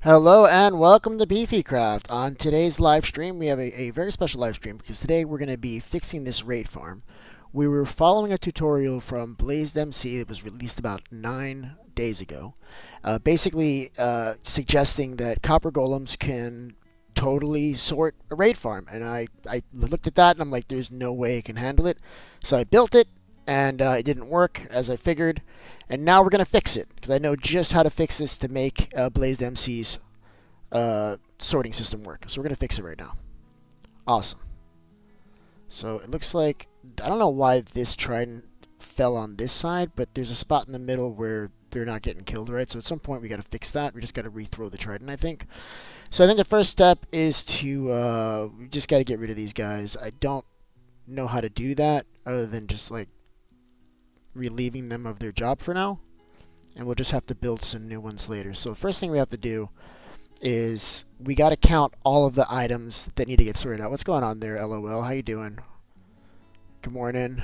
Hello and welcome to RealismCraft. On today's live stream, we have a very special live stream because today we're going to be fixing this raid farm. We were following a tutorial from RealismCraft that was released about 9 days ago, basically suggesting that copper golems can totally sort a raid farm. And I looked at that and I'm like, there's no way it can handle it. So I built it and it didn't work as I figured. And now we're going to fix it because I know just how to fix this to make RealismCraft's sorting system work. So we're going to fix it right now. Awesome. So it looks like, I don't know why this trident fell on this side, but there's a spot in the middle where they're not getting killed, right? So at some point we got to fix that. We just got to rethrow the trident, I think. So I think the first step is to, we just got to get rid of these guys. I don't know how to do that other than just like relieving them of their job for now, and we'll just have to build some new ones later. So the first thing we have to do is we got to count all of the items that need to get sorted out. What's going on there, LOL? How you doing? Good morning.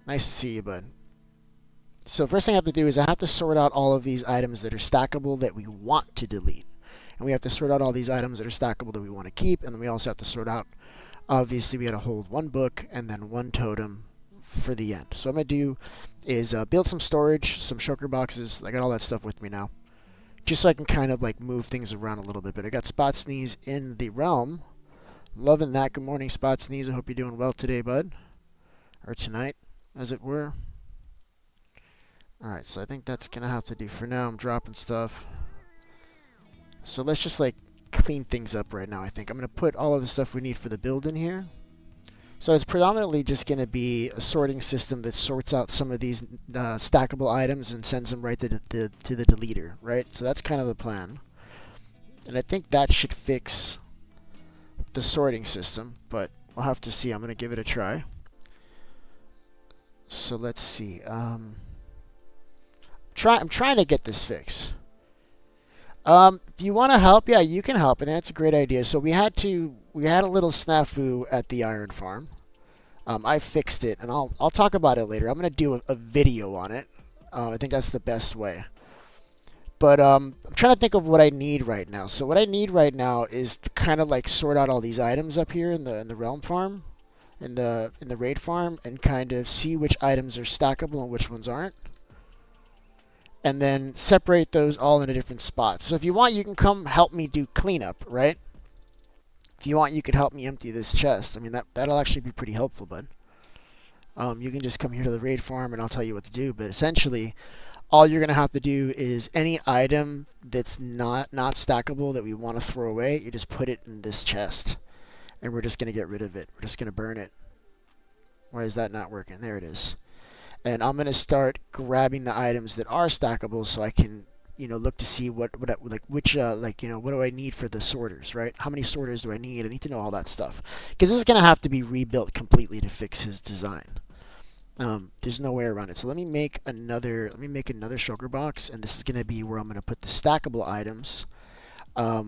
Nice to see you, bud. So first thing I have to do is I have to sort out all of these items that are stackable that we want to delete, and we have to sort out all these items that are stackable that we want to keep, and then we also have to sort out, obviously we got to hold one book and then one totem for the end. So what I'm going to do is build some storage, some shulker boxes. I got all that stuff with me now, just so I can kind of like move things around a little bit. But I got Spot Sneeze in the realm. Loving that. Good morning, Spot Sneeze. I hope you're doing well today, bud. Or tonight, as it were. Alright, so I think that's going to have to do for now. I'm dropping stuff. So let's just like clean things up right now, I think. I'm going to put all of the stuff we need for the build in here. So it's predominantly just going to be a sorting system that sorts out some of these stackable items and sends them right to the deleter, right? So that's kind of the plan. And I think that should fix the sorting system, but we'll have to see. I'm going to give it a try. So let's see. I'm trying to get this fixed. If you want to help, yeah, you can help, and that's a great idea. So we had a little snafu at the iron farm. I fixed it, and I'll talk about it later. I'm gonna do a video on it. I think that's the best way. But I'm trying to think of what I need right now. So what I need right now is to kind of like sort out all these items up here in the realm farm, in the raid farm, and kind of see which items are stackable and which ones aren't, and then separate those all into different spots. So if you want, you can come help me do cleanup, right? If you want, you could help me empty this chest. I mean, that'll actually be pretty helpful, bud. You can just come here to the raid farm and I'll tell you what to do. But essentially, all you're going to have to do is any item that's not stackable that we want to throw away, you just put it in this chest. And we're just going to get rid of it. We're just going to burn it. Why is that not working? There it is. And I'm going to start grabbing the items that are stackable so I can, you know, look to see what do I need for the sorters, right? How many sorters do I need? I need to know all that stuff because this is going to have to be rebuilt completely to fix his design. There's no way around it. So let me make another shulker box, and this is going to be where I'm going to put the stackable items,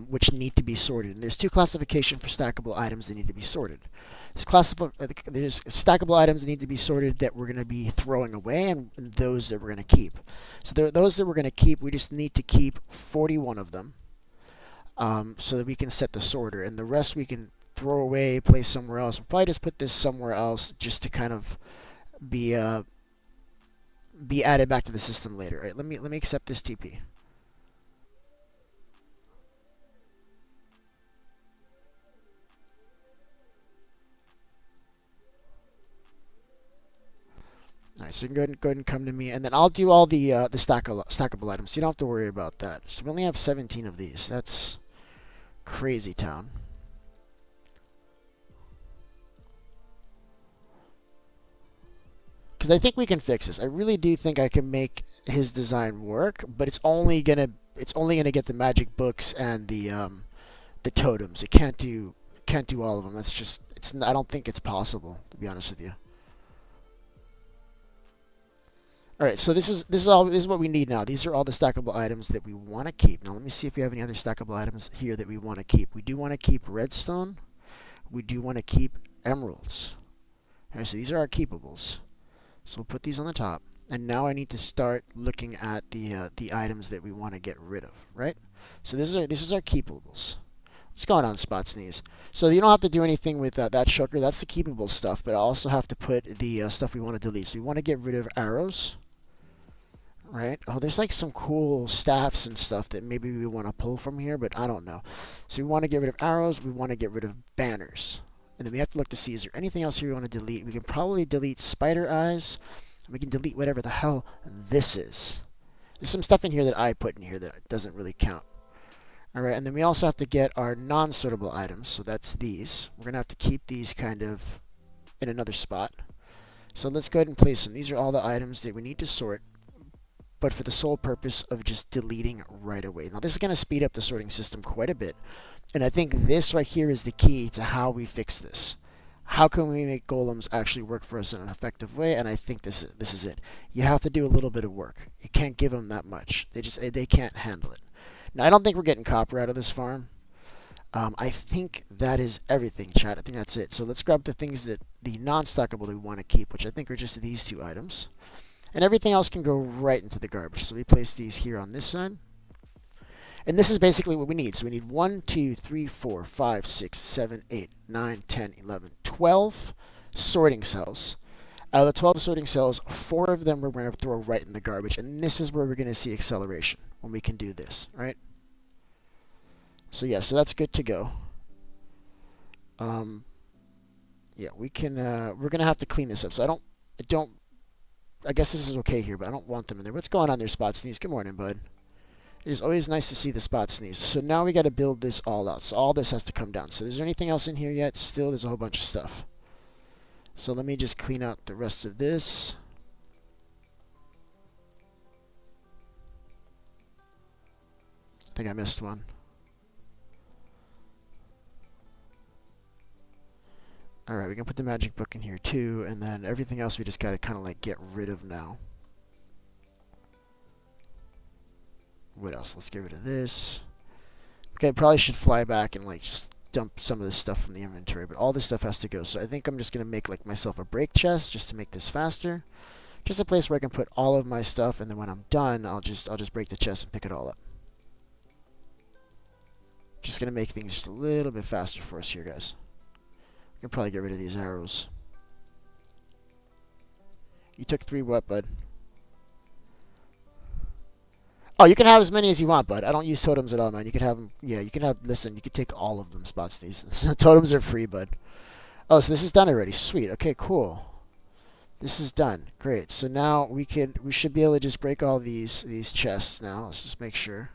which need to be sorted. And there's two classifications for stackable items that need to be sorted. There's stackable items that need to be sorted that we're going to be throwing away, and those that we're going to keep. So those that we're going to keep, we just need to keep 41 of them, so that we can set the sorter, and the rest we can throw away, place somewhere else. We'll probably just put this somewhere else just to kind of be added back to the system later. Right? Let me accept this TP. Alright, so you can go ahead and come to me, and then I'll do all the stackable items. You don't have to worry about that. So we only have 17 of these. That's crazy town. Because I think we can fix this. I really do think I can make his design work, but it's only gonna get the magic books and the totems. It can't do all of them. That's just I don't think it's possible, to be honest with you. All right, so this is what we need now. These are all the stackable items that we want to keep. Now let me see if we have any other stackable items here that we want to keep. We do want to keep redstone. We do want to keep emeralds. All right, so these are our keepables. So we'll put these on the top. And now I need to start looking at the items that we want to get rid of, right? So this is our keepables. What's going on, Spot Sneeze? So you don't have to do anything with that shulker. That's the keepable stuff, but I also have to put the stuff we want to delete. So we want to get rid of arrows, right? Oh, there's like some cool staffs and stuff that maybe we want to pull from here, but I don't know. So we want to get rid of arrows. We want to get rid of banners. And then we have to look to see, is there anything else here we want to delete? We can probably delete spider eyes. And we can delete whatever the hell this is. There's some stuff in here that I put in here that doesn't really count. All right, and then we also have to get our non-sortable items. So that's these. We're going to have to keep these kind of in another spot. So let's go ahead and place them. These are all the items that we need to sort, but for the sole purpose of just deleting right away. Now this is going to speed up the sorting system quite a bit. And I think this right here is the key to how we fix this. How can we make golems actually work for us in an effective way? And I think this is it. You have to do a little bit of work. You can't give them that much. They can't handle it. Now I don't think we're getting copper out of this farm. I think that is everything, chat. I think that's it. So let's grab the things that the non-stackable we want to keep, which I think are just these two items. And everything else can go right into the garbage. So we place these here on this side. And this is basically what we need. So we need 1, 2, 3, 4, 5, 6, 7, 8, 9, 10, 11, 12 sorting cells. Out of the 12 sorting cells, 4 of them we're going to throw right in the garbage. And this is where we're going to see acceleration when we can do this, right? So yeah, so that's good to go. Yeah, we can. We're going to have to clean this up. So I guess this is okay here, but I don't want them in there. What's going on there, Spot Sneeze? Good morning, bud. It is always nice to see the Spot Sneeze. So now we got to build this all out. So all this has to come down. So is there anything else in here yet? Still, there's a whole bunch of stuff. So let me just clean out the rest of this. I think I missed one. Alright, we can put the magic book in here too, and then everything else we just got to kind of like get rid of now. What else? Let's get rid of this. Okay, probably should fly back and like just dump some of this stuff from the inventory, but all this stuff has to go. So I think I'm just gonna make like myself a break chest just to make this faster. Just a place where I can put all of my stuff, and then when I'm done, I'll just break the chest and pick it all up. Just gonna make things just a little bit faster for us here, guys. We can probably get rid of these arrows. You took 3 what, bud? Oh, you can have as many as you want, bud. I don't use totems at all, man. You can have them. Yeah, you can have. Listen, you can take all of them, Spot Sneeze. Totems are free, bud. Oh, so this is done already. Sweet. Okay, cool. This is done. Great. So now we should be able to just break all these chests now. Let's just make sure.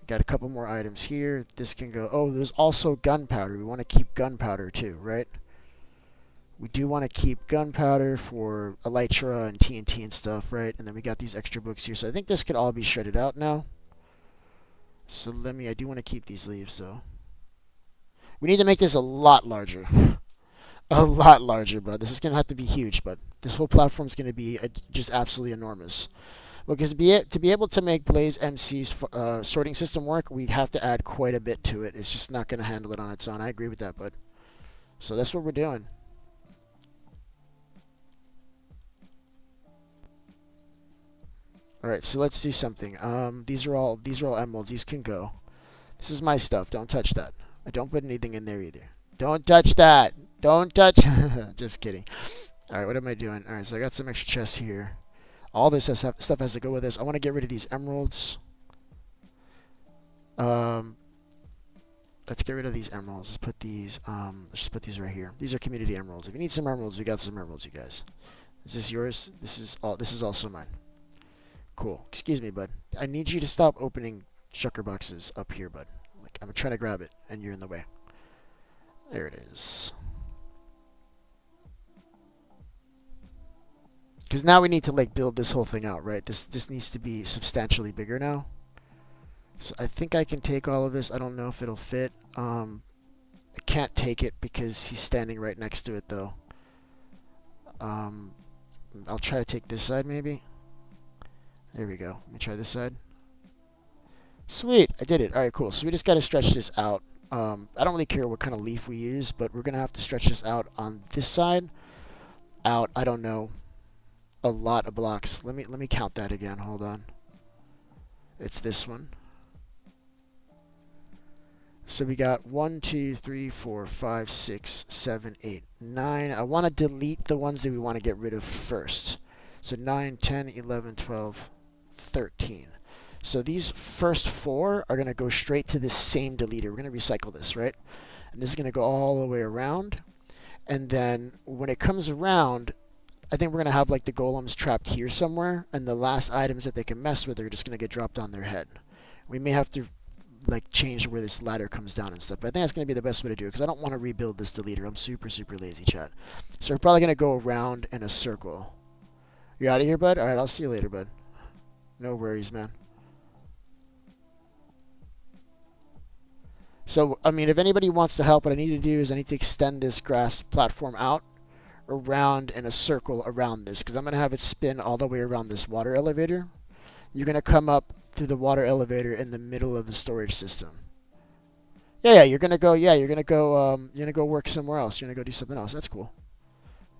Got a couple more items here. This can go. Oh, there's also gunpowder. We want to keep gunpowder too, right? We do want to keep gunpowder for elytra and TNT and stuff, right? And then we got these extra books here. So I think this could all be shredded out now. So I do want to keep these leaves though. We need to make this a lot larger. A lot larger, bud. This is going to have to be huge, but this whole platform is going to be just absolutely enormous. Because to be able to make Blaze MC's sorting system work, we'd have to add quite a bit to it. It's just not going to handle it on its own. I agree with that, bud. So that's what we're doing. All right, so let's do something. These are all emeralds. These can go. This is my stuff. Don't touch that. I don't put anything in there either. Don't touch that. Don't touch. Just kidding. All right, what am I doing? All right, so I got some extra chests here. All this stuff has to go with this. I want to get rid of these emeralds. Let's get rid of these emeralds. Let's put these. Let's just put these right here. These are community emeralds. If you need some emeralds, we got some emeralds, you guys. Is this yours? This is also mine. Cool. Excuse me, bud. I need you to stop opening shulker boxes up here, bud. Like I'm trying to grab it, and you're in the way. There it is. Because now we need to like build this whole thing out, right? This needs to be substantially bigger now. So I think I can take all of this. I don't know if it'll fit. I can't take it because he's standing right next to it, though. I'll try to take this side, maybe. There we go. Let me try this side. Sweet, I did it. All right, cool. So we just got to stretch this out. I don't really care what kind of leaf we use, but we're going to have to stretch this out on this side. Out, I don't know. a lot of blocks. Let me count that again. Hold on. It's this one. So we got 1, 2, 3, 4, 5, 6, 7, 8, 9. I want to delete the ones that we want to get rid of first. So 9, 10, 11, 12, 13. So these first 4 are going to go straight to this same deleter. We're going to recycle this, right? And this is going to go all the way around. And then when it comes around, I think we're going to have like the golems trapped here somewhere. And the last items that they can mess with are just going to get dropped on their head. We may have to like change where this ladder comes down and stuff. But I think that's going to be the best way to do it because I don't want to rebuild this deleter. I'm super, super lazy, chat. So we're probably going to go around in a circle. You out of here, bud? All right, I'll see you later, bud. No worries, man. So, I mean, if anybody wants to help, what I need to do is I need to extend this grass platform out around in a circle around this because I'm going to have it spin all the way around this water elevator. You're going to come up through the water elevator in the middle of the storage system. Yeah, you're gonna go. Yeah, you're gonna go work somewhere else. You're gonna go do something else. That's cool.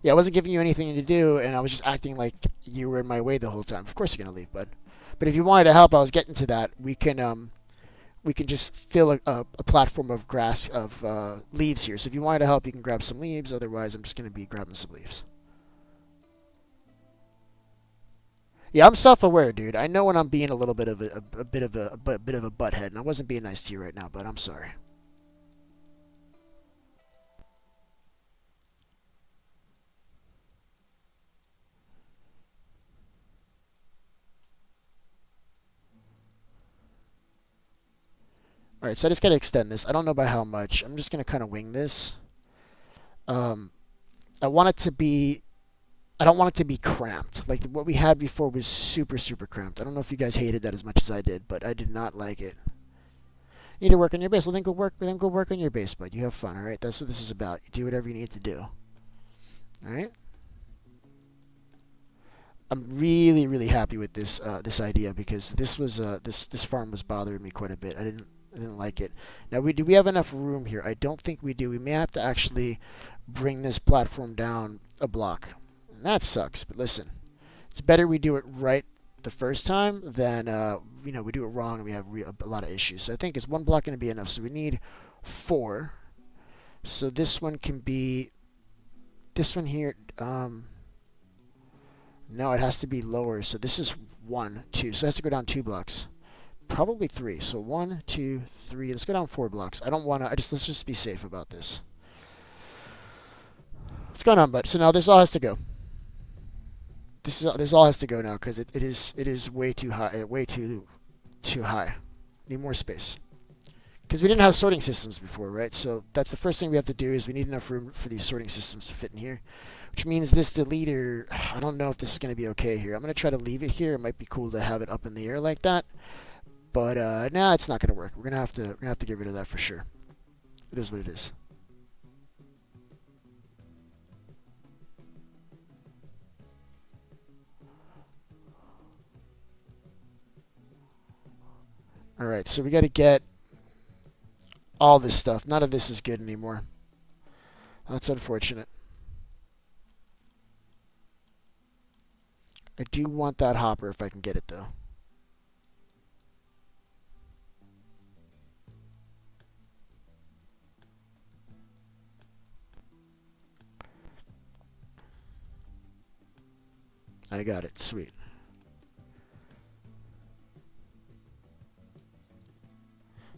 Yeah, I wasn't giving you anything to do, and I was just acting like you were in my way the whole time. Of course you're gonna leave, bud. But if you wanted to help, I was getting to that. We can just fill a platform of grass of leaves here. So if you wanted to help, you can grab some leaves. Otherwise, I'm just gonna be grabbing some leaves. Yeah, I'm self-aware, dude. I know when I'm being a little bit of a bit of a butthead, and I wasn't being nice to you right now, but I'm sorry. All right, so I just gotta extend this. I don't know by how much. I'm just gonna kind of wing this. Um, I want it to be. I don't want it to be cramped. Like what we had before was super, super cramped. I don't know if you guys hated that as much as I did, but I did not like it. You need to work on your base. Well, then go work. Then go work on your base, bud. You have fun. All right. That's what this is about. You do whatever you need to do. All right. I'm really, really happy with this idea because this farm was bothering me quite a bit. I didn't like it. Now do we have enough room here? I don't think we do. We may have to actually bring this platform down a block. And that sucks. But listen, it's better we do it right the first time than we do it wrong and we have a lot of issues. So I think is one block going to be enough? So we need 4. So this one can be this one here. No, it has to be lower. So this is 1, 2. So it has to go down 2 blocks. Probably 3. So 1, 2, 3. Let's go down 4 blocks. I don't want to. Let's just be safe about this. What's going on, bud? So now this all has to go. This all has to go now because it is way too high. Way too high. Need more space. Because we didn't have sorting systems before, right? So that's the first thing we have to do is we need enough room for these sorting systems to fit in here. Which means this deleter, I don't know if this is going to be okay here. I'm going to try to leave it here. It might be cool to have it up in the air like that. But nah, it's not going to work. We're going to have to get rid of that for sure. It is what it is. All right, so we got to get all this stuff. None of this is good anymore. That's unfortunate. I do want that hopper if I can get it, though. I got it. Sweet.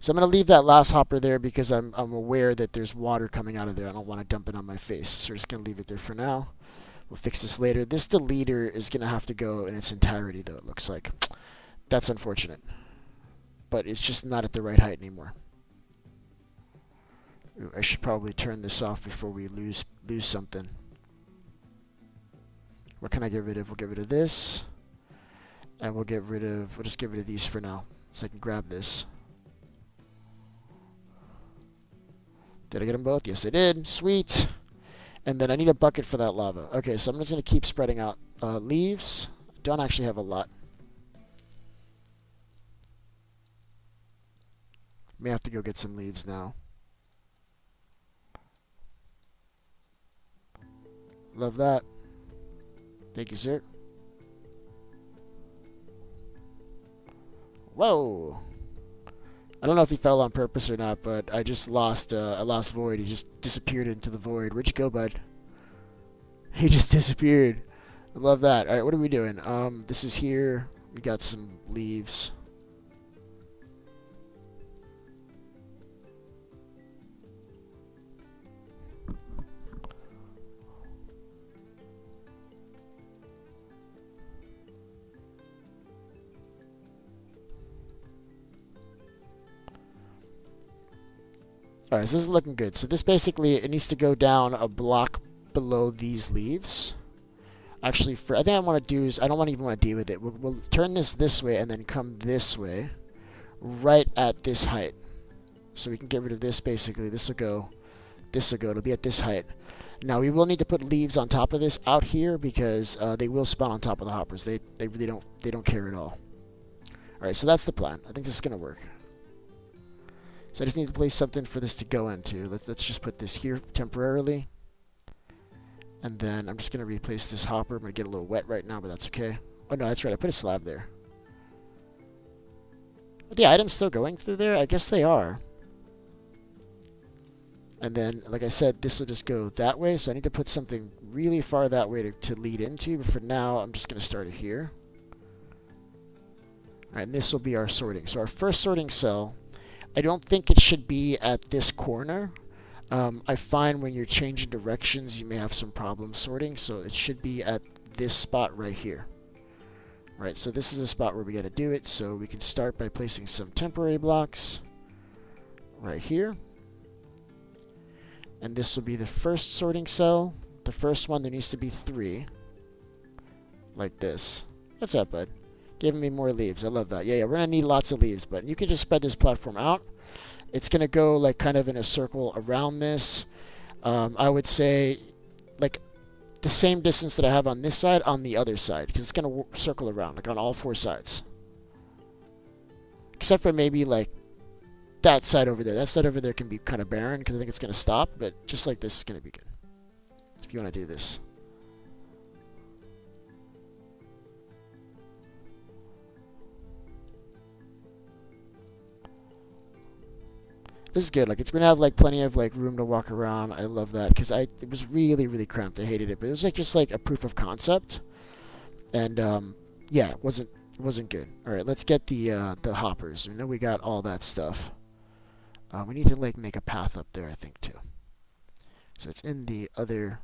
So I'm going to leave that last hopper there because I'm aware that there's water coming out of there. I don't want to dump it on my face. So we're just going to leave it there for now. We'll fix this later. This deleter is going to have to go in its entirety, though, it looks like. That's unfortunate. But it's just not at the right height anymore. Ooh, I should probably turn this off before we lose something. What can I get rid of? We'll get rid of this. And we'll just get rid of these for now. So I can grab this. Did I get them both? Yes, I did. Sweet. And then I need a bucket for that lava. Okay, so I'm just going to keep spreading out leaves. Don't actually have a lot. May have to go get some leaves now. Love that. Thank you, sir. Whoa! I don't know if he fell on purpose or not, but I just lost. I lost Void. He just disappeared into the void. Where'd you go, bud? He just disappeared. I love that. All right, what are we doing? This is here. We got some leaves. Alright, so this is looking good. So this basically, it needs to go down a block below these leaves. Actually, I think I want to do is, I don't even want to deal with it. We'll turn this way and then come this way, right at this height. So we can get rid of this basically. This will go, it'll be at this height. Now we will need to put leaves on top of this out here because they will spawn on top of the hoppers. They really don't care at all. Alright, so that's the plan. I think this is going to work. So I just need to place something for this to go into. Let's just put this here temporarily. And then I'm just going to replace this hopper. I'm going to get a little wet right now, but that's okay. Oh, no, that's right. I put a slab there. Are the items still going through there? I guess they are. And then, like I said, this will just go that way. So I need to put something really far that way to lead into. But for now, I'm just going to start it here. All right, and this will be our sorting. So our first sorting cell, I don't think it should be at this corner. I find when you're changing directions, you may have some problems sorting, so it should be at this spot right here. Right, so this is a spot where we got to do it, so we can start by placing some temporary blocks right here. And this will be the first sorting cell. The first one, there needs to be 3. Like this. What's up, bud? Giving me more leaves. I love that. Yeah, we're going to need lots of leaves, but you can just spread this platform out. It's going to go like kind of in a circle around this. I would say like the same distance that I have on this side on the other side, because it's going to circle around like on all 4 sides. Except for maybe like that side over there. That side over there can be kind of barren because I think it's going to stop, but just like this is going to be good. If you want to do this. This is good. Like it's gonna have like plenty of like room to walk around. I love that because it was really cramped. I hated it, but it was like just like a proof of concept, and yeah, it wasn't good. All right, let's get the hoppers. We know we got all that stuff. We need to like make a path up there, I think too. So it's in the other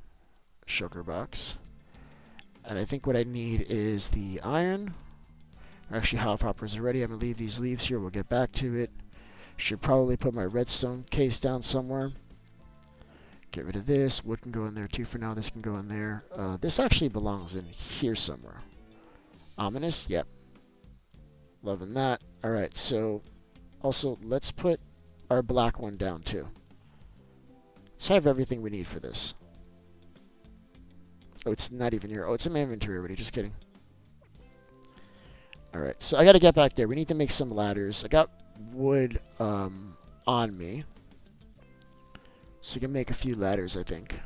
sugar box, and I think what I need is the iron. I actually have hoppers already. I'm gonna leave these leaves here. We'll get back to it. Should probably put my redstone case down somewhere. Get rid of this. Wood can go in there too for now. This can go in there. This actually belongs in here somewhere. Ominous? Yep. Loving that. Alright, so also let's put our black one down too. Let's have everything we need for this. Oh, it's not even here. Oh, it's in my inventory already. Just kidding. Alright, so I gotta get back there. We need to make some ladders. I got wood on me, so we can make a few ladders, I think.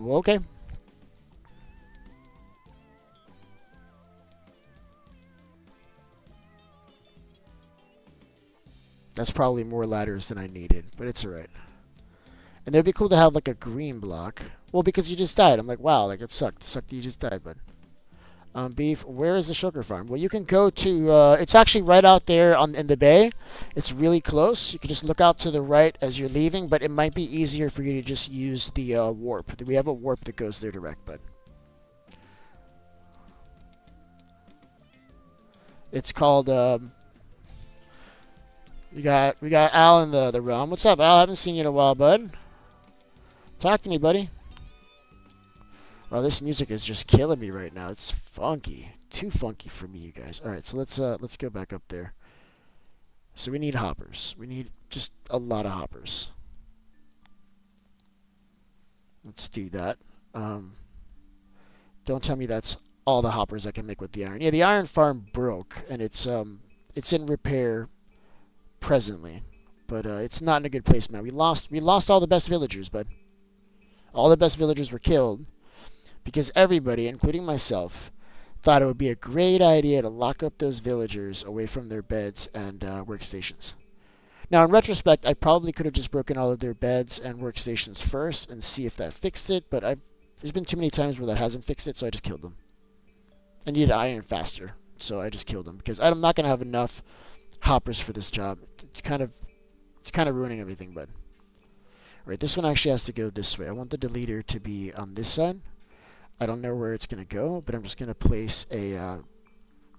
Okay. That's probably more ladders than I needed, but it's alright. And it'd be cool to have like a green block. Well, because you just died. I'm like, wow, like it sucked. It sucked that you just died, bud. Beef, where is the sugar farm? Well, you can go to, it's actually right out there in the bay. It's really close. You can just look out to the right as you're leaving, but it might be easier for you to just use the warp. We have a warp that goes there direct, bud. It's called, we got Al in the realm. What's up, Al? I haven't seen you in a while, bud. Talk to me, buddy. Wow, this music is just killing me right now. It's funky. Too funky for me, you guys. Alright, so let's go back up there. So we need hoppers. We need just a lot of hoppers. Let's do that. Don't tell me that's all the hoppers I can make with the iron. Yeah, the iron farm broke, and it's in repair presently. but it's not in a good place, man. We lost all the best villagers, bud. All the best villagers were killed because everybody, including myself, thought it would be a great idea to lock up those villagers away from their beds and workstations. Now, in retrospect, I probably could have just broken all of their beds and workstations first and see if that fixed it, but there's been too many times where that hasn't fixed it, so I just killed them. I needed iron faster, so I just killed them because I'm not going to have enough hoppers for this job. It's kind of ruining everything, bud. All right, this one actually has to go this way. I want the deleter to be on this side. I don't know where it's going to go, but I'm just going to place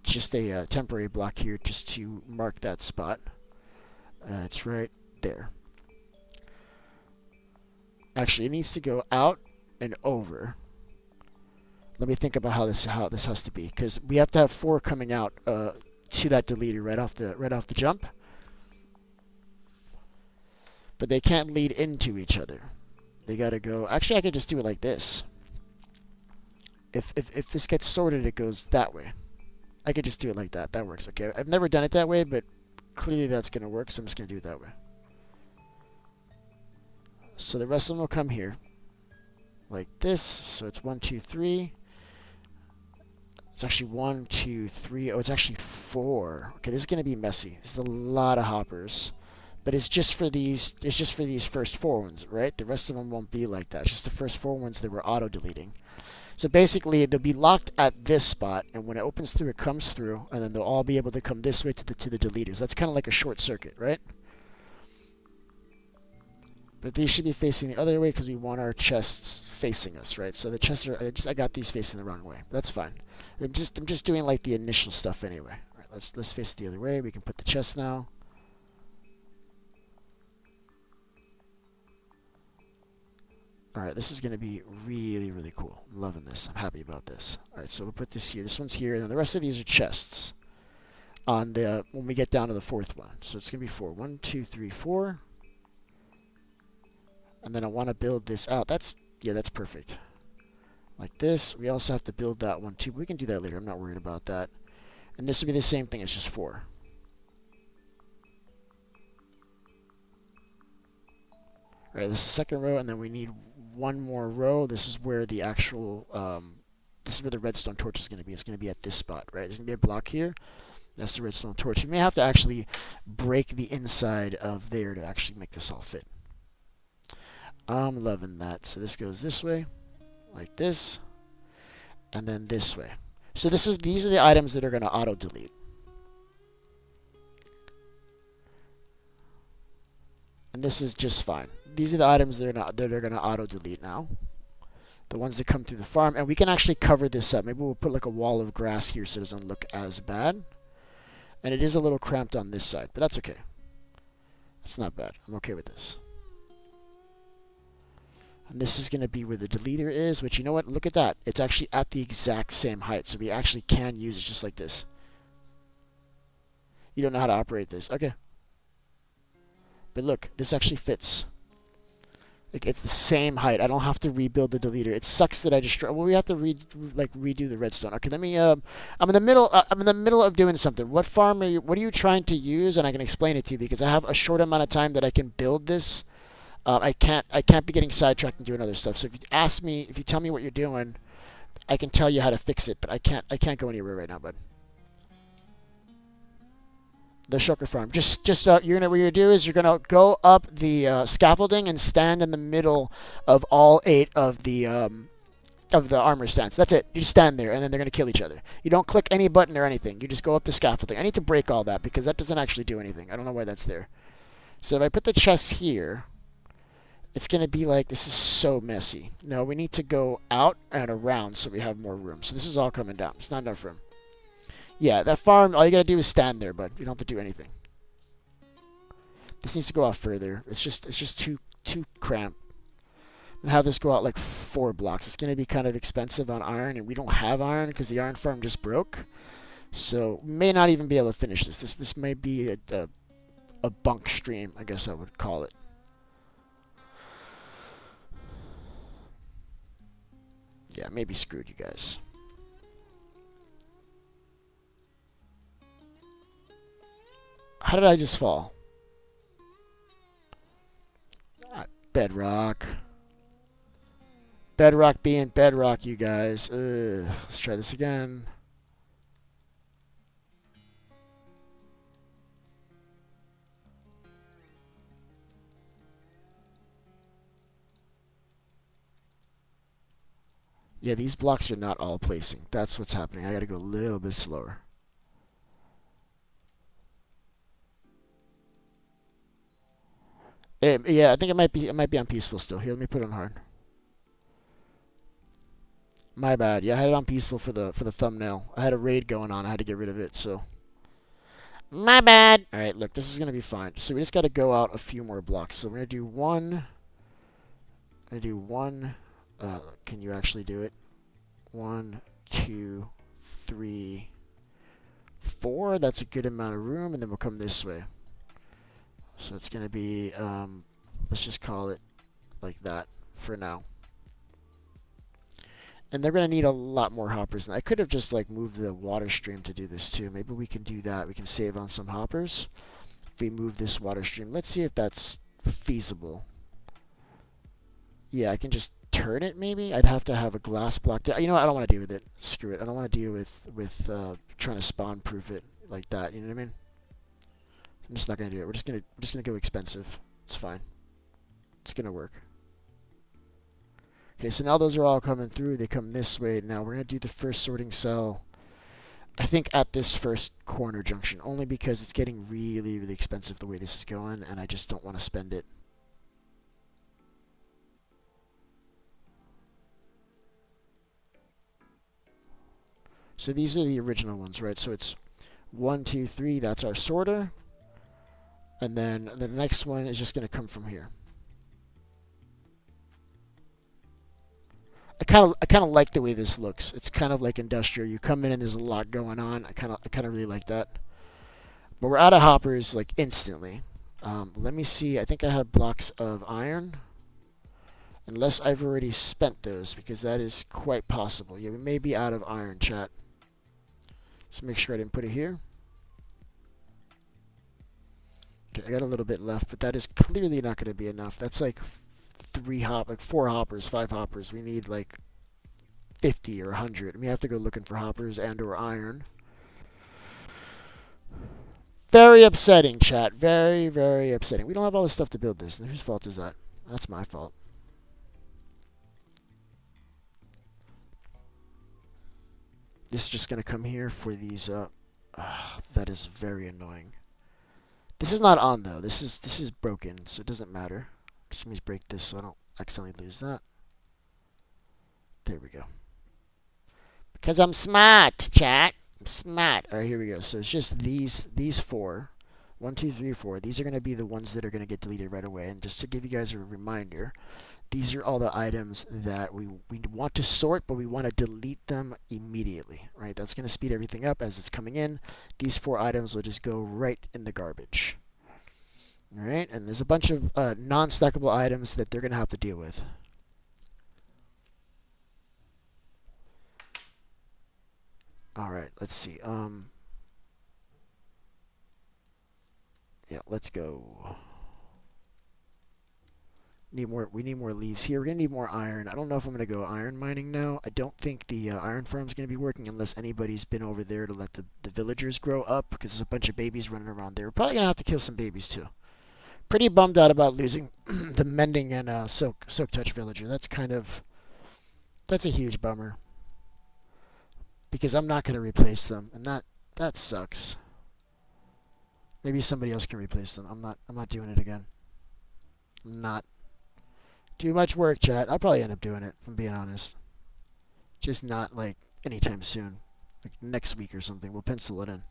just a temporary block here just to mark that spot. It's right there. Actually, it needs to go out and over. Let me think about how this has to be, because we have to have 4 coming out to that deleter right off the jump. But they can't lead into each other. They got to go. Actually, I could just do it like this. If this gets sorted, it goes that way. I could just do it like that. That works. Okay. I've never done it that way, but clearly that's going to work, so I'm just going to do it that way. So the rest of them will come here. Like this. So it's 1, 2, 3. It's actually 1, 2, 3. Oh, it's actually 4. Okay, this is going to be messy. This is a lot of hoppers. But it's just for these first 4 ones, right? The rest of them won't be like that. It's just the first 4 ones that we're auto-deleting. So basically, they'll be locked at this spot, and when it opens through, it comes through, and then they'll all be able to come this way to the deleters. That's kind of like a short circuit, right? But these should be facing the other way because we want our chests facing us, right? So the chests are, I got these facing the wrong way. That's fine. I'm just doing like the initial stuff anyway. All right, let's face it the other way. We can put the chest now. Alright, this is going to be really, really cool. I'm loving this. I'm happy about this. Alright, so we'll put this here. This one's here, and then the rest of these are chests on the when we get down to the 4th one. So it's going to be 4. 1, 2, 3, 4. And then I want to build this out. That's perfect. Like this. We also have to build that one too. But we can do that later. I'm not worried about that. And this will be the same thing. It's just 4. Alright, this is the second row, and then we need one more row. This is where the actual, this is where the redstone torch is going to be. It's going to be at this spot, right? There's going to be a block here. That's the redstone torch. You may have to actually break the inside of there to actually make this all fit. I'm loving that. So this goes this way, like this, and then this way. So these are the items that are going to auto-delete. And this is just fine. These are the items that are going to auto-delete now. The ones that come through the farm. And we can actually cover this up. Maybe we'll put like a wall of grass here so it doesn't look as bad. And it is a little cramped on this side, but that's okay. That's not bad. I'm okay with this. And this is going to be where the deleter is, which, you know what? Look at that. It's actually at the exact same height, so we actually can use it just like this. You don't know how to operate this. Okay. But look, this actually fits. Like, it's the same height. I don't have to rebuild the deleter. It sucks that I destroy. Well, we have to redo the redstone. Okay, let me. I'm in the middle. I'm in the middle of doing something. What farm are you? What are you trying to use? And I can explain it to you because I have a short amount of time that I can build this. I can't be getting sidetracked and doing other stuff. So if you ask me, if you tell me what you're doing, I can tell you how to fix it. But I can't go anywhere right now, bud. The shulker farm. What you're gonna do is you're gonna go up the scaffolding and stand in the middle of all 8 of the armor stands. That's it. You just stand there, and then they're gonna kill each other. You don't click any button or anything. You just go up the scaffolding. I need to break all that because that doesn't actually do anything. I don't know why that's there. So if I put the chest here, it's gonna be like, this is so messy. No, we need to go out and around so we have more room. So this is all coming down. It's not enough room. Yeah, that farm, all you gotta do is stand there, bud. You don't have to do anything. This needs to go out further. It's just too cramped. And have this go out like 4 blocks. It's gonna be kind of expensive on iron, and we don't have iron because the iron farm just broke. So we may not even be able to finish this. This may be a bunk stream, I guess I would call it. Yeah, maybe screwed, you guys. How did I just fall? Bedrock. Bedrock being bedrock, you guys. Let's try this again. Yeah, these blocks are not all placing. That's what's happening. I gotta go a little bit slower. Yeah, I think it might be on peaceful still. Here, let me put it on hard. My bad. Yeah, I had it on peaceful for the thumbnail. I had a raid going on. I had to get rid of it, so my bad. All right, look, this is gonna be fine. So we just gotta go out a few more blocks. So we're gonna do one. I'm gonna do one. Can you actually do it? 1, 2, 3, 4. That's a good amount of room, and then we'll come this way. So it's gonna be. Let's just call it like that for now. And they're going to need a lot more hoppers. And I could have just like moved the water stream to do this too. Maybe we can do that. We can save on some hoppers if we move this water stream. Let's see if that's feasible. Yeah, I can just turn it maybe. I'd have to have a glass block. You know what? I don't want to deal with it. Screw it. I don't want to deal with trying to spawn proof it like that. You know what I mean? I'm just not going to do it. We're just gonna go expensive. It's fine. It's going to work. Okay, so now those are all coming through. They come this way. Now we're going to do the first sorting cell, I think, at this first corner junction, only because it's getting really, really expensive the way this is going, and I just don't want to spend it. So these are the original ones, right? So it's 1, 2, 3. That's our sorter. And then the next one is just going to come from here. I kind of like the way this looks. It's kind of like industrial. You come in and there's a lot going on. I kind of really like that. But we're out of hoppers like instantly. Let me see. I think I had blocks of iron. Unless I've already spent those, because that is quite possible. Yeah, we may be out of iron, chat. Let's make sure I didn't put it here. Okay, I got a little bit left, but that is clearly not going to be enough. That's like 4 hoppers, 5 hoppers. We need like 50 or 100. We have to go looking for hoppers and or iron. Very upsetting, chat. Very, very upsetting. We don't have all this stuff to build this. Whose fault is that? That's my fault. This is just going to come here for these. That is very annoying. This is not on though. This is broken, so it doesn't matter. Just let me break this so I don't accidentally lose that. There we go. Because I'm smart, chat. I'm smart. All right, here we go. So it's just these 4. 1, 2, 3, 4. These are going to be the ones that are going to get deleted right away. And just to give you guys a reminder, these are all the items that we want to sort, but we want to delete them immediately, right? That's going to speed everything up as it's coming in. These 4 items will just go right in the garbage. All right, and there's a bunch of non-stackable items that they're going to have to deal with. All right, let's see. Yeah, let's go. We need more leaves here. We're gonna need more iron. I don't know if I'm gonna go iron mining now. I don't think the iron farm's gonna be working unless anybody's been over there to let the villagers grow up, because there's a bunch of babies running around there. We're probably gonna have to kill some babies too. Pretty bummed out about losing the mending and silk touch villager. That's a huge bummer, because I'm not gonna replace them, and that sucks. Maybe somebody else can replace them. I'm not doing it again. I'm not. Too much work, chat. I'll probably end up doing it, if I'm being honest. Just not like anytime soon. Like next week or something. We'll pencil it in.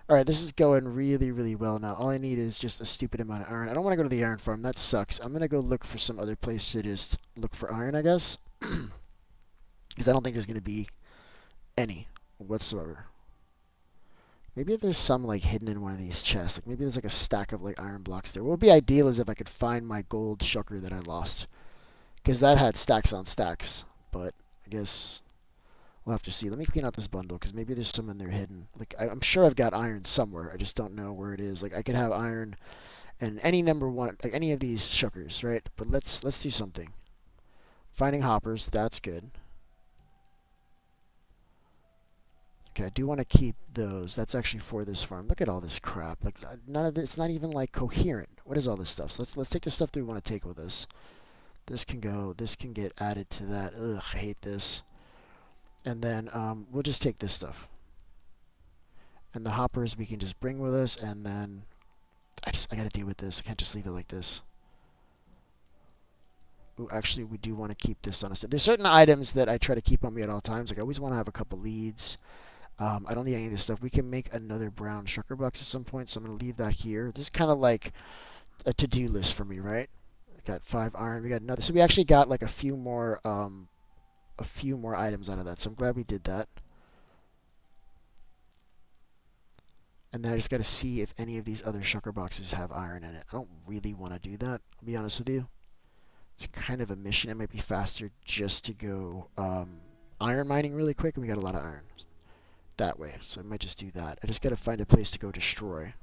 Alright, this is going really, really well now. All I need is just a stupid amount of iron. I don't want to go to the iron farm. That sucks. I'm going to go look for some other place to just look for iron, I guess. Because I don't think there's going to be any whatsoever. Maybe there's some like hidden in one of these chests. Like maybe there's like a stack of like iron blocks there. What would be ideal is if I could find my gold shulker that I lost, because that had stacks on stacks. But I guess we'll have to see. Let me clean out this bundle, because maybe there's some in there hidden. Like I'm sure I've got iron somewhere. I just don't know where it is. Like I could have iron and any number one, like any of these sugars, right? But let's do something. Finding hoppers, that's good. Okay, I do want to keep those. That's actually for this farm. Look at all this crap. Like none of this. It's not even like coherent. What is all this stuff? So let's take the stuff that we want to take with us. This can go. This can get added to that. Ugh, I hate this. And then we'll just take this stuff. And the hoppers we can just bring with us, and then I got to deal with this. I can't just leave it like this. Ooh, actually, we do want to keep this on us. There's certain items that I try to keep on me at all times. Like I always want to have a couple leads. I don't need any of this stuff. We can make another brown sugar box at some point, so I'm going to leave that here. This is kind of like a to-do list for me, right? I got 5 iron. We got another. So we actually got like a few more items out of that. So I'm glad we did that. And then I just got to see if any of these other sugar boxes have iron in it. I don't really want to do that, I'll be honest with you. It's kind of a mission. It might be faster just to go iron mining really quick, and we got a lot of iron that way. So I might just do that. I just got to find a place to go destroy.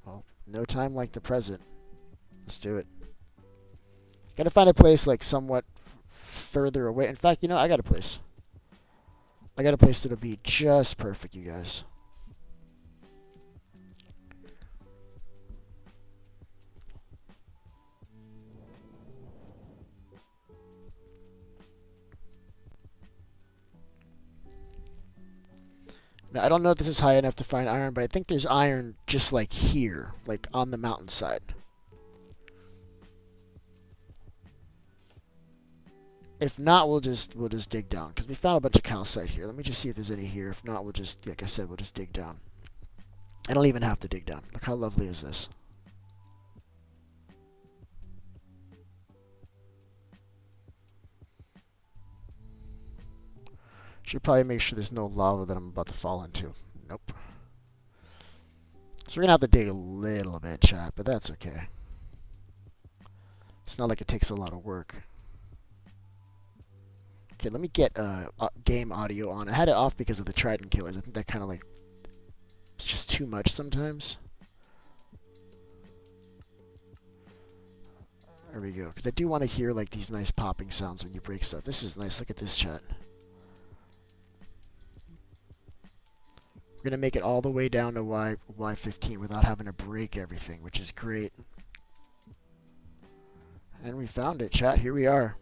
Well, no time like the present. Let's do it. Got to find a place like somewhat further away. In fact, you know, I got a place. I got a place that'll be just perfect, you guys. Now, I don't know if this is high enough to find iron, but I think there's iron just like here, like on the mountainside. If not, we'll just dig down, because we found a bunch of calcite here. Let me just see if there's any here. If not, we'll just, like I said, we'll just dig down. I don't even have to dig down. Look how lovely is this. Should probably make sure there's no lava that I'm about to fall into. Nope. So we're going to have to dig a little bit, chat, but that's okay. It's not like it takes a lot of work. Okay, let me get game audio on. I had it off because of the trident killers. I think that kind of like, it's just too much sometimes. There we go. Because I do want to hear like these nice popping sounds when you break stuff. This is nice. Look at this, chat. We're going to make it all the way down to Y15 without having to break everything, which is great. And we found it, chat. Here we are.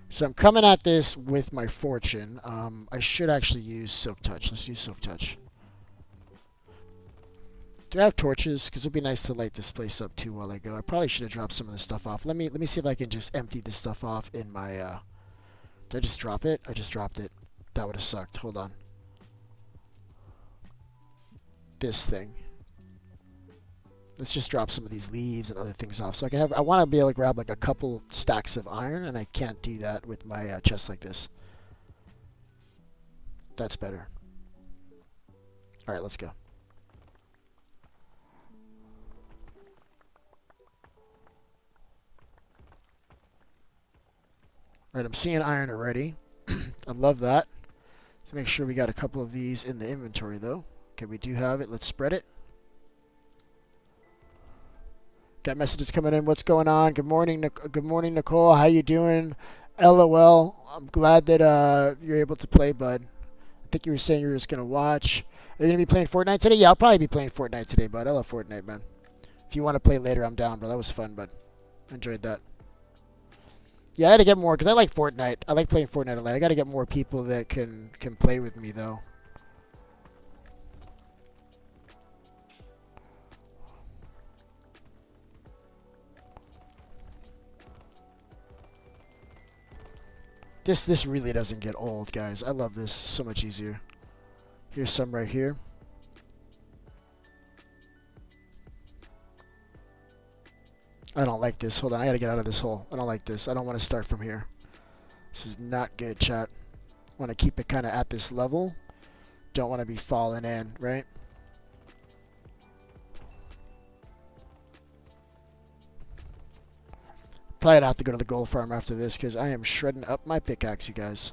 So I'm coming at this with my fortune. I should actually use Silk Touch. Let's use Silk Touch. Do I have torches? Because it would be nice to light this place up too while I go. I probably should have dropped some of this stuff off. Let me see if I can just empty this stuff off in my... Did I just drop it? I just dropped it. That would have sucked. Hold on. This thing. Let's just drop some of these leaves and other things off. So I can have... I want to be able to grab like a couple stacks of iron, and I can't do that with my chest like this. That's better. Alright, let's go. Alright, I'm seeing iron already. I love that. Let's make sure we got a couple of these in the inventory, though. Okay, we do have it. Let's spread it. Got messages coming in. What's going on? Good morning, good morning, Nicole. How you doing? LOL. I'm glad that you're able to play, bud. I think you were saying you were just gonna watch. Are you gonna be playing Fortnite today? Yeah, I'll probably be playing Fortnite today, bud. I love Fortnite, man. If you want to play later, I'm down, bro. That was fun, bud. I enjoyed that. Yeah, I gotta get more because I like Fortnite. I like playing Fortnite a lot. I gotta get more people that can play with me though. This really doesn't get old, guys. I love this. It's so much easier. Here's some right here. I don't like this. Hold on, I gotta get out of this hole. I don't like this. I don't want to start from here. This is not good, chat. Want to keep it kind of at this level. Don't want to be falling in, right? Probably gonna have to go to the gold farm after this because I am shredding up my pickaxe, you guys.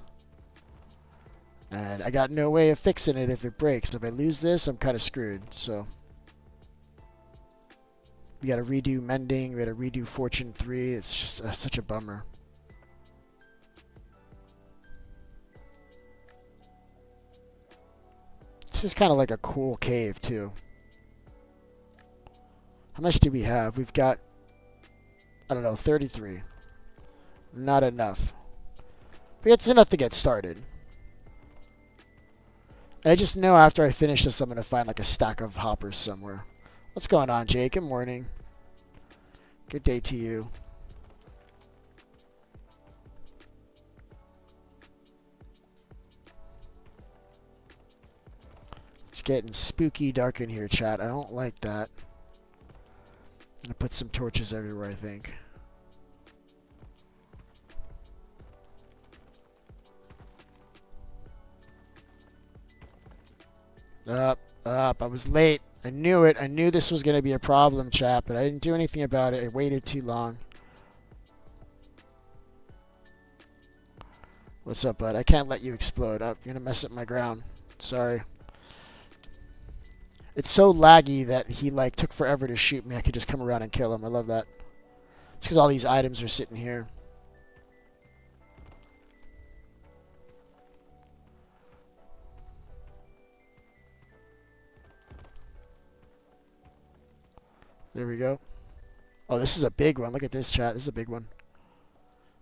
And I got no way of fixing it if it breaks. If I lose this, I'm kind of screwed. So we got to redo mending. We got to redo fortune 3. It's just such a bummer. This is kind of like a cool cave too. How much do we have? We've got, I don't know, 33. Not enough. But it's enough to get started. And I just know after I finish this, I'm going to find like a stack of hoppers somewhere. What's going on, Jake? Good morning. Good day to you. It's getting spooky dark in here, chat. I don't like that. I'm going to put some torches everywhere, I think. Up. I was late. I knew it. I knew this was going to be a problem, chat, but I didn't do anything about it. I waited too long. What's up, bud? I can't let you explode. You're going to mess up my ground. Sorry. It's so laggy that he, like, took forever to shoot me. I could just come around and kill him. I love that. It's because all these items are sitting here. There we go. Oh, this is a big one. Look at this, chat. This is a big one.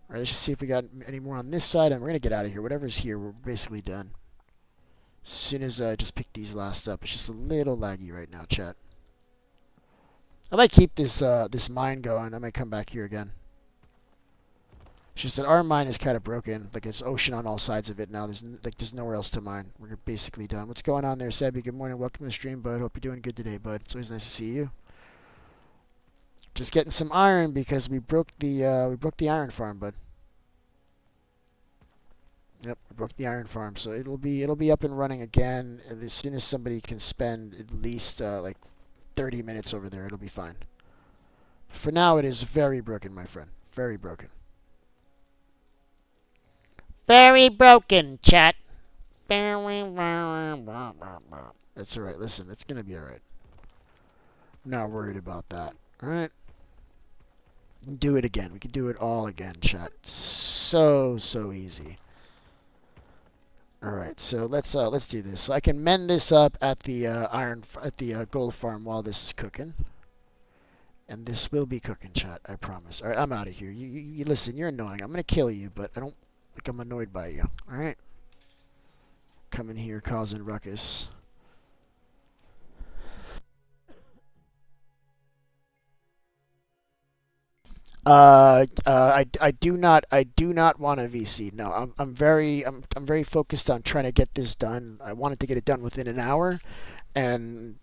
All right, let's just see if we got any more on this side, and we're going to get out of here. Whatever's here, we're basically done. As soon as I just pick these last up. It's just a little laggy right now, chat. I might keep this this mine going. I might come back here again. It's just that our mine is kind of broken. Like, it's ocean on all sides of it now. There's nowhere else to mine. We're basically done. What's going on there, Sebby? Good morning. Welcome to the stream, bud. Hope you're doing good today, bud. It's always nice to see you. Just getting some iron because we broke the iron farm, bud. Yep, we broke the iron farm, so it'll be up and running again as soon as somebody can spend at least like 30 minutes over there. It'll be fine. For now, it is very broken, my friend. Very broken. Very broken, chat. That's all right. Listen, it's gonna be all right. I'm not worried about that. All right. Do it again. We can do it all again, chat. It's so easy. All right, so let's do this. So I can mend this up at the gold farm while this is cooking, and this will be cooking, chat. I promise. All right, I'm out of here. You listen. You're annoying. I'm gonna kill you, but I don't think I'm annoyed by you. All right. Coming here causing ruckus. I do not want a VC. No, I'm very focused on trying to get this done. I wanted to get it done within an hour, and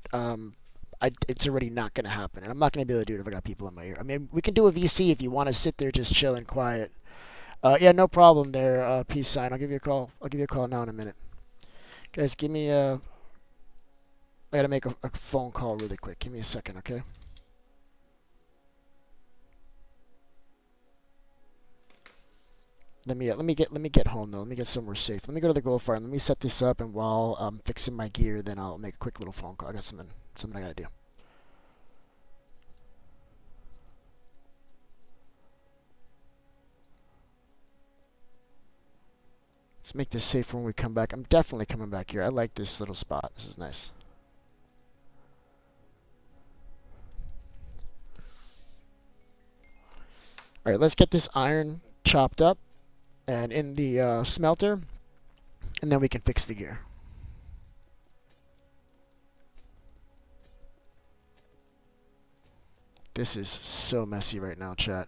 it's already not going to happen. And I'm not going to be able to do it if I got people in my ear. I mean, we can do a VC if you want to sit there just chilling, quiet. Yeah, no problem there. Peace sign. I'll give you a call. I'll give you a call now in a minute. Guys, give me a. I gotta make a phone call really quick. Give me a second, okay? Let me get home though. Let me get somewhere safe. Let me go to the gold farm. Let me set this up, and while I'm fixing my gear, then I'll make a quick little phone call. I got something I gotta do. Let's make this safe when we come back. I'm definitely coming back here. I like this little spot. This is nice. All right, let's get this iron chopped up and in the smelter, and then we can fix the gear. This is so messy right now, chat.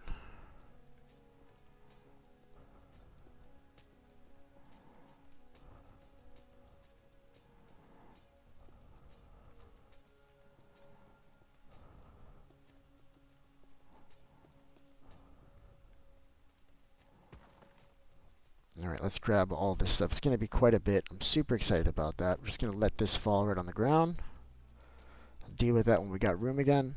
Alright, let's grab all this stuff. It's going to be quite a bit. I'm super excited about that. We're just going to let this fall right on the ground. Deal with that when we got room again.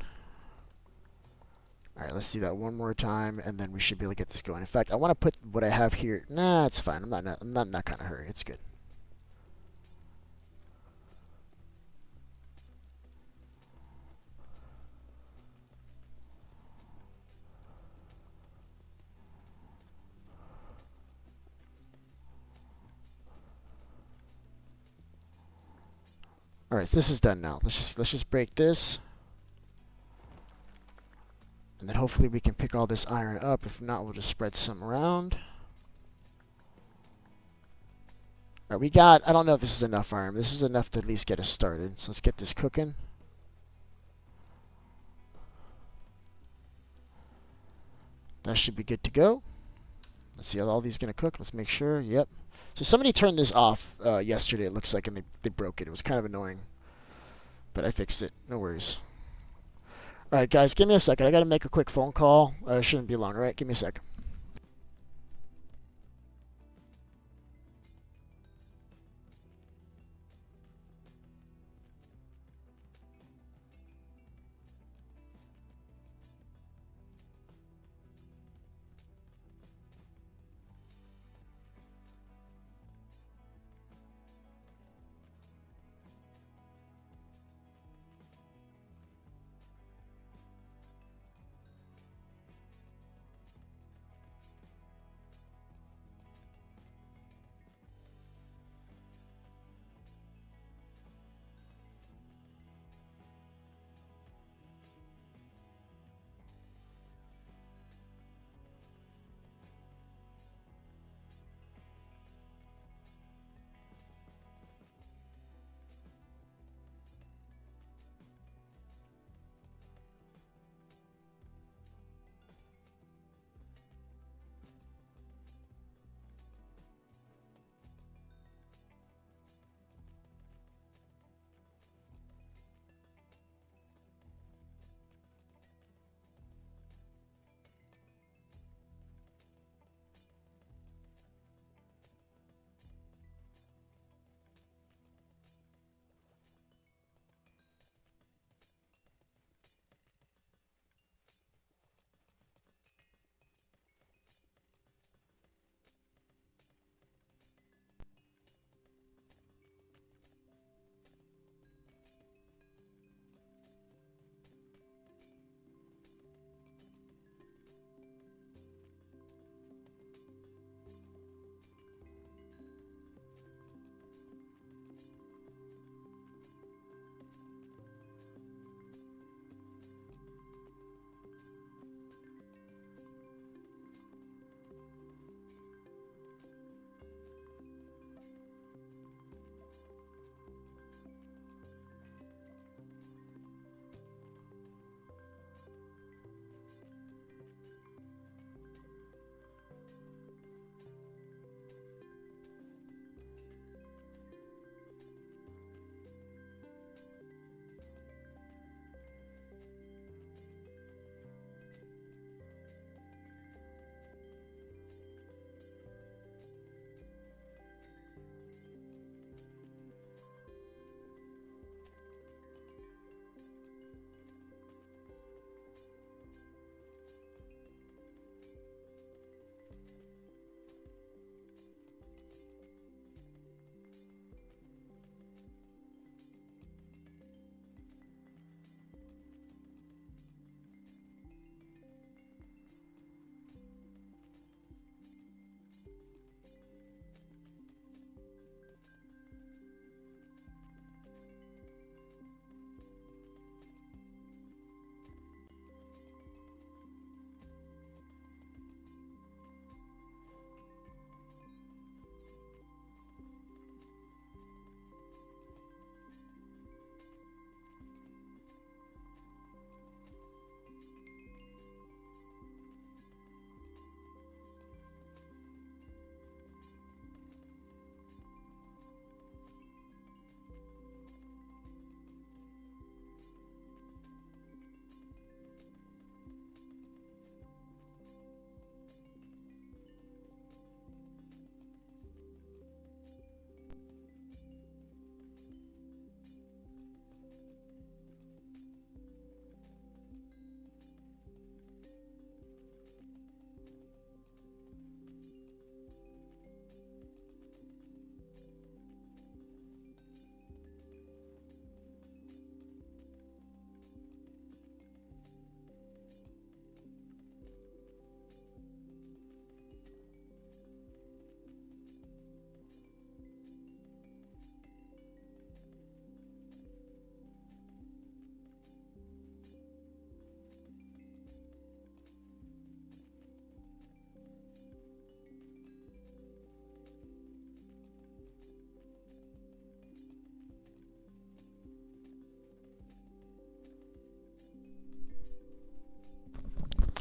All right, let's do that one more time, and then we should be able to get this going. In fact, I want to put what I have here. Nah, it's fine. I'm not in that kind of hurry. It's good. All right, so this is done now. Let's just break this, and then hopefully we can pick all this iron up. If not, we'll just spread some around. All right, we got. I don't know if this is enough iron. But this is enough to at least get us started. So let's get this cooking. That should be good to go. Let's see how all these gonna cook. Let's make sure. Yep. So somebody turned this off yesterday, it looks like, and they broke it. It was kind of annoying. But I fixed it. No worries. Alright, guys, give me a second. I gotta make a quick phone call. It shouldn't be long, alright? Give me a sec.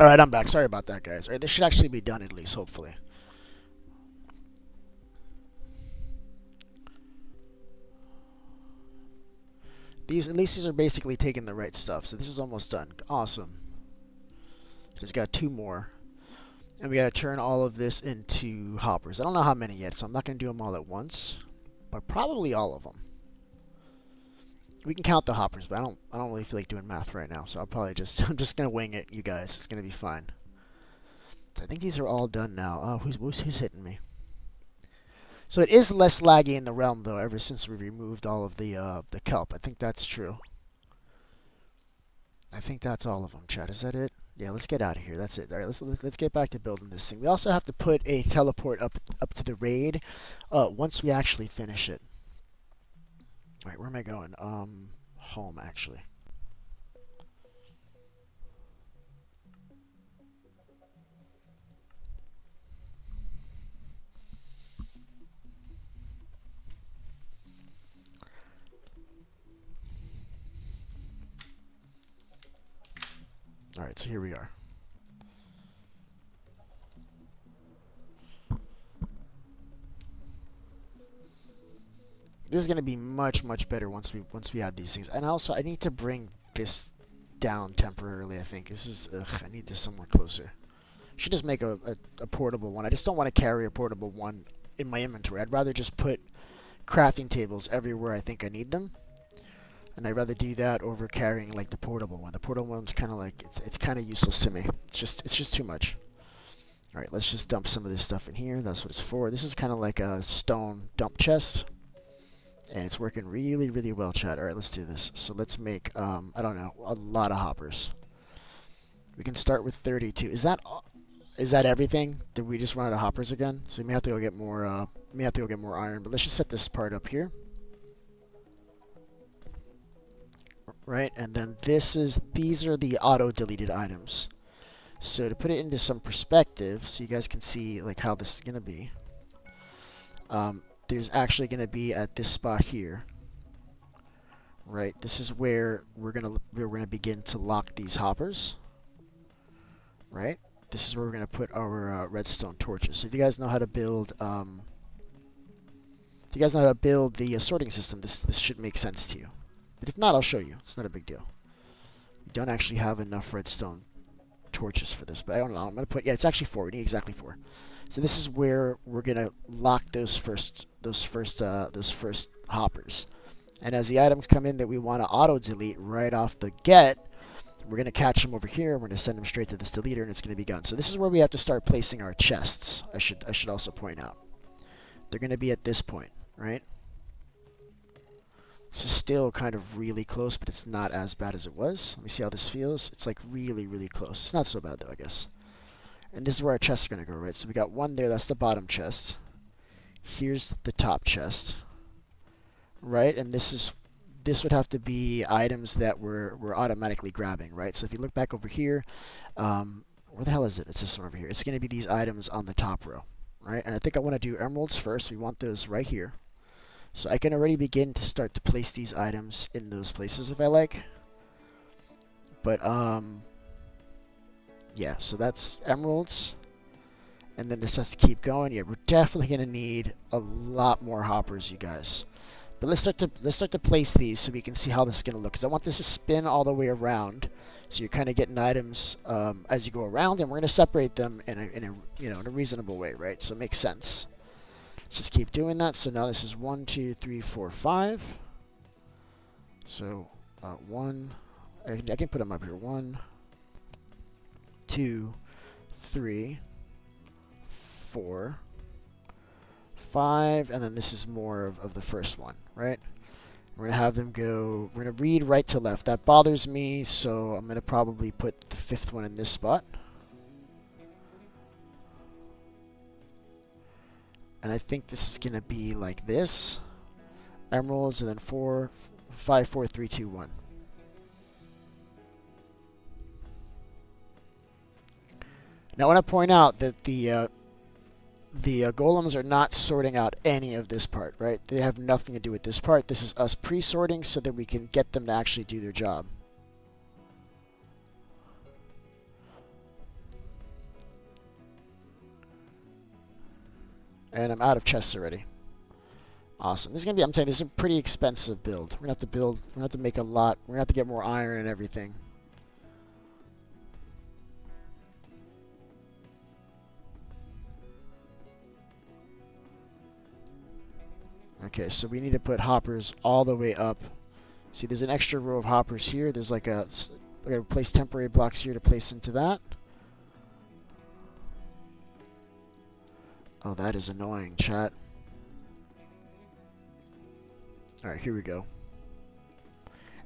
All right, I'm back. Sorry about that, guys. All right, this should actually be done at least, hopefully. At least these are basically taking the right stuff. So this is almost done. Awesome. Just got 2 more. And we got to turn all of this into hoppers. I don't know how many yet, so I'm not going to do them all at once. But probably all of them. We can count the hoppers, but I don't really feel like doing math right now. So I'm just going to wing it, you guys. It's going to be fine. So I think these are all done now. Oh, who's hitting me? So it is less laggy in the realm, though, ever since we removed all of the kelp. I think that's true. I think that's all of them, chat. Is that it? Yeah, let's get out of here. That's it. All right, let's get back to building this thing. We also have to put a teleport up to the raid once we actually finish it. All right, where am I going? Home, actually. All right, so here we are. This is going to be much better once we add these things. And also, I need to bring this down temporarily. I think this is. I need this somewhere closer. Should just make a portable one. I just don't want to carry a portable one in my inventory. I'd rather just put crafting tables everywhere I think I need them. And I'd rather do that over carrying like the portable one. The portable one's kind of like it's kind of useless to me. It's just too much. All right, let's just dump some of this stuff in here. That's what it's for. This is kind of like a stone dump chest, and it's working really well, chat. All right, let's do this. So let's make I don't know, a lot of hoppers. We can start with 32. Is that everything? Did we just run out of hoppers again? So we may have to go get more. Iron. But let's just set this part up here. Right, and then these are the auto-deleted items. So to put it into some perspective, so you guys can see like how this is gonna be. There's actually gonna be at this spot here. Right, this is where we're gonna begin to lock these hoppers. Right, this is where we're gonna put our redstone torches. So if you guys know how to build, the sorting system, this should make sense to you. But if not, I'll show you. It's not a big deal. We don't actually have enough redstone torches for this, but I don't know. I'm gonna put it's actually 4. We need exactly 4. So this is where we're gonna lock those first hoppers. And as the items come in that we want to auto delete right off the get, we're gonna catch them over here. We're gonna send them straight to this deleter, and it's gonna be gone. So this is where we have to start placing our chests. I should also point out they're gonna be at this point, right? This is still kind of really close, but it's not as bad as it was. Let me see how this feels. It's like really close. It's not so bad though, I guess. And this is where our chests are going to go, right? So we got one there. That's the bottom chest. Here's the top chest, right? And this would have to be items that we're automatically grabbing, right? So if you look back over here, where the hell is it? It's this one over here. It's going to be these items on the top row, right? And I think I want to do emeralds first. We want those right here. So I can already begin to start to place these items in those places if I like. But, yeah, so that's emeralds. And then this has to keep going. Yeah, we're definitely going to need a lot more hoppers, you guys. But let's start to place these so we can see how this is going to look. Because I want this to spin all the way around. So you're kind of getting items as you go around. And we're going to separate them in a reasonable way, right? So it makes sense. Just keep doing that. So now this is 1, 2, 3, 4, 5. So 1. I can put them up here. 1, 2, 3, 4, 5, and then this is more of the first one, right? We're gonna have them go. We're gonna read right to left. That bothers me, so I'm gonna probably put the 5th one in this spot. And I think this is going to be like this. Emeralds, and then 4, 5, 4, 3, 2, 1. Now I want to point out that the golems are not sorting out any of this part, right? They have nothing to do with this part. This is us pre-sorting so that we can get them to actually do their job. And I'm out of chests already. Awesome. This is gonna be, I'm telling you, this is a pretty expensive build. We're gonna have to build, we're gonna have to make a lot. We're gonna have to get more iron and everything. Okay, so we need to put hoppers all the way up. See, there's an extra row of hoppers here. There's like a, we're gonna place temporary blocks here to place into that. Oh, that is annoying, chat. All right, here we go.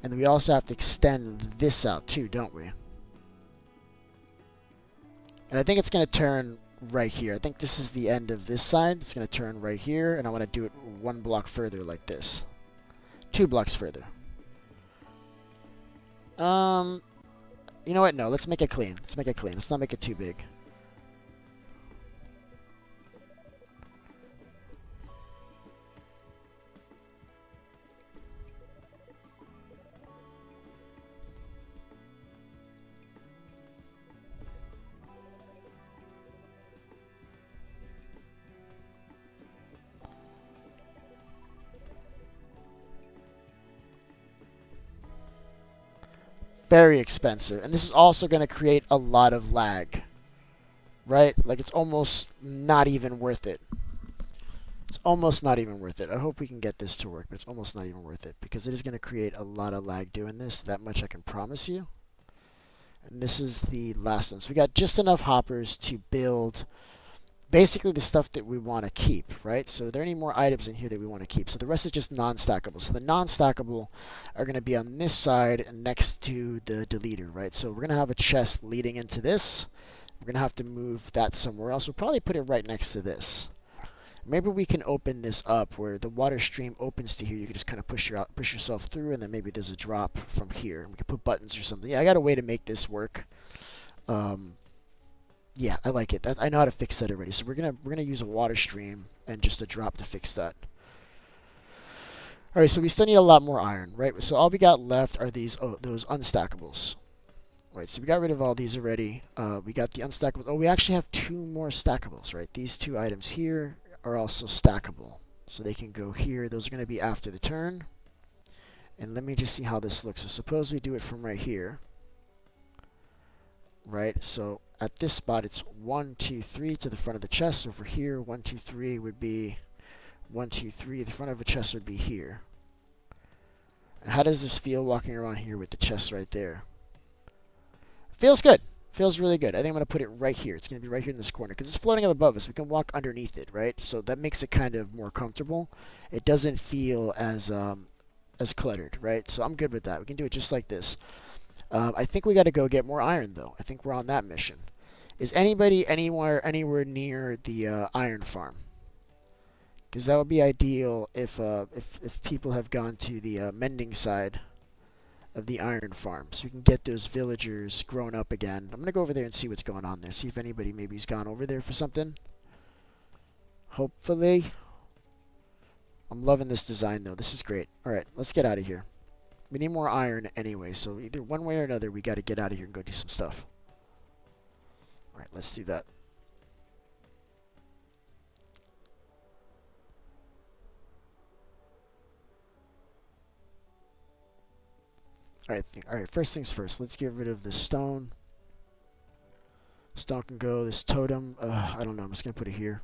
And then we also have to extend this out too, don't we? And I think it's going to turn right here. I think this is the end of this side. It's going to turn right here, and I want to do it 1 block further like this. 2 blocks further. You know what? No, let's make it clean. Let's make it clean. Let's not make it too big. Very expensive. And this is also going to create a lot of lag. Right? Like, it's almost not even worth it. It's almost not even worth it. I hope we can get this to work, but it's almost not even worth it because it is going to create a lot of lag doing this. That much I can promise you. And this is the last one. So we got just enough hoppers to build basically the stuff that we want to keep, right? So are there any more items in here that we want to keep? So the rest is just non-stackable. So the non-stackable are going to be on this side and next to the deleter, right? So we're going to have a chest leading into this. We're going to have to move that somewhere else. We'll probably put it right next to this. Maybe we can open this up where the water stream opens to here. You can just kind of push yourself through, and then maybe there's a drop from here. We can put buttons or something. Yeah, I got a way to make this work. Yeah, I like it. I know how to fix that already. So we're gonna use a water stream and just a drop to fix that. All right, so we still need a lot more iron, right? So all we got left are these those unstackables. Right, so we got rid of all these already. We got the unstackables. Oh, we actually have 2 more stackables, right? These 2 items here are also stackable, so they can go here. Those are going to be after the turn. And let me just see how this looks. So suppose we do it from right here. Right, so at this spot it's 1, 2, 3 to the front of the chest. Over here, 1, 2, 3 would be 1, 2, 3. The front of a chest would be here. And how does this feel walking around here with the chest right there? Feels good. Feels really good. I think I'm going to put it right here. It's going to be right here in this corner because it's floating up above us. We can walk underneath it, right? So that makes it kind of more comfortable. It doesn't feel as cluttered, right? So I'm good with that. We can do it just like this. I think we got to go get more iron, though. I think we're on that mission. Is anybody anywhere near the iron farm? Because that would be ideal if people have gone to the mending side of the iron farm, so we can get those villagers grown up again. I'm gonna go over there and see what's going on there. See if anybody maybe's gone over there for something. Hopefully. I'm loving this design, though. This is great. All right, let's get out of here. We need more iron anyway, so either one way or another, we got to get out of here and go do some stuff. All right, let's do that. All right, first things first. Let's get rid of this stone. Stone can go. This totem, I don't know. I'm just going to put it here.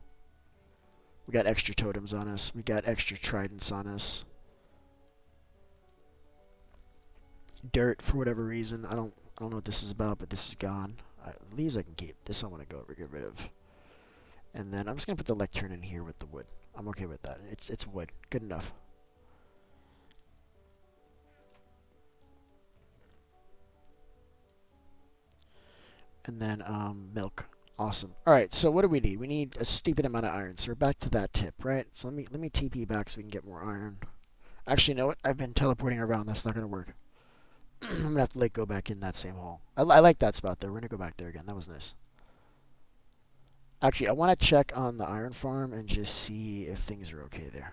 We got extra totems on us. We got extra tridents on us. Dirt, for whatever reason. I don't know what this is about, but this is gone. Leaves I can keep. This I want to get rid of. And then I'm just going to put the lectern in here with the wood. I'm okay with that. It's wood. Good enough. And then milk. Awesome. All right, so what do we need? We need a stupid amount of iron. So we're back to that tip, right? So let me TP back so we can get more iron. Actually, you know what? I've been teleporting around. That's not going to work. I'm going to have to go back in that same hole. I like that spot there. We're going to go back there again. That was nice. Actually, I want to check on the iron farm and just see if things are okay there.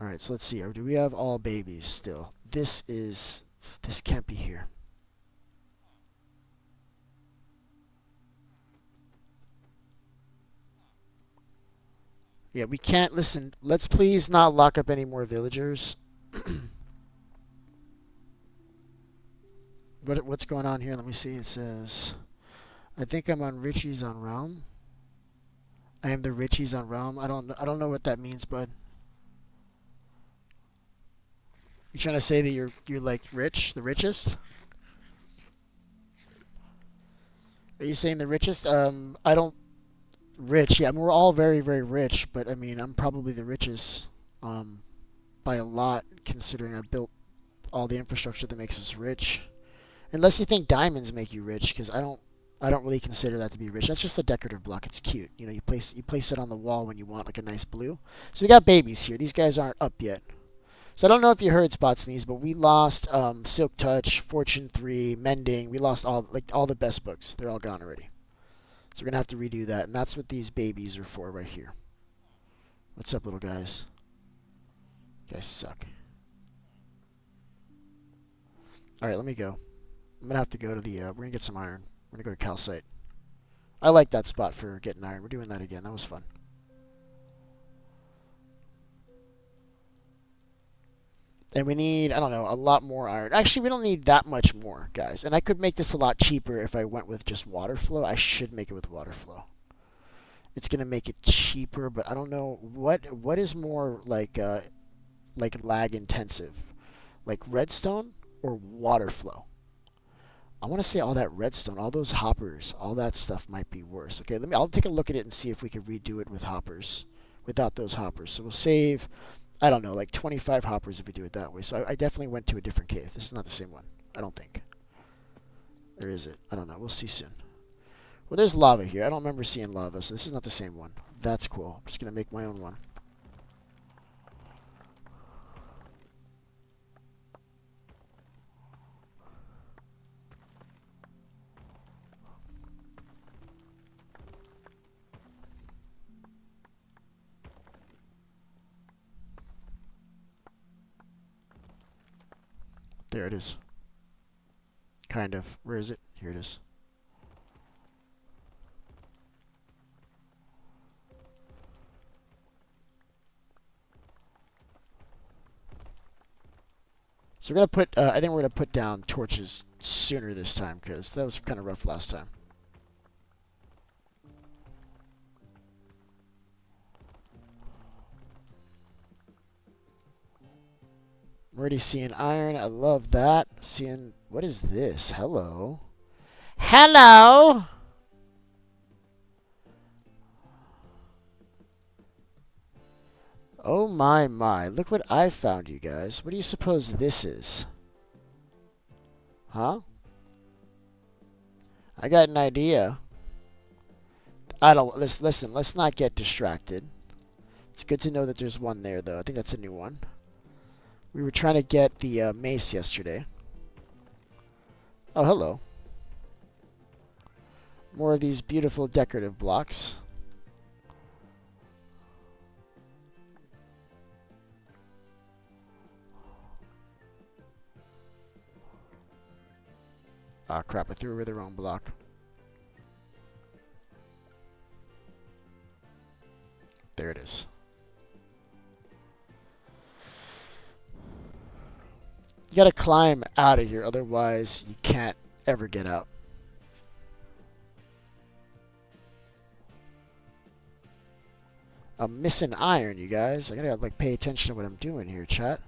All right, so let's see. Do we have all babies still? This can't be here. Yeah, we can't. Listen, let's please not lock up any more villagers. What's going on here? Let me see. It says, I think I'm on Richie's on Realm. I am the Richie's on Realm. I don't know what that means, bud. You trying to say that you're like rich, the richest? Are you saying the richest? I don't rich. Yeah, I mean, we're all very very rich, but I mean I'm probably the richest, by a lot considering I built all the infrastructure that makes us rich. Unless you think diamonds make you rich, because I don't really consider that to be rich. That's just a decorative block. It's cute. You know, you place it on the wall when you want like a nice blue. So we got babies here. These guys aren't up yet. So I don't know if you heard Spot Sneeze, but we lost Silk Touch, Fortune 3, Mending. We lost all the best books. They're all gone already. So we're gonna have to redo that, and that's what these babies are for right here. What's up, little guys? You guys suck. All right, let me go. I'm gonna have to go to the. We're gonna get some iron. We're gonna go to calcite. I like that spot for getting iron. We're doing that again. That was fun. And we need, I don't know, a lot more iron. Actually, we don't need that much more, guys. And I could make this a lot cheaper if I went with just water flow. I should make it with water flow. It's gonna make it cheaper, but I don't know what is more like lag intensive, like redstone or water flow. I want to say all that redstone, all those hoppers, all that stuff might be worse. Okay, I'll take a look at it and see if we can redo it with hoppers, without those hoppers. So we'll save, I don't know, like 25 hoppers if we do it that way. So I definitely went to a different cave. This is not the same one. I don't think. Or is it? I don't know. We'll see soon. Well, there's lava here. I don't remember seeing lava, so this is not the same one. That's cool. I'm just going to make my own one. There it is. Kind of. Where is it? Here it is. So we're gonna put. I think we're gonna put down torches sooner this time because that was kind of rough last time. I'm already seeing iron. I love that. Seeing, what is this? Hello. Hello. Oh my my. Look what I found, you guys. What do you suppose this is? Huh? I got an idea. I don't, listen, let's not get distracted. It's good to know that there's one there though. I think that's a new one. We were trying to get the mace yesterday. Oh, hello. More of these beautiful decorative blocks. Ah, crap, I threw away the wrong block. There it is. You gotta climb out of here, otherwise you can't ever get out. I'm missing iron, you guys. I gotta like pay attention to what I'm doing here, chat.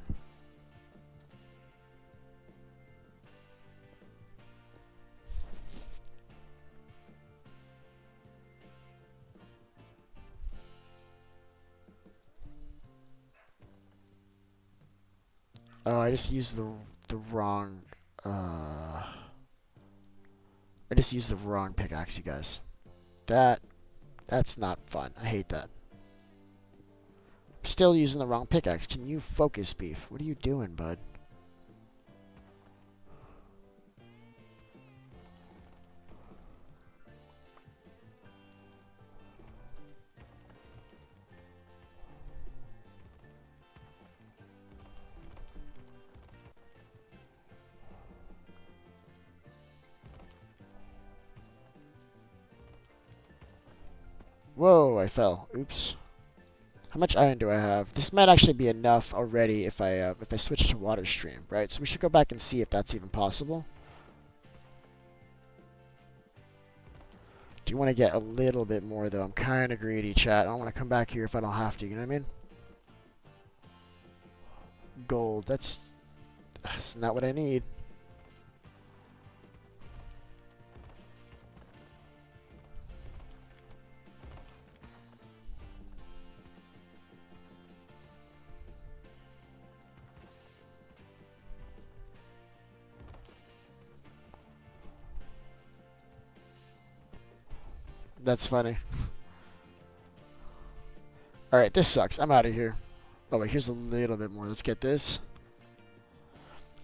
Oh, I just used the wrong. I just used the wrong pickaxe, you guys. That's not fun. I hate that. I'm still using the wrong pickaxe. Can you focus, Beef? What are you doing, bud? Whoa, I fell. Oops. How much iron do I have? This might actually be enough already if I switch to water stream, right? So we should go back and see if that's even possible. Do want to get a little bit more though. I'm kind of greedy, chat. I don't want to come back here if I don't have to. You know what I mean? Gold. That's not what I need. That's funny. Alright, this sucks. I'm out of here. Oh, wait, here's a little bit more. Let's get this.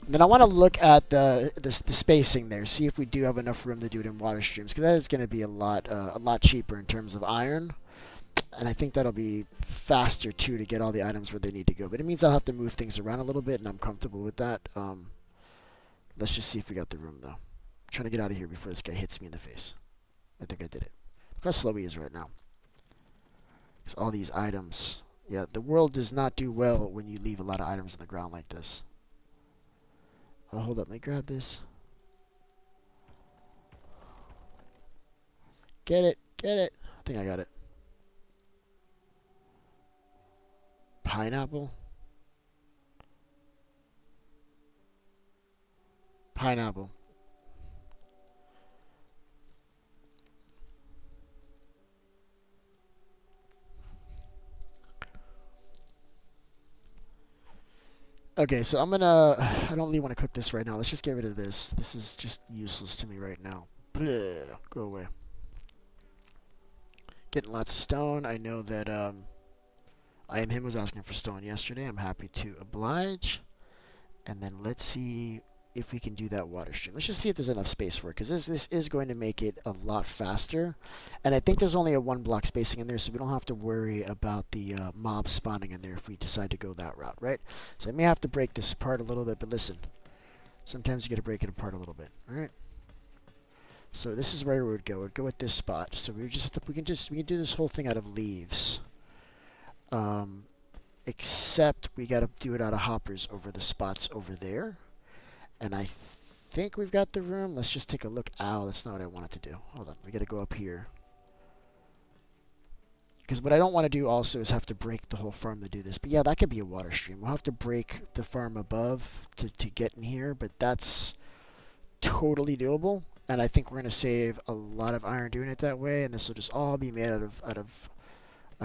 And then I want to look at the spacing there, see if we do have enough room to do it in water streams, because that is going to be a lot cheaper in terms of iron. And I think that'll be faster, too, to get all the items where they need to go. But it means I'll have to move things around a little bit, and I'm comfortable with that. Let's just see if we got the room, though. I'm trying to get out of here before this guy hits me in the face. I think I did it. Look how slow he is right now. Because all these items. Yeah, the world does not do well when you leave a lot of items on the ground like this. Oh, hold up. Let me grab this. Get it. Get it. I think I got it. Pineapple. Pineapple. Okay, so I'm gonna... I don't really want to cook this right now. Let's just get rid of this. This is just useless to me right now. Blah, go away. Getting lots of stone. I know that I Am Him was asking for stone yesterday. I'm happy to oblige. And then let's see if we can do that water stream. Let's just see if there's enough space for it, because this is going to make it a lot faster. And I think there's only a 1 block spacing in there, so we don't have to worry about the mobs spawning in there if we decide to go that route, right? So I may have to break this apart a little bit, but listen, sometimes you got to break it apart a little bit, all right? So this is where we would go. We'd go at this spot. So we can do this whole thing out of leaves. Except we got to do it out of hoppers over the spots over there. And I think we've got the room. Let's just take a look. Ow, that's not what I wanted to do. Hold on, we got to go up here. Because what I don't want to do also is have to break the whole farm to do this. But yeah, that could be a water stream. We'll have to break the farm above to get in here, but that's totally doable. And I think we're going to save a lot of iron doing it that way. And this will just all be made out of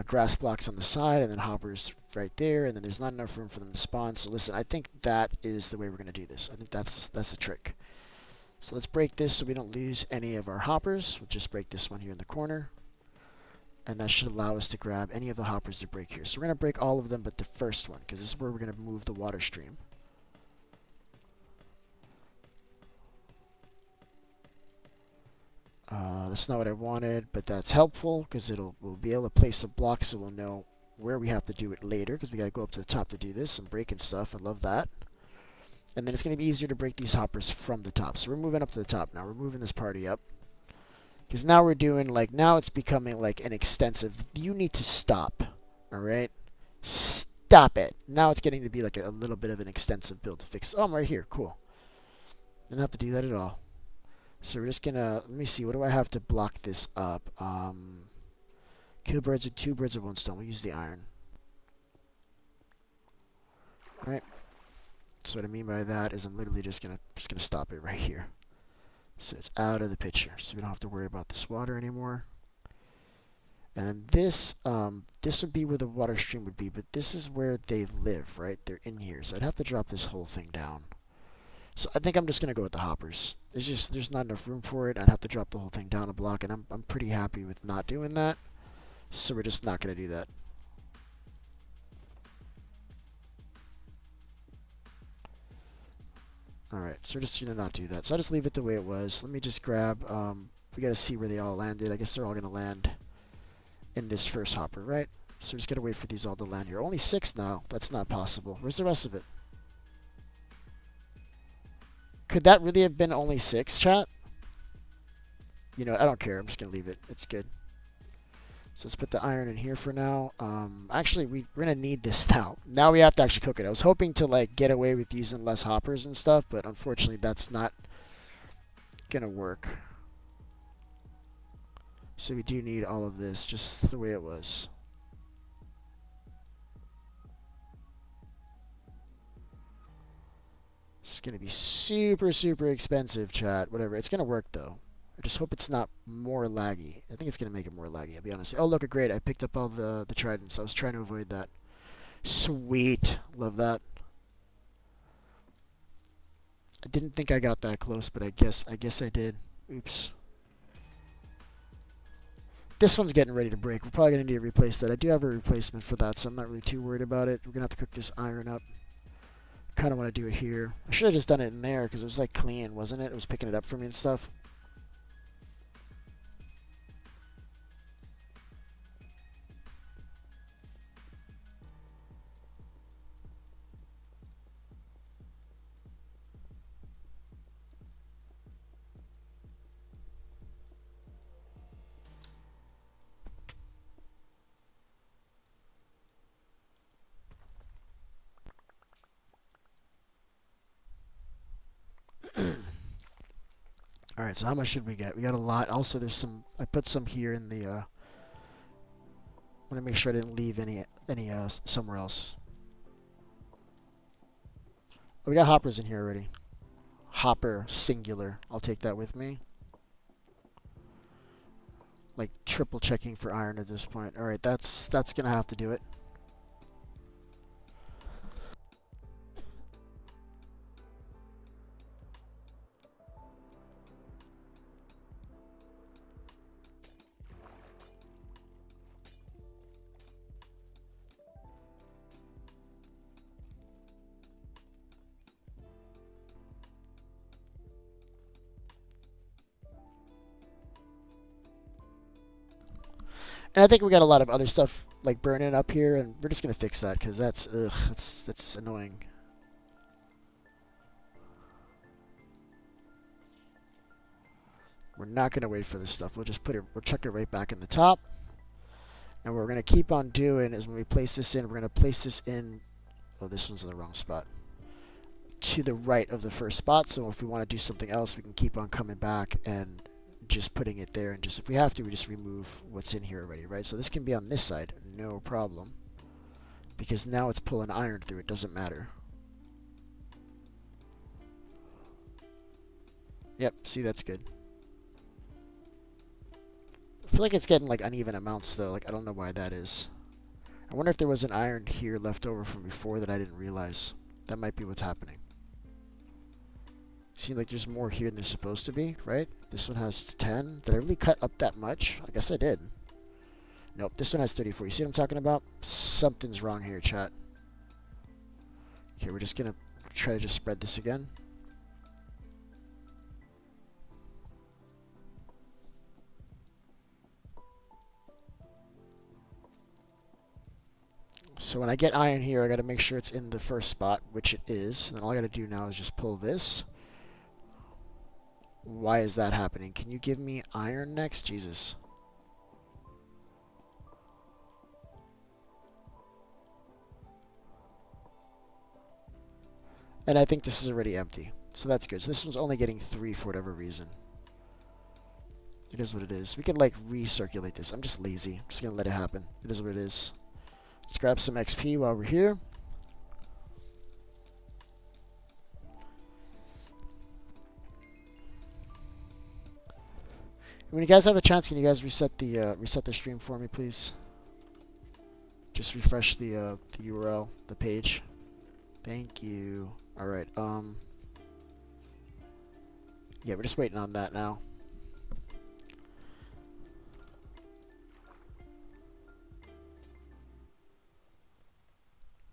grass blocks on the side, and then hoppers right there, and then there's not enough room for them to spawn. So listen, I think that is the way we're going to do this. I think that's the trick. So let's break this so we don't lose any of our hoppers. We'll just break this one here in the corner, and that should allow us to grab any of the hoppers to break here. So we're going to break all of them but the first one, because this is where we're going to move the water stream. That's not what I wanted, but that's helpful because we'll be able to place a block so we'll know where we have to do it later, because we got to go up to the top to do this and breaking stuff. I love that. And then it's going to be easier to break these hoppers from the top. So we're moving up to the top now. We're moving this party up. Because now we're doing, like, now it's becoming like an extensive, you need to stop. Alright? Stop it. Now it's getting to be like a little bit of an extensive build to fix. Oh, I'm right here. Cool. Didn't have to do that at all. So we're just gonna, let me see, what do I have to block this up? Kill birds with 2 birds with 1 stone. We'll use the iron. Alright. So what I mean by that is I'm literally just gonna stop it right here. So it's out of the picture. So we don't have to worry about this water anymore. And then this would be where the water stream would be, but this is where they live, right? They're in here. So I'd have to drop this whole thing down. So I think I'm just going to go with the hoppers. It's just, there's not enough room for it. I'd have to drop the whole thing down a block, and I'm pretty happy with not doing that. So we're just not going to do that. Alright, so we're just going to not do that. So I'll just leave it the way it was. Let me just grab, we got to see where they all landed. I guess they're all going to land in this first hopper, right? So we're just going to wait for these all to land here. Only 6 now. That's not possible. Where's the rest of it? Could that really have been only 6, chat? You know, I don't care. I'm just going to leave it. It's good. So let's put the iron in here for now. Actually, we're going to need this now. Now we have to actually cook it. I was hoping to like get away with using less hoppers and stuff, but unfortunately that's not going to work. So we do need all of this just the way it was. It's going to be super, super expensive, chat. Whatever. It's going to work, though. I just hope it's not more laggy. I think it's going to make it more laggy, I'll be honest. Oh, look, great. I picked up all the tridents. I was trying to avoid that. Sweet. Love that. I didn't think I got that close, but I guess I did. Oops. This one's getting ready to break. We're probably going to need to replace that. I do have a replacement for that, so I'm not really too worried about it. We're going to have to cook this iron up. Kind of want to do it here. I should have just done it in there because it was like clean, wasn't it? It was picking it up for me and stuff. Alright, so how much should we get? We got a lot. Also, there's some... I put some here in the... I want to make sure I didn't leave any somewhere else. Oh, we got hoppers in here already. Hopper, singular. I'll take that with me. Like, triple checking for iron at this point. Alright, that's going to have to do it. And I think we got a lot of other stuff like burning up here, and we're just gonna fix that because that's annoying. We're not gonna wait for this stuff. We'll just we'll chuck it right back in the top. And what we're gonna keep on doing is when we place this in, we're gonna place this in. Oh, this one's in the wrong spot. To the right of the first spot. So if we want to do something else, we can keep on coming back and just putting it there, and just if we have to, we just remove what's in here already, right? So this can be on this side, no problem, because now it's pulling iron through. It doesn't matter. Yep, see, that's good. I feel like it's getting like uneven amounts though. Like, I don't know why that is. I wonder if there was an iron here left over from before that I didn't realize. That might be what's happening. Seems like there's more here than there's supposed to be, right? This one has 10. Did I really cut up that much? I guess I did. Nope, this one has 34. You see what I'm talking about? Something's wrong here, chat. Okay, we're just going to try to just spread this again. So when I get iron here, I got to make sure it's in the first spot, which it is. And then all I got to do now is just pull this. Why is that happening? Can you give me iron next? Jesus. And I think this is already empty. So that's good. So this one's only getting 3 for whatever reason. It is what it is. We can like recirculate this. I'm just lazy. I'm just going to let it happen. It is what it is. Let's grab some XP while we're here. When you guys have a chance, can you guys reset the stream for me, please? Just refresh the URL, the page. Thank you. All right. Yeah, we're just waiting on that now.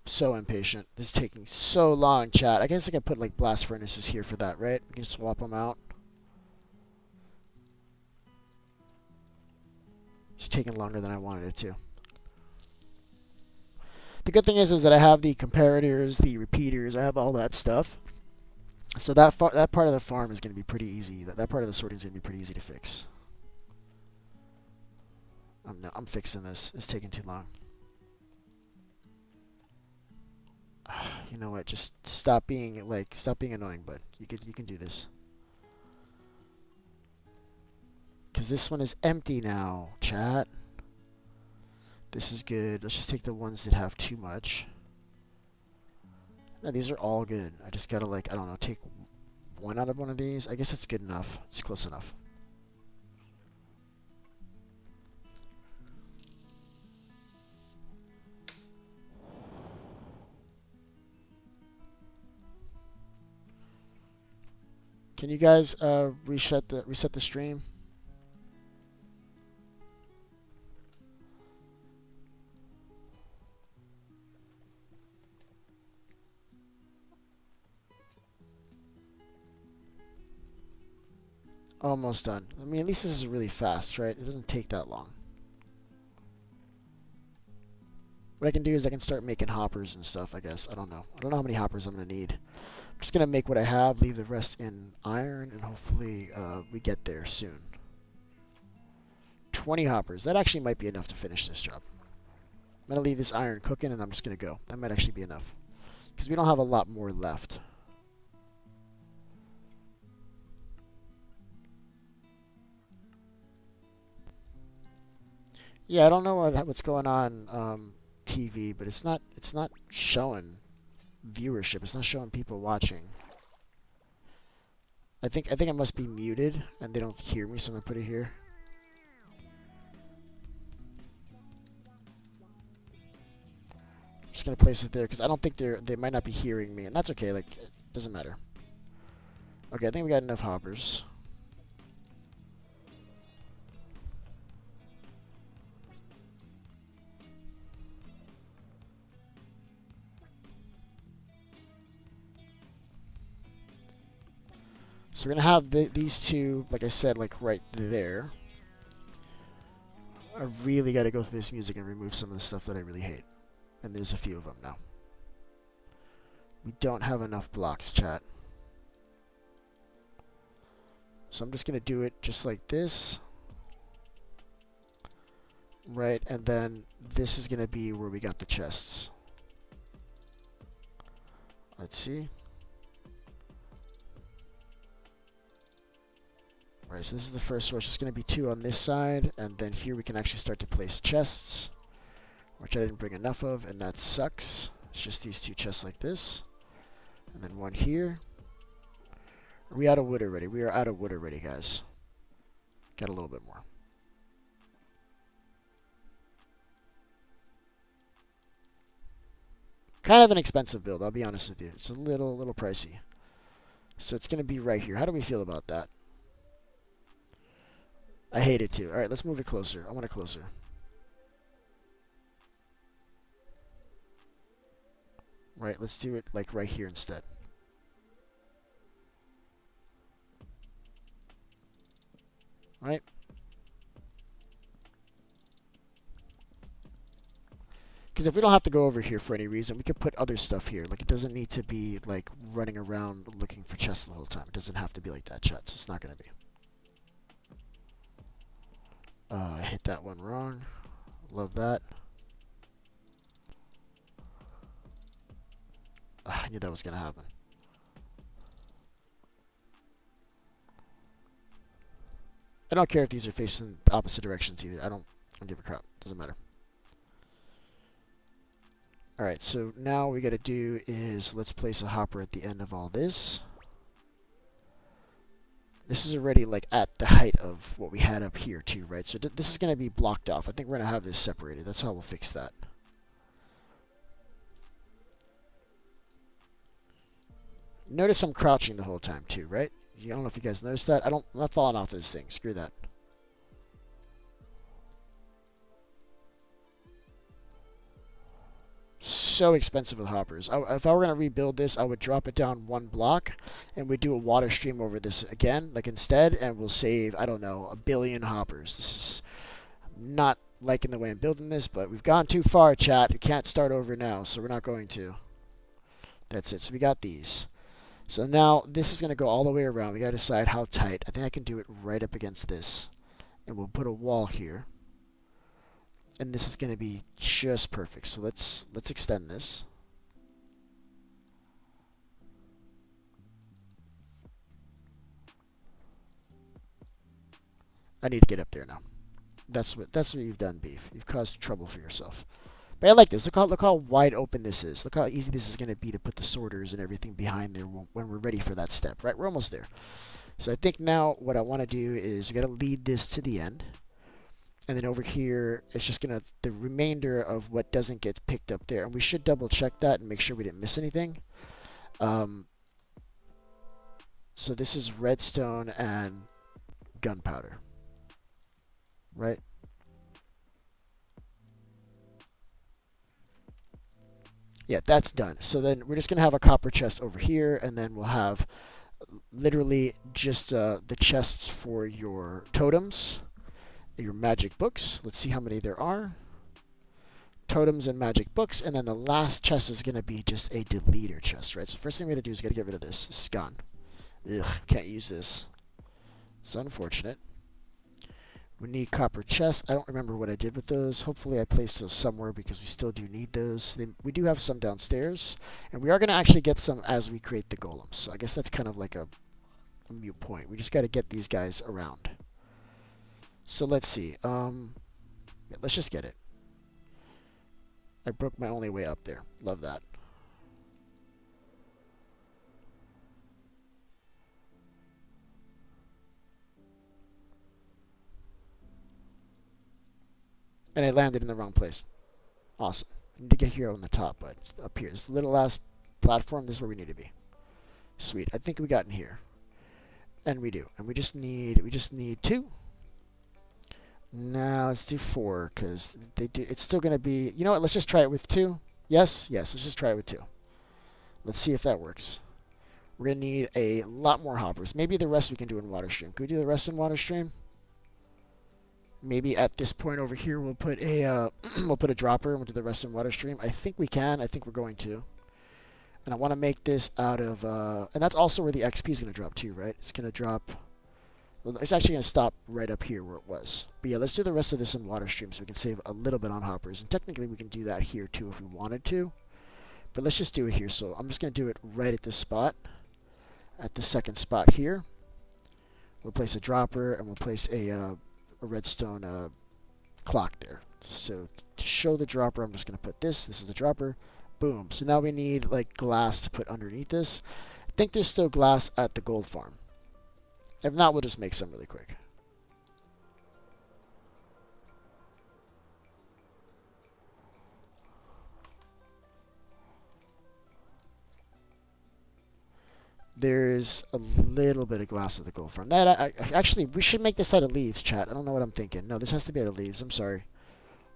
So impatient. This is taking so long, chat. I guess I can put like blast furnaces here for that, right? We can swap them out. It's taking longer than I wanted it to. The good thing is that I have the comparators, the repeaters, I have all that stuff. So that part of the farm is going to be pretty easy. That part of the sorting is going to be pretty easy to fix. No, I'm fixing this. It's taking too long. You know what? Just stop being annoying, bud. You can do this. Because this one is empty now, chat. This is good. Let's just take the ones that have too much. No, these are all good. I just gotta, like, I don't know, take one out of one of these. I guess that's good enough. It's close enough. Can you guys reset the stream? Almost done. I mean, at least this is really fast, right? It doesn't take that long. What I can do is I can start making hoppers and stuff, I guess. I don't know. I don't know how many hoppers I'm going to need. I'm just going to make what I have, leave the rest in iron, and hopefully we get there soon. 20 hoppers. That actually might be enough to finish this job. I'm going to leave this iron cooking, and I'm just going to go. That might actually be enough. Because we don't have a lot more left. Yeah, I don't know what's going on TV, but it's not showing viewership. It's not showing people watching. I think it must be muted and they don't hear me, so I'm gonna put it here. I'm just gonna place it there because I don't think they might not be hearing me, and that's okay. Like, it doesn't matter. Okay, I think we got enough hoppers. So we're going to have these two, like I said, like right there. I really got to go through this music and remove some of the stuff that I really hate. And there's a few of them now. We don't have enough blocks, chat. So I'm just going to do it just like this. Right, and then this is going to be where we got the chests. Let's see. Alright, so this is the first row. It's just going to be 2 on this side, and then here we can actually start to place chests, which I didn't bring enough of, and that sucks. It's just these 2 chests like this, and then 1 here. Are we out of wood already? We are out of wood already, guys. Got a little bit more. Kind of an expensive build, I'll be honest with you. It's a little pricey. So it's going to be right here. How do we feel about that? I hate it too. Alright, let's move it closer. I want it closer. Right, let's do it like right here instead. Right? Because if we don't have to go over here for any reason, we could put other stuff here. Like, it doesn't need to be like running around looking for chests the whole time. It doesn't have to be like that, chat, so it's not going to be. I hit that one wrong. Love that. I knew that was going to happen. I don't care if these are facing the opposite directions either. I don't give a crap. Doesn't matter. Alright, so now what we got to do is let's place a hopper at the end of all this. This is already like at the height of what we had up here too, right? So this is going to be blocked off. I think we're going to have this separated. That's how we'll fix that. Notice I'm crouching the whole time too, right? I don't know if you guys noticed that. I'm not falling off this thing. Screw that. So expensive with hoppers. If I were going to rebuild this, I would drop it down 1 block and we'd do a water stream over this again, like instead, and we'll save, I don't know, 1 billion hoppers. This is not liking the way I'm building this, but we've gone too far, chat. We can't start over now, so we're not going to. That's it. So we got these. So now this is going to go all the way around. We got to decide how tight. I think I can do it right up against this. And we'll put a wall here. And this is going to be just perfect. So let's extend this. I need to get up there now. That's what you've done, Beef. You've caused trouble for yourself. But I like this. Look how wide open this is. Look how easy this is going to be to put the sorters and everything behind there when we're ready for that step. Right, we're almost there. So I think now what I want to do is we got to lead this to the end. And then over here, it's just going to, the remainder of what doesn't get picked up there. And we should double check that and make sure we didn't miss anything. So this is redstone and gunpowder. Right? Yeah, that's done. So then we're just going to have a copper chest over here, and then we'll have literally just the chests for your totems, your magic books. Let's see how many there are. Totems and magic books, and then the last chest is going to be just a deleter chest, right? So first thing we got to do is got to get rid of this. This is gone. Ugh, can't use this. It's unfortunate. We need copper chests. I don't remember what I did with those. Hopefully I placed those somewhere because we still do need those. We do have some downstairs. And we are going to actually get some as we create the golems. So I guess that's kind of like a mute point. We just got to get these guys around. So let's see. Yeah, let's just get it. I broke my only way up there. Love that. And I landed in the wrong place. Awesome. I need to get here on the top, but it's up here. This little last platform, this is where we need to be. Sweet. I think we got in here. And we do. And we just need 2. Now let's do 4, because it's still gonna be, you know what, let's just try it with 2. Yes, let's just try it with 2. Let's see if that works. We're gonna need a lot more hoppers. Maybe the rest we can do in water stream. Can we do the rest in water stream? Maybe at this point over here we'll put a we'll put a dropper and we'll do the rest in water stream. I think we can. I think we're going to. And I want to make this out of and that's also where the XP is going to drop too, right? It's going to drop. Well, it's actually going to stop right up here where it was. But yeah, let's do the rest of this in water stream so we can save a little bit on hoppers. And technically we can do that here too if we wanted to. But let's just do it here. So I'm just going to do it right at this spot. At the second spot here. We'll place a dropper and we'll place a redstone clock there. So to show the dropper, I'm just going to put this. This is the dropper. Boom. So now we need like glass to put underneath this. I think there's still glass at the gold farm. If not, we'll just make some really quick. There's a little bit of glass at the gold farm. Actually, we should make this out of leaves, chat. I don't know what I'm thinking. No, this has to be out of leaves. I'm sorry.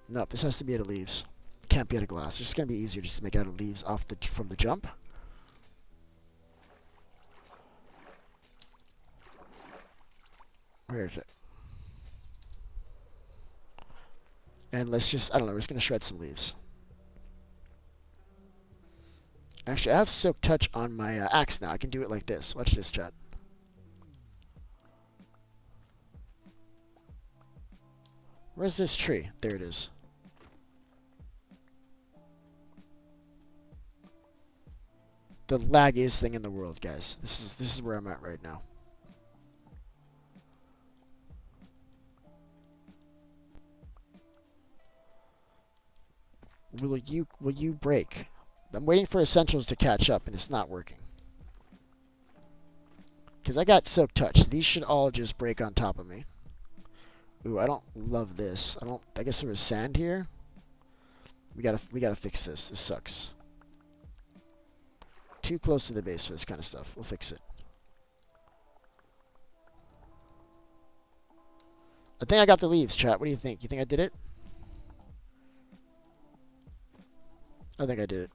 Nope, this has to be out of leaves. Can't be out of glass. It's just going to be easier just to make it out of leaves from the jump. Where is it? And let's just, I don't know, we're just going to shred some leaves. Actually, I have Silk Touch on my axe now. I can do it like this. Watch this, chat. Where's this tree? There it is. The laggiest thing in the world, guys. This is where I'm at right now. Will you break? I'm waiting for essentials to catch up, and it's not working. Because I got Silk Touch. These should all just break on top of me. Ooh, I don't love this. I guess there was sand here. We gotta fix this. This sucks. Too close to the base for this kind of stuff. We'll fix it. I think I got the leaves, chat. What do you think? You think I did it? I think I did it.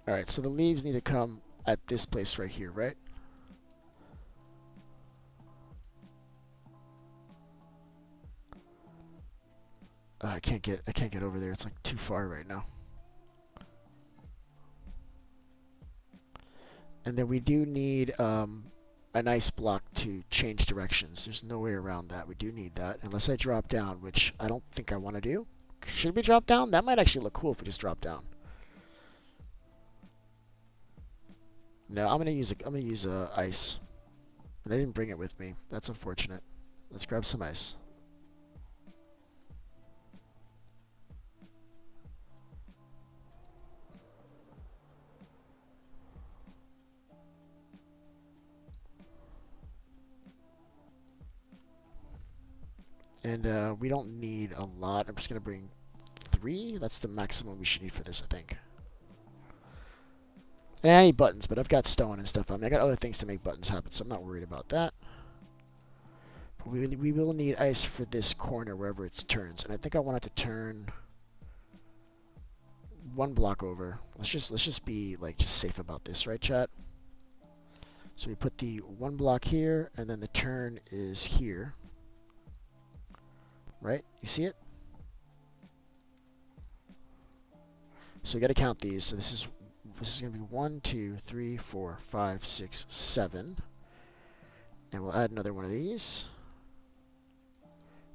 Alright, so the leaves need to come at this place right here, right? can't get over there. It's like too far right now. And then we do need an ice block to change directions. There's no way around that. We do need that. Unless I drop down, which I don't think I want to do. Should we drop down? That might actually look cool if we just drop down. No, I'm gonna use ice. And I didn't bring it with me. That's unfortunate. Let's grab some ice. And we don't need a lot. I'm just going to bring 3. That's the maximum we should need for this, I think. And I need buttons, but I've got stone and stuff. I mean, I got other things to make buttons happen, so I'm not worried about that. But we will need ice for this corner wherever it turns. And I think I want it to turn 1 block over. Let's just be like just safe about this, right, chat? So we put the 1 block here, and then the turn is here. Right? You see it? So you got to count these. So this is going to be 1, 2, 3, 4, 5, 6, 7. And we'll add another one of these.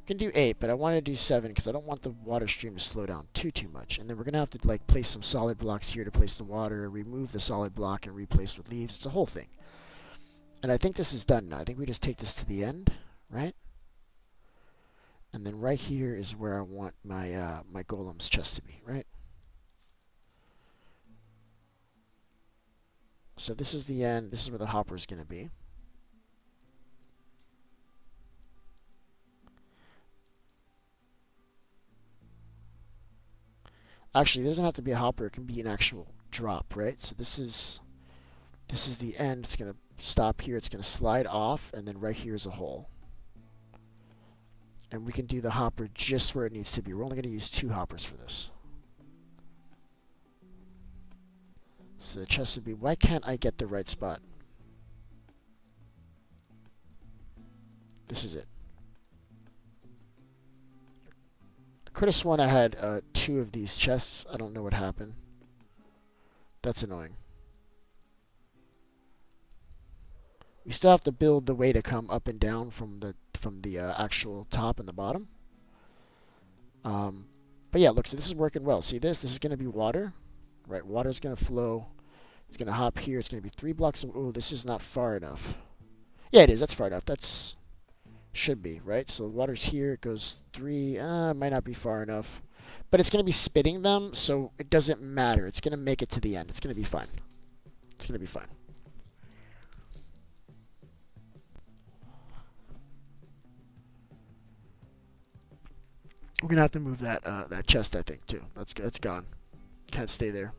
We can do 8, but I want to do 7 because I don't want the water stream to slow down too much. And then we're going to have to like place some solid blocks here to place the water, remove the solid block and replace with leaves. It's a whole thing. And I think this is done now. I think we just take this to the end, right? And then right here is where I want my my golem's chest to be, right? So this is the end. This is where the hopper is going to be. Actually, it doesn't have to be a hopper. It can be an actual drop, right? So this is the end. It's going to stop here. It's going to slide off, and then right here is a hole. And we can do the hopper just where it needs to be. We're only going to use 2 hoppers for this. So the chest would be, why can't I get the right spot? This is it. I could have sworn I had 2 of these chests. I don't know what happened. That's annoying. We still have to build the way to come up and down from the actual top and the bottom. But yeah, look, so this is working well. See this? This is going to be water, right? Water is going to flow. It's going to hop here. It's going to be 3 blocks. Oh, this is not far enough. Yeah, it is. That's far enough. That's should be, right? So water's here. It goes 3. Might not be far enough. But it's going to be spitting them, so it doesn't matter. It's going to make it to the end. It's going to be fine. It's going to be fine. We're gonna have to move that that chest, I think, too. That's gone. Can't stay there.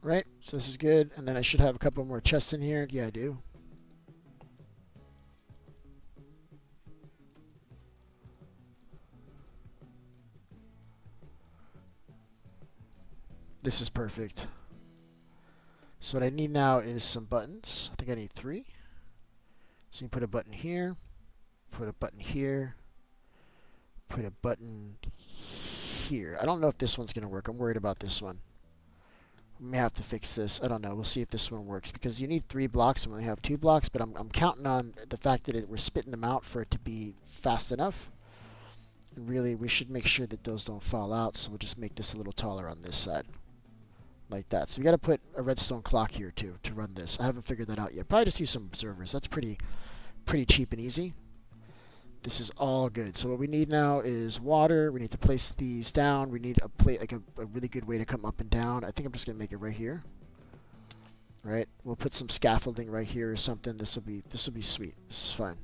Right. So this is good, and then I should have a couple more chests in here. Yeah, I do. This is perfect. So what I need now is some buttons. I think I need 3. So you put a button here, put a button here, put a button here. I don't know if this one's going to work. I'm worried about this one. We may have to fix this. I don't know. We'll see if this one works because you need 3 blocks and we only have 2 blocks, but I'm counting on the fact that we're spitting them out for it to be fast enough. And really, we should make sure that those don't fall out, so we'll just make this a little taller on this side. Like that. So we got to put a redstone clock here too to run this. I haven't figured that out yet. Probably just use some observers. That's pretty cheap and easy. This is all good. So what we need now is water. We need to place these down. We need a really good way to come up and down. I think I'm just gonna make it right here. Right. We'll put some scaffolding right here or something. This will be sweet. This is fine.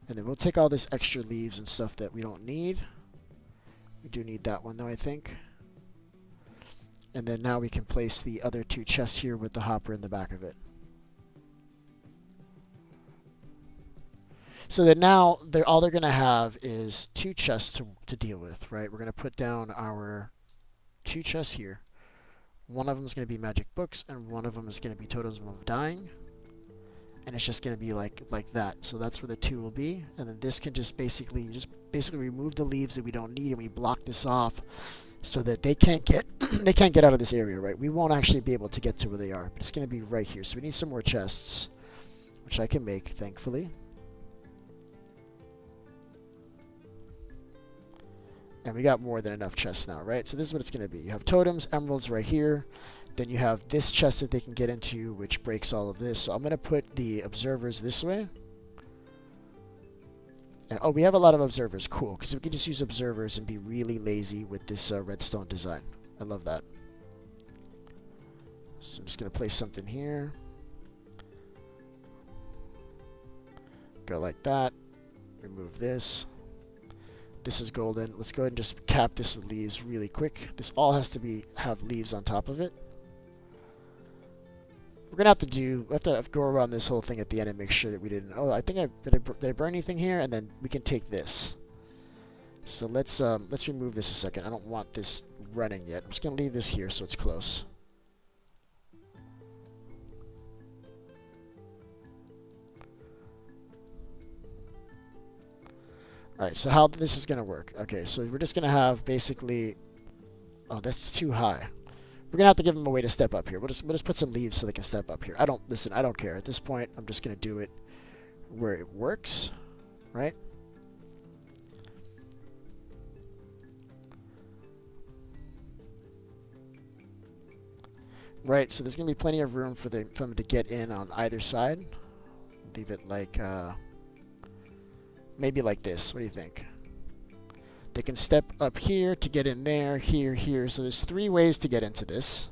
And then we'll take all this extra leaves and stuff that we don't need. We do need that one though, I think. And then now we can place the other 2 chests here with the hopper in the back of it. So that now all they're going to have is 2 chests to deal with, right? We're going to put down our 2 chests here. One of them is going to be magic books, and one of them is going to be totems of dying. and it's just going to be like that. So that's where the 2 will be, and then this can just basically remove the leaves that we don't need, and we block this off so that they can't get they can't get out of this area, right? We won't actually be able to get to where they are, but it's going to be right here. So we need some more chests, which I can make, thankfully. And we got more than enough chests now, right? So this is what it's going to be. You have totems, emeralds right here. Then you have this chest that they can get into, which breaks all of this. So I'm going to put the observers this way. And oh, we have a lot of observers. Cool, because we can just use observers and be really lazy with this redstone design. I love that. So I'm just going to place something here. Go like that. Remove this. This is golden. Let's go ahead and just cap this with leaves really quick. This all has to have leaves on top of it. We're gonna have to go around this whole thing at the end and make sure that we didn't. Oh, I think did I burn anything here? And then we can take this. So let's remove this a second. I don't want this running yet. I'm just gonna leave this here so it's close. Alright, so how this is going to work. Okay, so we're just going to have basically... Oh, that's too high. We're going to have to give them a way to step up here. We'll just put some leaves so they can step up here. I don't care. At this point, I'm just going to do it where it works, right? Right, so there's going to be plenty of room for them to get in on either side. Leave it like... maybe like this. What do you think? They can step up here to get in there, here, here. So there's 3 ways to get into this.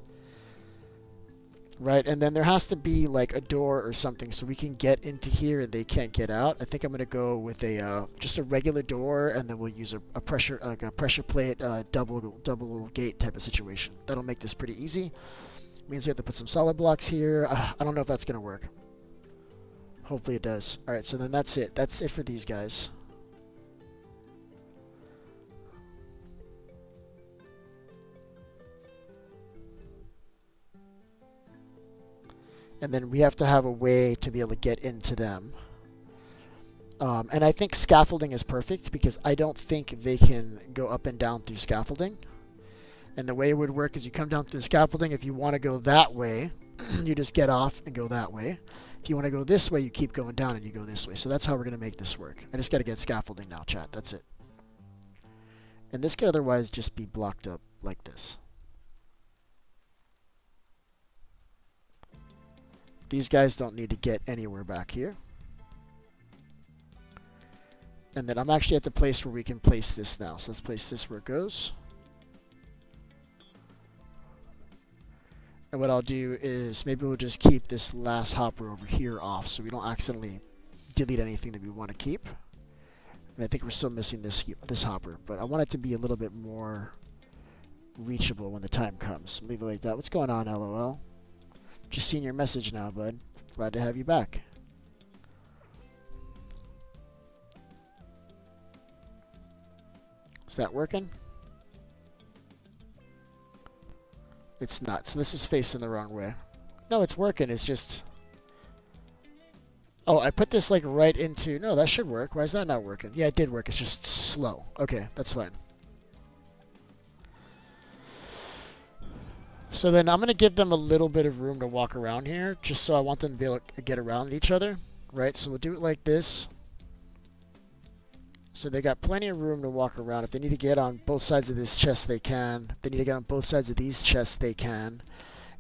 Right? And then there has to be like a door or something so we can get into here and they can't get out. I think I'm going to go with a just a regular door, and then we'll use a pressure plate double gate type of situation. That'll make this pretty easy. It means we have to put some solid blocks here. I don't know if that's going to work. Hopefully it does. Alright, so then that's it. That's it for these guys. And then we have to have a way to be able to get into them. And I think scaffolding is perfect because I don't think they can go up and down through scaffolding. And the way it would work is you come down through the scaffolding. If you want to go that way, you just get off and go that way. If you want to go this way, you keep going down and you go this way. So that's how we're going to make this work. I just got to get scaffolding now, chat. That's it. And this could otherwise just be blocked up like this. These guys don't need to get anywhere back here. And then I'm actually at the place where we can place this now. So let's place this where it goes. And what I'll do is maybe we'll just keep this last hopper over here off so we don't accidentally delete anything that we want to keep. And I think we're still missing this hopper, but I want it to be a little bit more reachable when the time comes. Leave it like that. What's going on, LOL? Just seen your message now, bud. Glad to have you back. Is that working? It's not. So this is facing the wrong way. No, it's working. It's just... Oh, I put this like right into... No, that should work. Why is that not working? Yeah, it did work. It's just slow. Okay, that's fine. So then I'm going to give them a little bit of room to walk around here, just so I want them to be able to get around each other, right? So we'll do it like this. So they got plenty of room to walk around. If they need to get on both sides of this chest, they can. If they need to get on both sides of these chests, they can.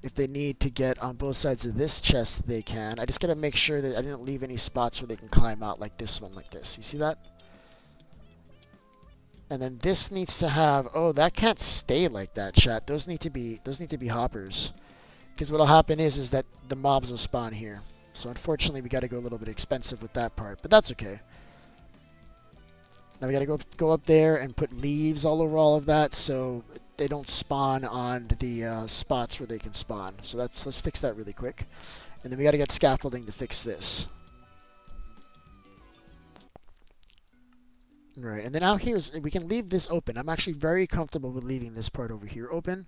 If they need to get on both sides of this chest, they can. I just got to make sure that I didn't leave any spots where they can climb out like this one, like this. You see that? And then this needs to have... Oh, that can't stay like that, chat. Those need to be hoppers. Because what'll happen is that the mobs will spawn here. So unfortunately, we got to go a little bit expensive with that part. But that's okay. Now we gotta go up there and put leaves all over all of that so they don't spawn on the spots where they can spawn. So let's fix that really quick. And then we gotta get scaffolding to fix this. Right, and then out here we can leave this open. I'm actually very comfortable with leaving this part over here open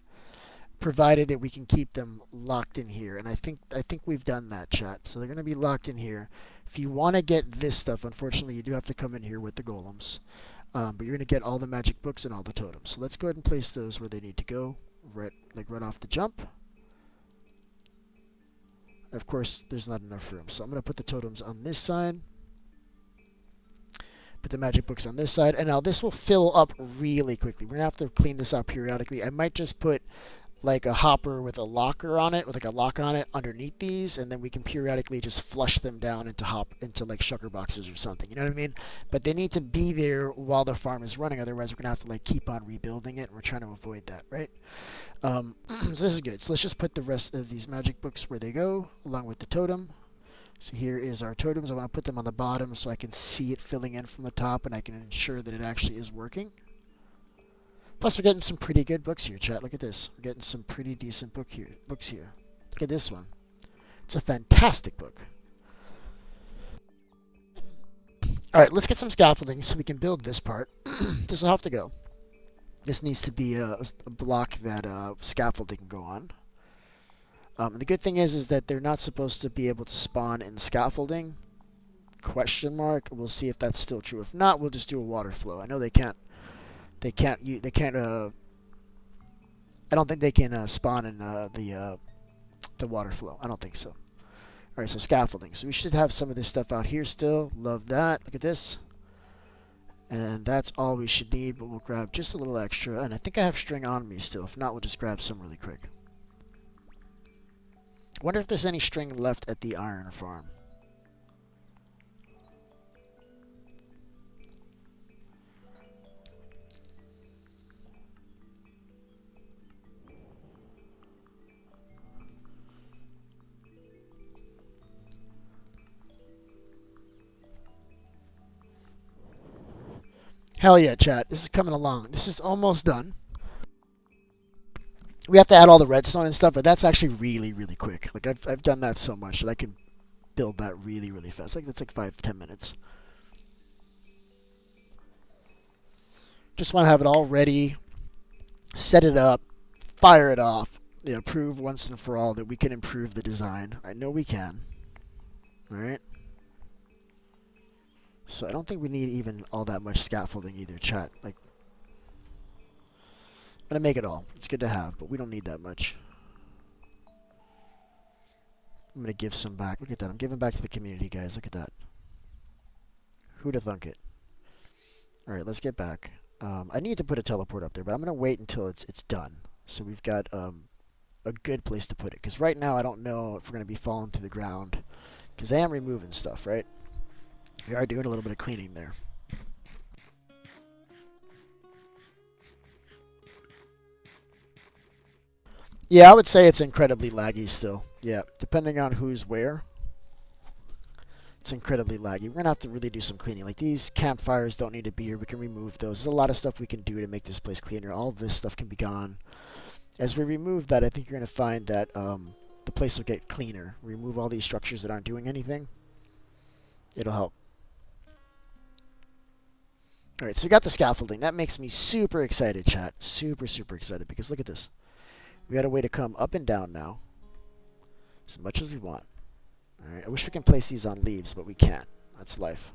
provided that we can keep them locked in here. And I think we've done that, chat. So they're going to be locked in here. If you want to get this stuff, unfortunately, you do have to come in here with the golems. But you're going to get all the magic books and all the totems. So let's go ahead and place those where they need to go, right off the jump. Of course, there's not enough room. So I'm going to put the totems on this side. Put the magic books on this side. And now this will fill up really quickly. We're going to have to clean this out periodically. I might just put like a hopper with a locker on it, with like a lock on it underneath these, and then we can periodically just flush them down into like shulker boxes or something. You know what I mean? But they need to be there while the farm is running. Otherwise, we're going to have to like keep on rebuilding it. And we're trying to avoid that, right? So this is good. So let's just put the rest of these magic books where they go, along with the totem. So here is our totems. I want to put them on the bottom so I can see it filling in from the top, and I can ensure that it actually is working. Plus, we're getting some pretty good books here, chat. Look at this. We're getting some pretty decent books here. Look at this one. It's a fantastic book. All right, let's get some scaffolding so we can build this part. This will have to go. This needs to be a block that scaffolding can go on. The good thing is that they're not supposed to be able to spawn in scaffolding. Question mark. We'll see if that's still true. If not, we'll just do a water flow. I know they can't. I don't think they can spawn in the water flow. I don't think so. All right, so scaffolding. So we should have some of this stuff out here still. Love that. Look at this. And that's all we should need, but we'll grab just a little extra. And I think I have string on me still. If not, we'll just grab some really quick. I wonder if there's any string left at the iron farm. Hell yeah, chat. This is coming along. This is almost done. We have to add all the redstone and stuff, but that's actually really, really quick. Like, I've done that so much that I can build that really, really fast. Like, that's like 5-10 minutes. Just want to have it all ready, set it up, fire it off, prove once and for all that we can improve the design. I know we can. All right? So I don't think we need even all that much scaffolding either, chat. Like, I'm going to make it all. It's good to have, but we don't need that much. I'm going to give some back. Look at that. I'm giving back to the community, guys. Look at that. Who'da thunk it? All right, let's get back. I need to put a teleport up there, but I'm going to wait until it's done. So we've got a good place to put it. Because right now I don't know if we're going to be falling through the ground. Because I am removing stuff, right? We are doing a little bit of cleaning there. Yeah, I would say it's incredibly laggy still. Yeah, depending on who's where. It's incredibly laggy. We're going to have to really do some cleaning. Like, these campfires don't need to be here. We can remove those. There's a lot of stuff we can do to make this place cleaner. All of this stuff can be gone. As we remove that, I think you're going to find that the place will get cleaner. Remove all these structures that aren't doing anything. It'll help. Alright, so we got the scaffolding. That makes me super excited, chat. Super, super excited. Because look at this. We got a way to come up and down now. As much as we want. Alright, I wish we can place these on leaves, but we can't. That's life.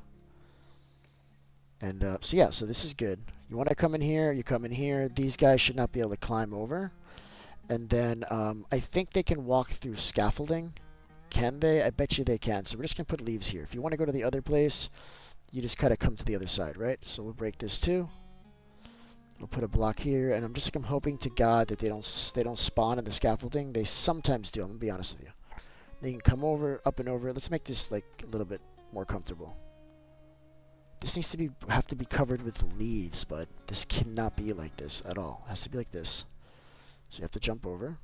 And so yeah, so this is good. You want to come in here, you come in here. These guys should not be able to climb over. And then I think they can walk through scaffolding. Can they? I bet you they can. So we're just going to put leaves here. If you want to go to the other place, you just kind of come to the other side, right? So we'll break this too. We'll put a block here, and I'm hoping to God that they don't spawn in the scaffolding. They sometimes do. I'm gonna be honest with you. They can come over, up and over. Let's make this like a little bit more comfortable. This needs to have to be covered with leaves, but this cannot be like this at all. It has to be like this. So you have to jump over.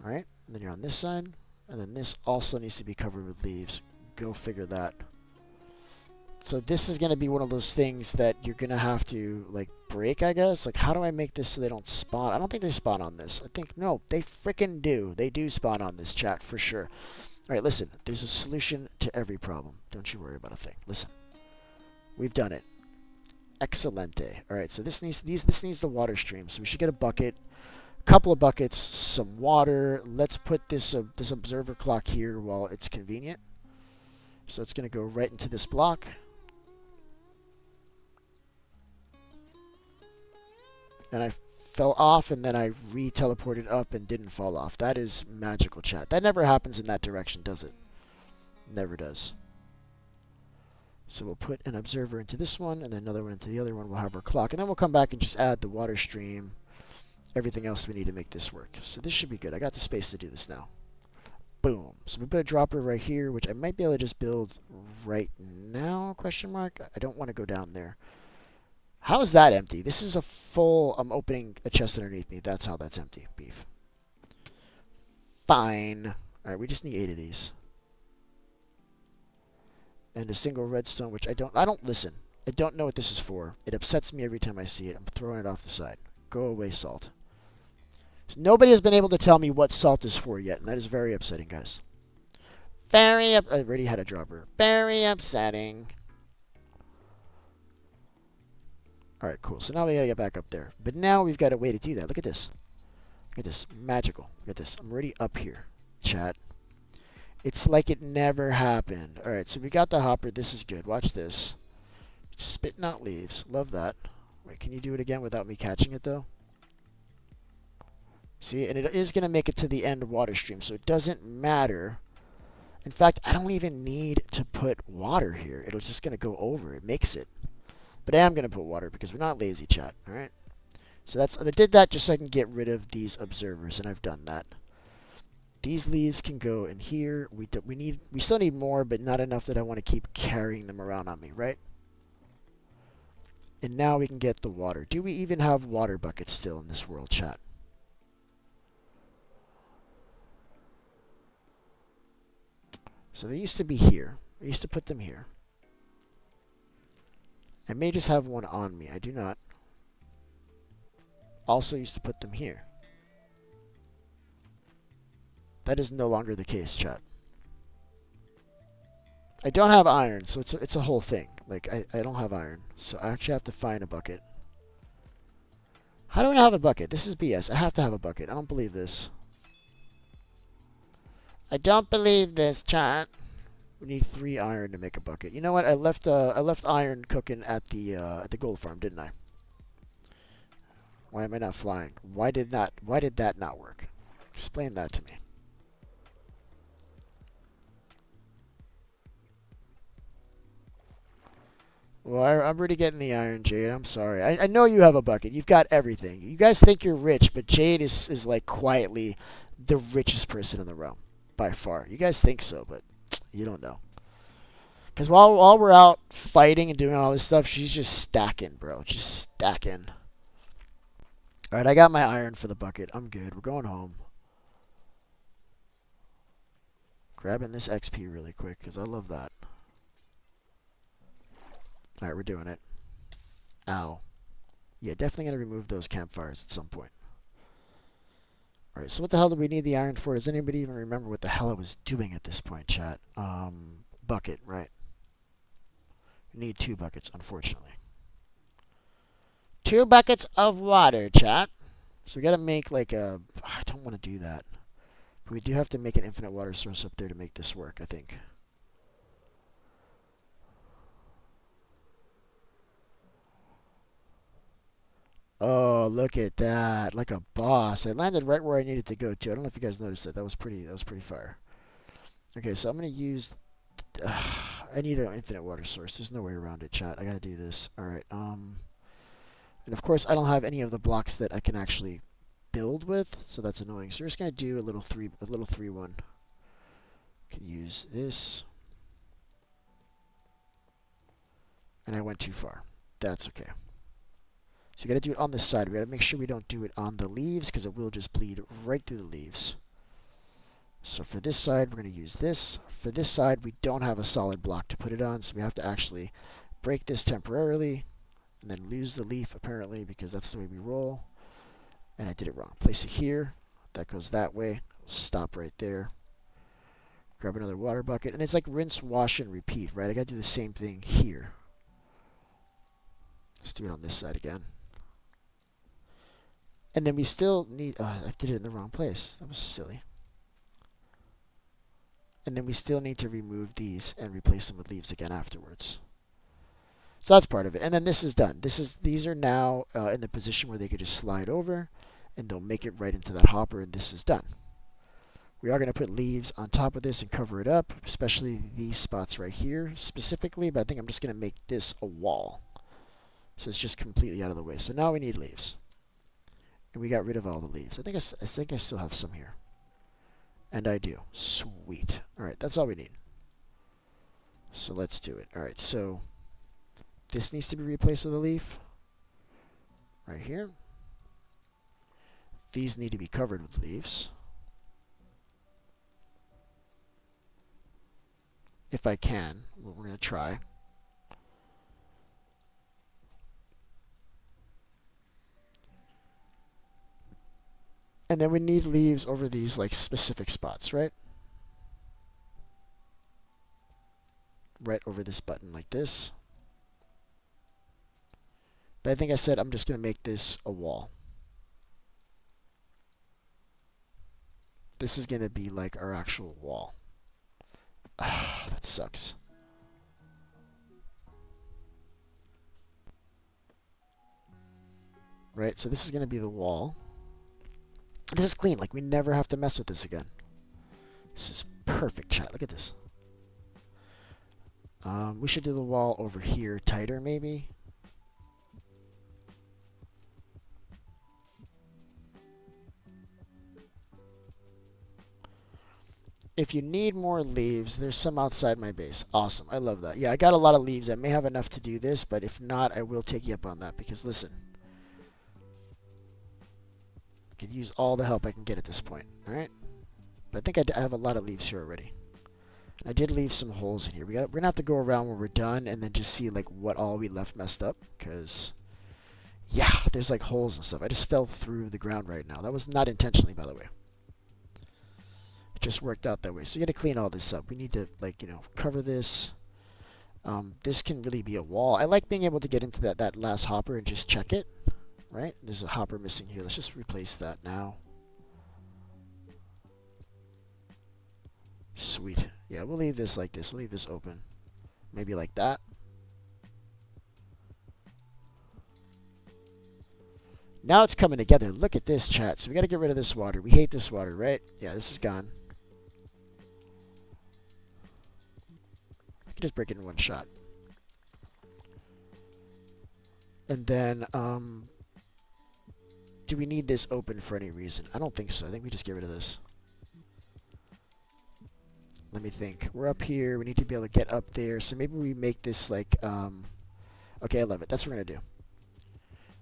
All right, and then you're on this side, and then this also needs to be covered with leaves. Go figure that. So this is going to be one of those things that you're going to have to, like, break, I guess. Like, how do I make this so they don't spawn? I don't think they spawn on this. I think, no, they frickin' do. They do spawn on this, chat, for sure. All right, listen. There's a solution to every problem. Don't you worry about a thing. Listen. We've done it. Excelente. All right, so this needs the water stream. So we should get a bucket, couple of buckets, some water. Let's put this this observer clock here while it's convenient. So it's going to go right into this block. And I fell off, and then I re-teleported up and didn't fall off. That is magical, chat. That never happens in that direction, does it? Never does. So we'll put an observer into this one, and then another one into the other one. We'll have our clock, and then we'll come back and just add the water stream, everything else we need to make this work. So this should be good. I got the space to do this now. Boom. So we put a dropper right here, which I might be able to just build right now, question mark. I don't want to go down there. How is that empty? This is a full... I'm opening a chest underneath me. That's how that's empty. Beef. Fine. Alright, we just need 8 of these. And a single redstone, which I don't listen. I don't know what this is for. It upsets me every time I see it. I'm throwing it off the side. Go away, salt. So nobody has been able to tell me what salt is for yet, and that is very upsetting, guys. I already had a dropper. Very upsetting. Alright, cool. So now we gotta get back up there. But now we've got a way to do that. Look at this. Look at this. Magical. Look at this. I'm already up here, chat. It's like it never happened. Alright, so we got the hopper. This is good. Watch this. Spitting out leaves. Love that. Wait, can you do it again without me catching it, though? See, and it is going to make it to the end water stream, so it doesn't matter. In fact, I don't even need to put water here. It's just going to go over. It makes it. But I am going to put water because we're not lazy, chat. All right. So I did that just so I can get rid of these observers, and I've done that. These leaves can go in here. We still need more, but not enough that I want to keep carrying them around on me, right? And now we can get the water. Do we even have water buckets still in this world, chat? So they used to be here. I used to put them here. I may just have one on me. I do not. Also used to put them here. That is no longer the case, chat. I don't have iron, so it's a whole thing. Like, I don't have iron, so I actually have to find a bucket. How do I not have a bucket? This is BS. I have to have a bucket. I don't believe this. I don't believe this, chat. We need 3 iron to make a bucket. You know what? I left iron cooking at the gold farm, didn't I? Why am I not flying? Why did that not work? Explain that to me. Well, I'm already getting the iron, Jade. I'm sorry. I know you have a bucket. You've got everything. You guys think you're rich, but Jade is like quietly the richest person in the realm. By far. You guys think so, but you don't know. Because while we're out fighting and doing all this stuff, she's just stacking, bro. Just stacking. Alright, I got my iron for the bucket. I'm good. We're going home. Grabbing this XP really quick, because I love that. Alright, we're doing it. Ow. Yeah, definitely going to remove those campfires at some point. Alright, so what the hell do we need the iron for? Does anybody even remember what the hell I was doing at this point, chat? Bucket, right. We need 2 buckets, unfortunately. 2 buckets of water, chat. So we gotta make like a... I don't want to do that. But we do have to make an infinite water source up there to make this work, I think. Oh, look at that. Like a boss. I landed right where I needed to go to. I don't know if you guys noticed that. That was pretty fire. Okay, so I'm going to use... I need an infinite water source. There's no way around it, chat. I got to do this. Alright, and of course, I don't have any of the blocks that I can actually build with, so that's annoying. So we're just going to do a little 3-1. Can use this. And I went too far. That's okay. So you got to do it on this side. We got to make sure we don't do it on the leaves because it will just bleed right through the leaves. So for this side, we're going to use this. For this side, we don't have a solid block to put it on, so we have to actually break this temporarily and then lose the leaf apparently because that's the way we roll. And I did it wrong. Place it here. That goes that way. Stop right there. Grab another water bucket. And it's like rinse, wash, and repeat, right? I got to do the same thing here. Let's do it on this side again. And then we still need, I did it in the wrong place. That was silly. And then we still need to remove these and replace them with leaves again afterwards. So that's part of it. And then this is done. These are now in the position where they could just slide over and they'll make it right into that hopper, and this is done. We are going to put leaves on top of this and cover it up, especially these spots right here specifically, but I think I'm just going to make this a wall. So it's just completely out of the way. So now we need leaves. And we got rid of all the leaves. I think I still have some here. And I do. Sweet. All right, that's all we need. So let's do it. All right, so this needs to be replaced with a leaf. Right here. These need to be covered with leaves. If I can. Well, we're going to try. And then we need leaves over these like specific spots, right? Right over this button like this. But I think I said I'm just going to make this a wall. This is going to be like our actual wall. Ah, that sucks. Right, so this is going to be the wall. This is clean, like we never have to mess with this again. This is perfect, chat. Look at this. We should do the wall over here tighter, maybe. If you need more leaves, there's some outside my base. Awesome. I love that. Yeah, I got a lot of leaves. I may have enough to do this, but if not, I will take you up on that because listen. I could use all the help I can get at this point. All right? But I think I have a lot of leaves here already. I did leave some holes in here. We're going to have to go around when we're done and then just see like what all we left messed up because yeah, there's like holes and stuff. I just fell through the ground right now. That was not intentionally, by the way. Just worked out that way. So you got to clean all this up. We need to cover this. This can really be a wall. I like being able to get into that last hopper and just check it. Right? There's a hopper missing here. Let's just replace that now. Sweet. Yeah, we'll leave this like this. We'll leave this open. Maybe like that. Now it's coming together. Look at this, chat. So we got to get rid of this water. We hate this water, right? Yeah, this is gone. I can just break it in one shot. And then, do we need this open for any reason? I don't think so. I think we just get rid of this. Let me think. We're up here. We need to be able to get up there. So maybe we make this like, okay, I love it. That's what we're going to do.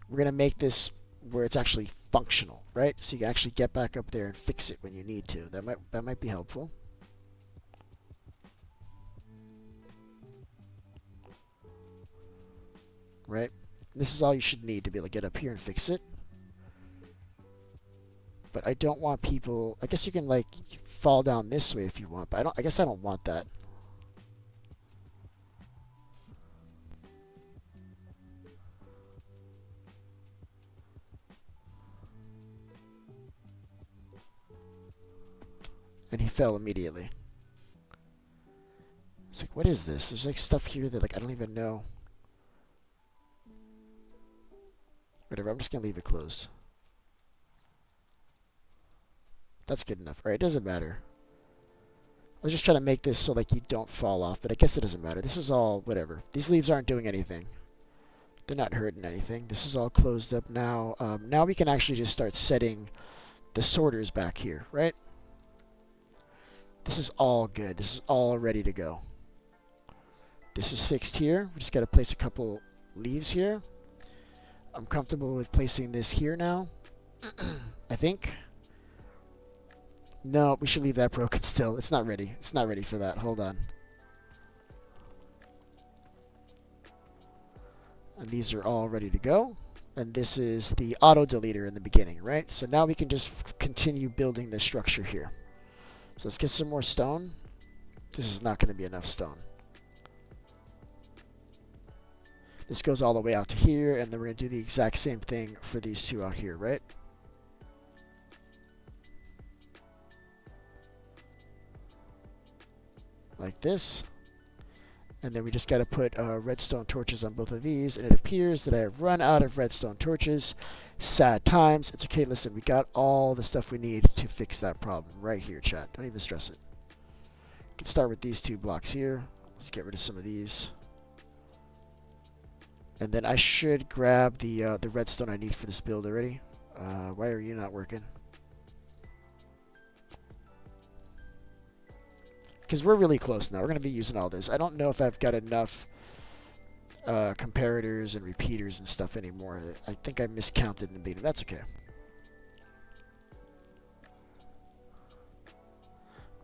We're going to make this where it's actually functional, right? So you can actually get back up there and fix it when you need to. That might be helpful. Right? This is all you should need to be able to get up here and fix it. But I don't want people... I guess you can like fall down this way if you want, but I guess I don't want that. And he fell immediately. It's like, what is this? There's like stuff here that like I don't even know. Whatever, I'm just gonna leave it closed. That's good enough. Alright, it doesn't matter. I was just trying to make this so like you don't fall off, but I guess it doesn't matter. This is all whatever. These leaves aren't doing anything. They're not hurting anything. This is all closed up now. Now we can actually just start setting the sorters back here, right? This is all good. This is all ready to go. This is fixed here. We just got to place a couple leaves here. I'm comfortable with placing this here now. I think. No, we should leave that broken still. It's not ready. It's not ready for that. Hold on. And these are all ready to go. And this is the auto deleter in the beginning, right? So now we can just continue building this structure here. So let's get some more stone. This is not going to be enough stone. This goes all the way out to here, and then we're going to do the exact same thing for these two out here, right? like this. And then we just got to put redstone torches on both of these. And it appears that I have run out of redstone torches. Sad times. It's okay. Listen, we got all the stuff we need to fix that problem right here, chat. Don't even stress it. We can start with these 2 blocks here. Let's get rid of some of these. And then I should grab the redstone I need for this build already. Why are you not working? Because we're really close now. We're going to be using all this. I don't know if I've got enough comparators and repeaters and stuff anymore. I think I miscounted in the beginning. That's okay.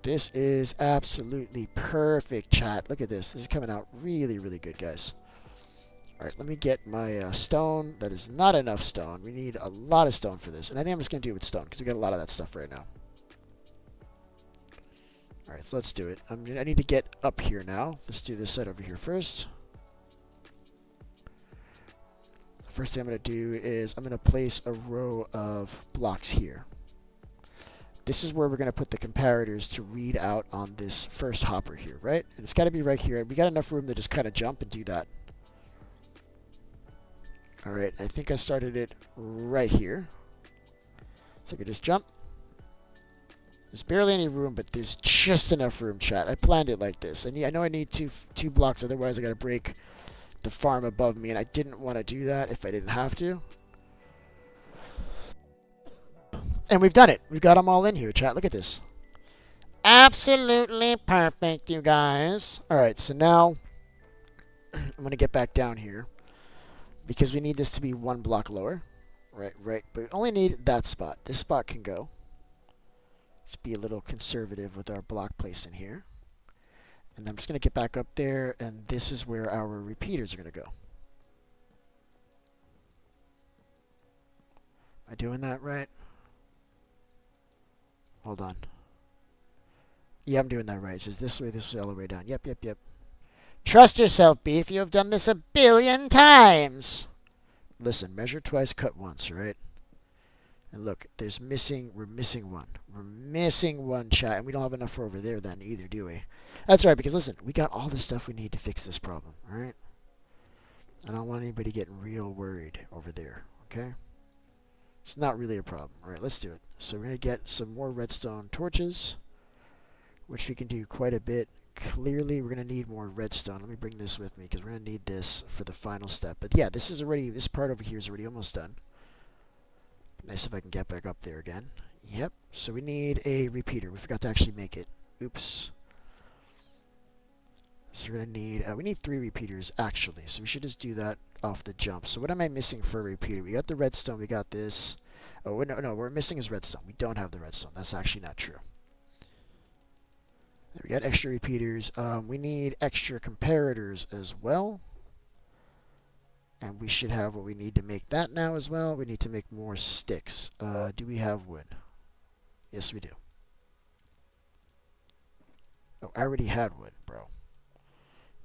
This is absolutely perfect, chat. Look at this. This is coming out really, really good, guys. All right, let me get my stone. That is not enough stone. We need a lot of stone for this. And I think I'm just going to do it with stone because we got a lot of that stuff right now. All right, so let's do it. I need to get up here now. Let's do this side over here first. The first thing I'm going to do is I'm going to place a row of blocks here. This is where we're going to put the comparators to read out on this first hopper here, right? And it's got to be right here. We got enough room to just kind of jump and do that. All right, I think I started it right here. So I could just jump. There's barely any room, but there's just enough room, chat. I planned it like this. And I know I need two blocks, otherwise I got to break the farm above me, and I didn't want to do that if I didn't have to. And we've done it. We've got them all in here, chat. Look at this. Absolutely perfect, you guys. All right, so now I'm going to get back down here because we need this to be 1 block lower. Right. But we only need that spot. This spot can go. Just be a little conservative with our block placing here. And I'm just going to get back up there, and this is where our repeaters are going to go. Am I doing that right? Hold on. Yeah, I'm doing that right. It says this way, all the way down. Yep. Trust yourself, Beef. You have done this 1 billion times. Listen, measure twice, cut once, right? And look, we're missing one. We're missing one, chat, and we don't have enough for over there then either, do we? That's right, because listen, we got all the stuff we need to fix this problem, all right? I don't want anybody getting real worried over there, okay? It's not really a problem. All right, let's do it. So we're going to get some more redstone torches, which we can do quite a bit. Clearly, we're going to need more redstone. Let me bring this with me because we're going to need this for the final step. But yeah, this part over here is already almost done. Nice if I can get back up there again. Yep. So we need a repeater. We forgot to actually make it. Oops. So we're going to need, we need 3 repeaters actually. So we should just do that off the jump. So what am I missing for a repeater? We got the redstone. We got this. Oh, no, what we're missing is redstone. We don't have the redstone. That's actually not true. There, we got extra repeaters. We need extra comparators as well. And we should have what we need to make that now as well. We need to make more sticks. Do we have wood? Yes, we do. Oh, I already had wood, bro.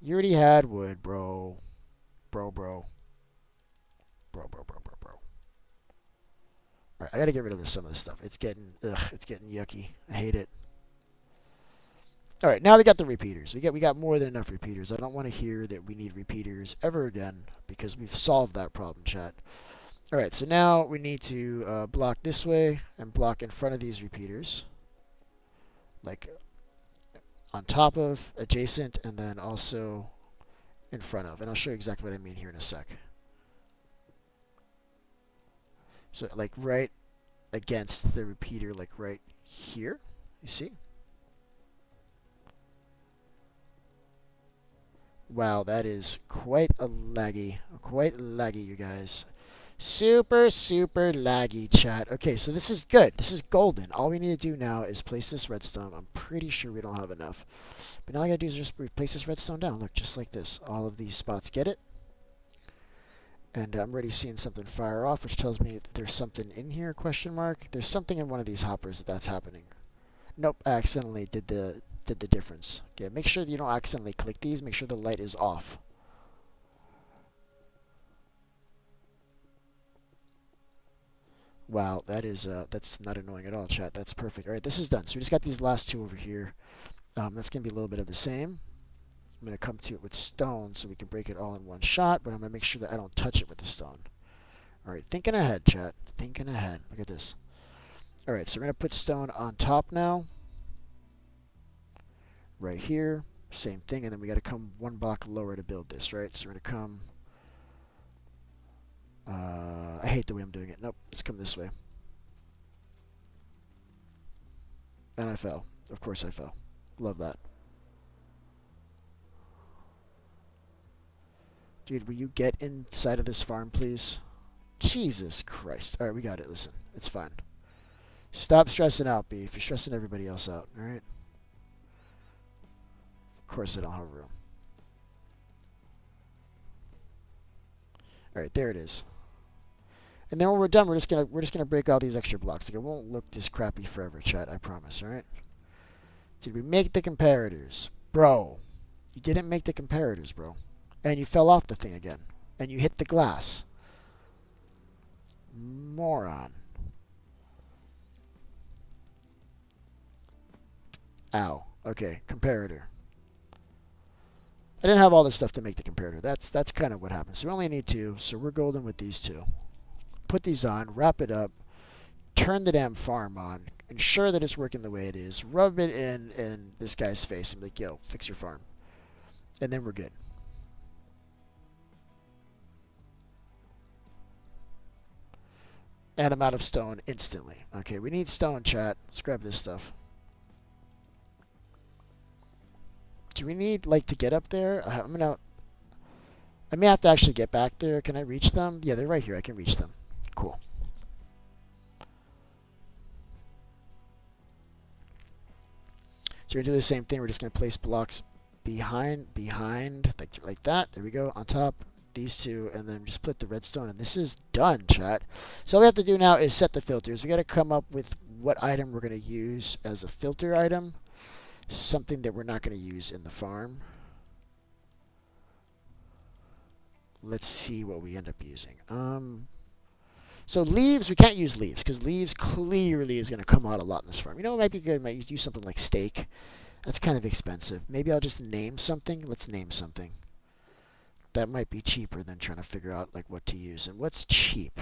You already had wood, bro. Bro. Alright, I gotta get rid of some of this stuff. It's getting yucky. I hate it. Alright, now we got the repeaters. We got more than enough repeaters. I don't want to hear that we need repeaters ever again because we've solved that problem, chat. Alright, so now we need to block this way and block in front of these repeaters. Like on top of, adjacent, and then also in front of. And I'll show you exactly what I mean here in a sec. So like right against the repeater, like right here. You see? Wow, that is quite laggy, you guys. Super laggy, chat. Okay, so this is good. This is golden. All we need to do now is place this redstone. I'm pretty sure we don't have enough. But now all I gotta do is just place this redstone down. Look, just like this. All of these spots get it. And I'm already seeing something fire off, which tells me that there's something in here, question mark. There's something in one of these hoppers that's happening. Nope, I accidentally did the difference. Okay, make sure that you don't accidentally click these. Make sure the light is off. Wow, that's not annoying at all, chat. That's perfect. All right, this is done. So we just got these last 2 over here. That's going to be a little bit of the same. I'm going to come to it with stone so we can break it all in one shot, but I'm going to make sure that I don't touch it with the stone. All right, thinking ahead, chat. Thinking ahead. Look at this. All right, so we're going to put stone on top now. Right here. Same thing, and then we got to come one block lower to build this, right? So we're going to come... I hate the way I'm doing it. Nope, let's come this way. And I fell. Of course I fell. Love that. Dude, will you get inside of this farm, please? Jesus Christ. Alright, we got it. Listen, it's fine. Stop stressing out, Beef. You're stressing everybody else out, alright? Of course I don't have room. Alright, there it is. And then when we're done, we're just gonna break all these extra blocks. Like, it won't look this crappy forever, chat, I promise, alright? Did we make the comparators? Bro. You didn't make the comparators, bro. And you fell off the thing again. And you hit the glass. Moron. Ow. Okay, comparator. I didn't have all this stuff to make the comparator. That's kind of what happened. So we only need two, so we're golden with these two. Put these on, wrap it up, turn the damn farm on, ensure that it's working the way it is, rub it in this guy's face and be like, yo, fix your farm. And then we're good. And I'm out of stone instantly. Okay, we need stone, chat. Let's grab this stuff. Do we need, like, to get up there? I may have to actually get back there. Can I reach them? Yeah, they're right here. I can reach them. Cool. So we're going to do the same thing. We're just going to place blocks behind, like that. There we go. On top, these two, and then just put the redstone. And this is done, chat. So all we have to do now is set the filters. We got to come up with what item we're going to use as a filter item. Something that we're not going to use in the farm. Let's see what we end up using. So leaves, we can't use leaves because leaves clearly is going to come out a lot in this farm. You know what might be good? I might use something like steak. That's kind of expensive. Maybe I'll just name something. Let's name something. That might be cheaper than trying to figure out like what to use. And what's cheap?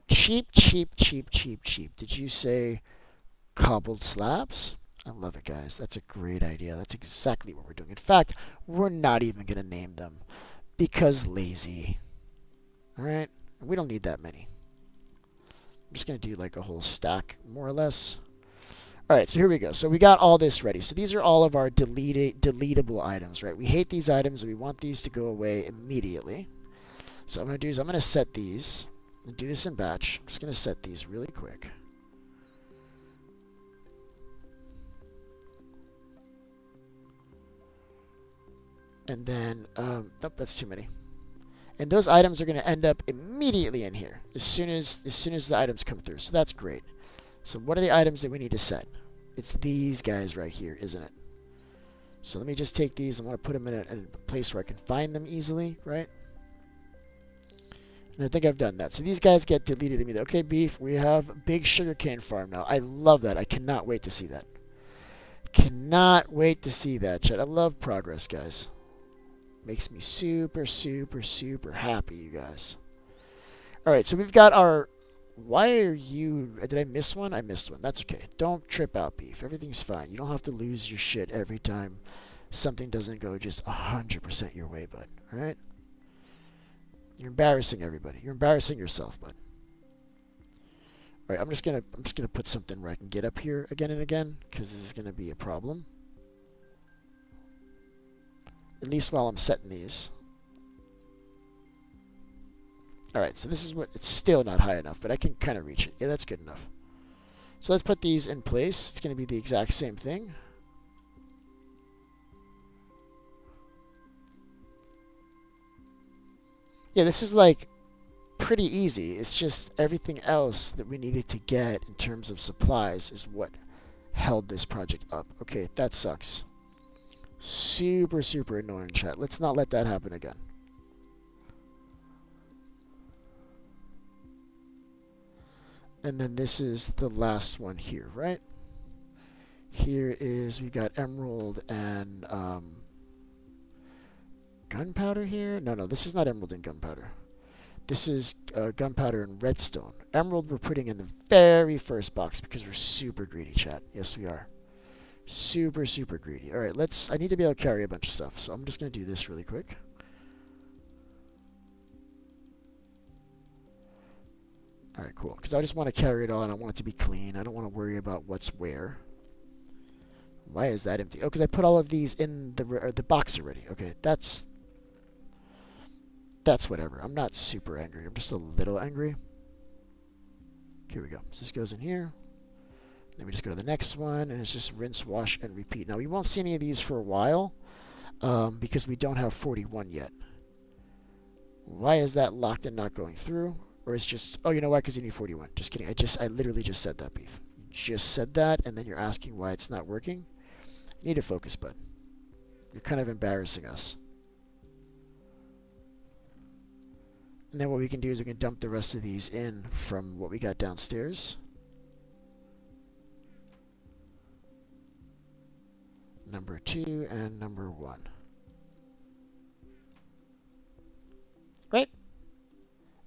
Cheap. Did you say cobbled slabs? I love it, guys. That's a great idea. That's exactly what we're doing. In fact, we're not even going to name them because lazy. All right? We don't need that many. I'm just going to do like a whole stack, more or less. All right, so here we go. So we got all this ready. So these are all of our deletable items, right? We hate these items, and we want these to go away immediately. So what I'm going to do is I'm going to set these. And do this in batch. I'm just going to set these really quick. And then, nope, that's too many. And those items are going to end up immediately in here as soon as the items come through. So that's great. So what are the items that we need to set? It's these guys right here, isn't it? So let me just take these. I want to put them in a place where I can find them easily, right? And I think I've done that. So these guys get deleted immediately. Okay, Beef, we have a big sugarcane farm now. I love that. I cannot wait to see that. Cannot wait to see that, chat. I love progress, guys. Makes me super happy, you guys. Alright, so we've got our... Why are you... Did I miss one? I missed one. That's okay. Don't trip out, Beef. Everything's fine. You don't have to lose your shit every time something doesn't go just 100% your way, bud. Alright? You're embarrassing everybody. You're embarrassing yourself, bud. Alright, I'm just gonna put something where I can get up here again and again, because this is gonna be a problem. At least while I'm setting these. Alright, so this is what... It's still not high enough, but I can kind of reach it. Yeah, that's good enough. So let's put these in place. It's going to be the exact same thing. Yeah, this is like pretty easy. It's just everything else that we needed to get in terms of supplies is what held this project up. Okay, that sucks. Super annoying, chat. Let's not let that happen again. And then this is the last one here, right? Here is, we got emerald and gunpowder here. No, this is not emerald and gunpowder. This is gunpowder and redstone. Emerald we're putting in the very first box because we're super greedy, chat. Yes, we are. Super, super greedy. All right, I need to be able to carry a bunch of stuff, so I'm just going to do this really quick. All right, cool. Because I just want to carry it all, and I want it to be clean. I don't want to worry about what's where. Why is that empty? Oh, because I put all of these in the box already. Okay, that's whatever. I'm not super angry. I'm just a little angry. Here we go. So this goes in here. Then we just go to the next one, and it's just rinse, wash, and repeat. Now, we won't see any of these for a while because we don't have 41 yet. Why is that locked and not going through? Or it's just, oh, you know why? Because you need 41. Just kidding. I literally just said that, Beef. You just said that, and then you're asking why it's not working. You need a focus, bud. You're kind of embarrassing us. And then what we can do is we can dump the rest of these in from what we got downstairs. Number 2 and number 1. Right?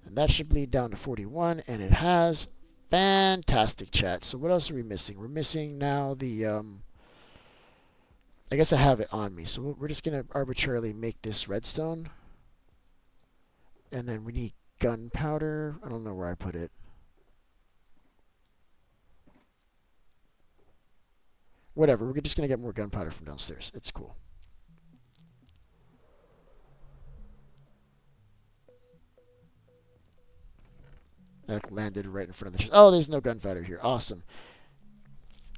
And that should bleed down to 41, and it has. Fantastic, chat. So what else are we missing? We're missing now the, I guess I have it on me. So we're just going to arbitrarily make this redstone. And then we need gunpowder. I don't know where I put it. Whatever, we're just going to get more gunpowder from downstairs. It's cool. That landed right in front of the chest. Oh, there's no gunpowder here. Awesome.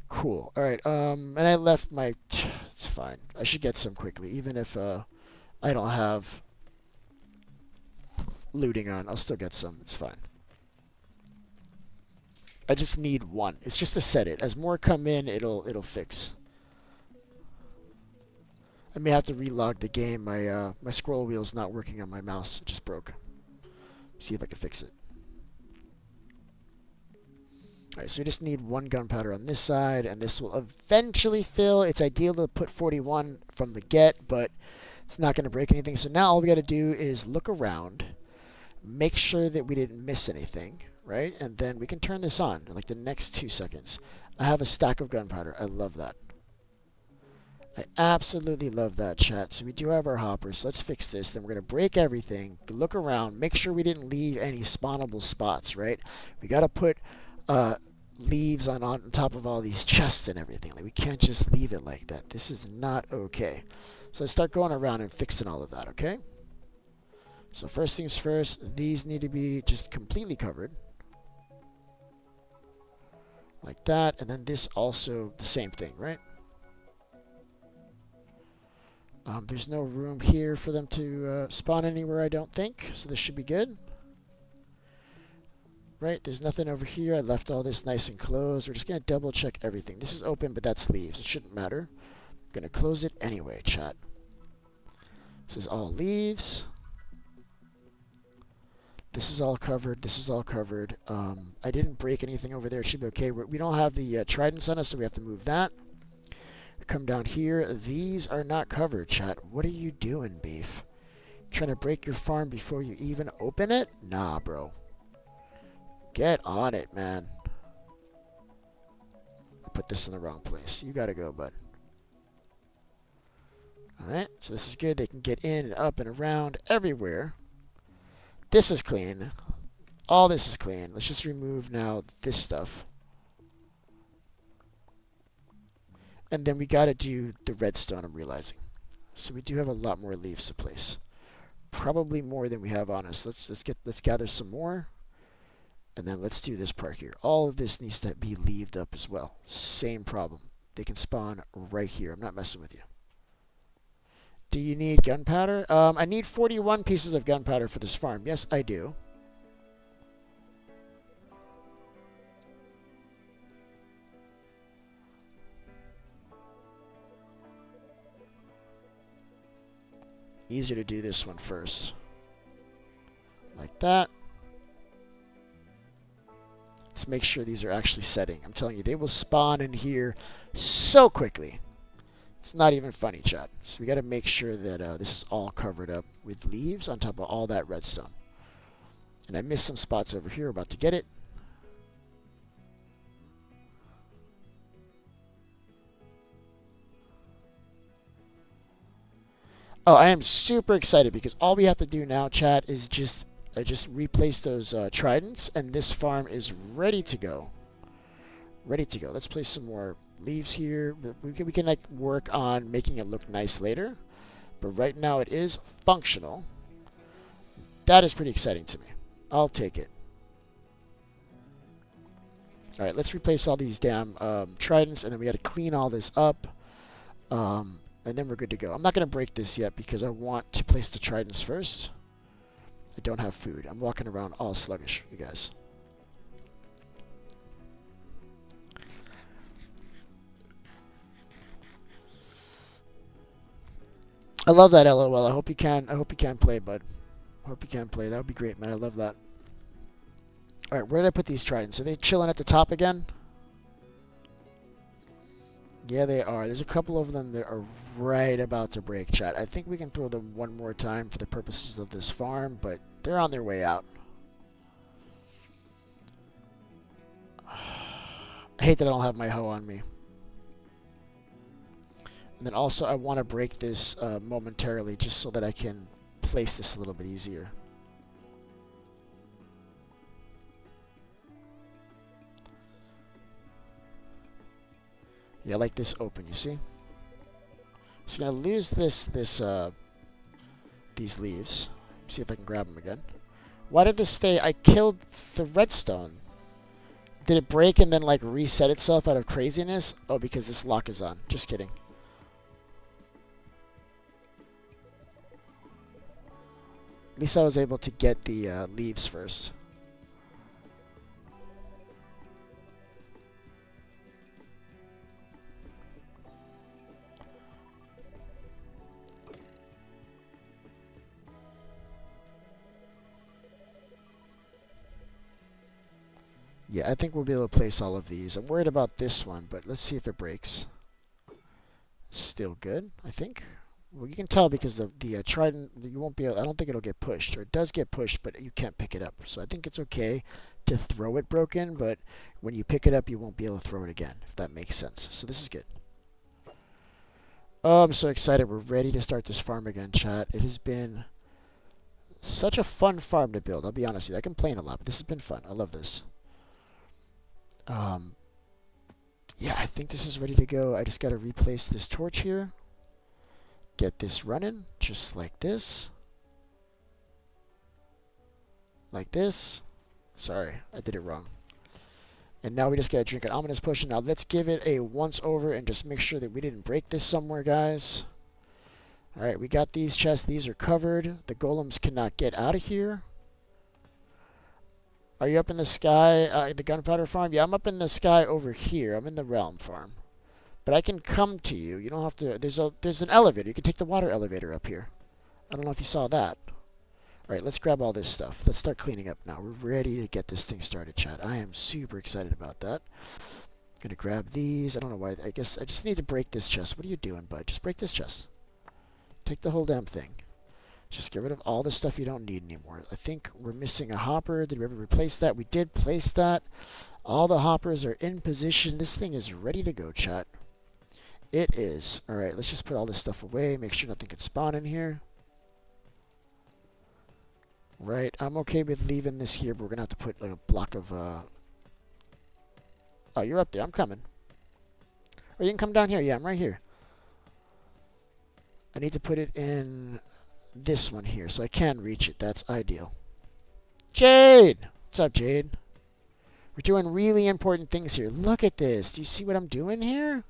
Cool. All right. And I left my... It's fine. I should get some quickly. Even if I don't have looting on, I'll still get some. It's fine. I just need one. It's just to set it. As more come in, it'll fix. I may have to relog the game. My scroll wheel's not working on my mouse. It just broke. See if I can fix it. Alright, so we just need one gunpowder on this side, and this will eventually fill. It's ideal to put 41 from the get, but it's not going to break anything. So now all we got to do is look around, make sure that we didn't miss anything, right? And then we can turn this on in like the next 2 seconds. I have a stack of gunpowder. I love that. I absolutely love that, chat. So we do have our hoppers. Let's fix this. Then we're going to break everything, look around, make sure we didn't leave any spawnable spots, right? We got to put leaves on top of all these chests and everything. Like, we can't just leave it like that. This is not okay. So let's start going around and fixing all of that, okay? So first things first, these need to be just completely covered. Like that. And then this also the same thing, right? There's no room here for them to spawn anywhere, I don't think. So this should be good. Right, there's nothing over here. I left all this nice and closed. We're just going to double check everything. This is open, but that's leaves. It shouldn't matter. I'm going to close it anyway, chat. This is all leaves. This is all covered. This is all covered. I didn't break anything over there. It should be okay. We don't have the tridents on us, so we have to move that. Come down here. These are not covered, chat. What are you doing, Beef? Trying to break your farm before you even open it? Nah, bro. Get on it, man. I put this in the wrong place. You gotta go, bud. Alright, so this is good. They can get in and up and around everywhere. This is clean. All this is clean. Let's just remove now this stuff. And then we gotta do the redstone, I'm realizing. So we do have a lot more leaves to place. Probably more than we have on us. Let's gather some more. And then let's do this part here. All of this needs to be leaved up as well. Same problem. They can spawn right here. I'm not messing with you. Do you need gunpowder? I need 41 pieces of gunpowder for this farm. Yes, I do. Easier to do this one first. Like that. Let's make sure these are actually setting. I'm telling you, they will spawn in here so quickly. It's not even funny, chat. So we got to make sure that this is all covered up with leaves on top of all that redstone. And I missed some spots over here. About to get it. Oh, I am super excited because all we have to do now, chat, is just replace those tridents, and this farm is ready to go. Ready to go. Let's place some more leaves here. We can like work on making it look nice later, but right now it is functional. That is pretty exciting to me. I'll take it. All right, let's replace all these damn tridents, and then we got to clean all this up. And then we're good to go. I'm not going to break this yet because I want to place the tridents first. I don't have food. I'm walking around all sluggish, you guys. I love that, LOL. I hope you can play, bud. Hope you can play. That would be great, man. I love that. All right, where did I put these tridents? Are they chilling at the top again? Yeah, they are. There's a couple of them that are right about to break, chat. I think we can throw them one more time for the purposes of this farm, but they're on their way out. I hate that I don't have my hoe on me. And then also I want to break this momentarily just so that I can place this a little bit easier. Yeah, I like this open, you see? So I'm going to lose these leaves. See if I can grab them again. Why did this stay? I killed the redstone. Did it break and then like reset itself out of craziness? Oh, because this lock is on. Just kidding. At least I was able to get the leaves first. Yeah, I think we'll be able to place all of these. I'm worried about this one, but let's see if it breaks. Still good, I think. Well, you can tell because the trident, you won't be able, I don't think it'll get pushed. Or it does get pushed, but you can't pick it up. So I think it's okay to throw it broken, but when you pick it up, you won't be able to throw it again, if that makes sense. So this is good. Oh, I'm so excited. We're ready to start this farm again, chat. It has been such a fun farm to build. I'll be honest with you. I complain a lot, but this has been fun. I love this. Yeah, I think this is ready to go. I just got to replace this torch here. Get this running, just like this. Like this. Sorry, I did it wrong. And now we just got to drink an ominous potion. Now let's give it a once over and just make sure that we didn't break this somewhere, guys. Alright, we got these chests. These are covered. The golems cannot get out of here. Are you up in the sky, the gunpowder farm? Yeah, I'm up in the sky over here. I'm in the realm farm. But I can come to you. You don't have to. There's an elevator. You can take the water elevator up here. I don't know if you saw that. All right, let's grab all this stuff. Let's start cleaning up now. We're ready to get this thing started, chat. I am super excited about that. Gonna grab these. I don't know why. I guess I just need to break this chest. What are you doing, bud? Just break this chest. Take the whole damn thing. Just get rid of all the stuff you don't need anymore. I think we're missing a hopper. Did we ever replace that? We did place that. All the hoppers are in position. This thing is ready to go, chat. It is. All right, let's just put all this stuff away. Make sure nothing can spawn in here. Right, I'm okay with leaving this here, but we're going to have to put like a block of... Oh, you're up there. I'm coming. Or you can come down here. Yeah, I'm right here. I need to put it in... this one here, so I can reach it. That's ideal. Jade! What's up, Jade? We're doing really important things here. Look at this. Do you see what I'm doing here?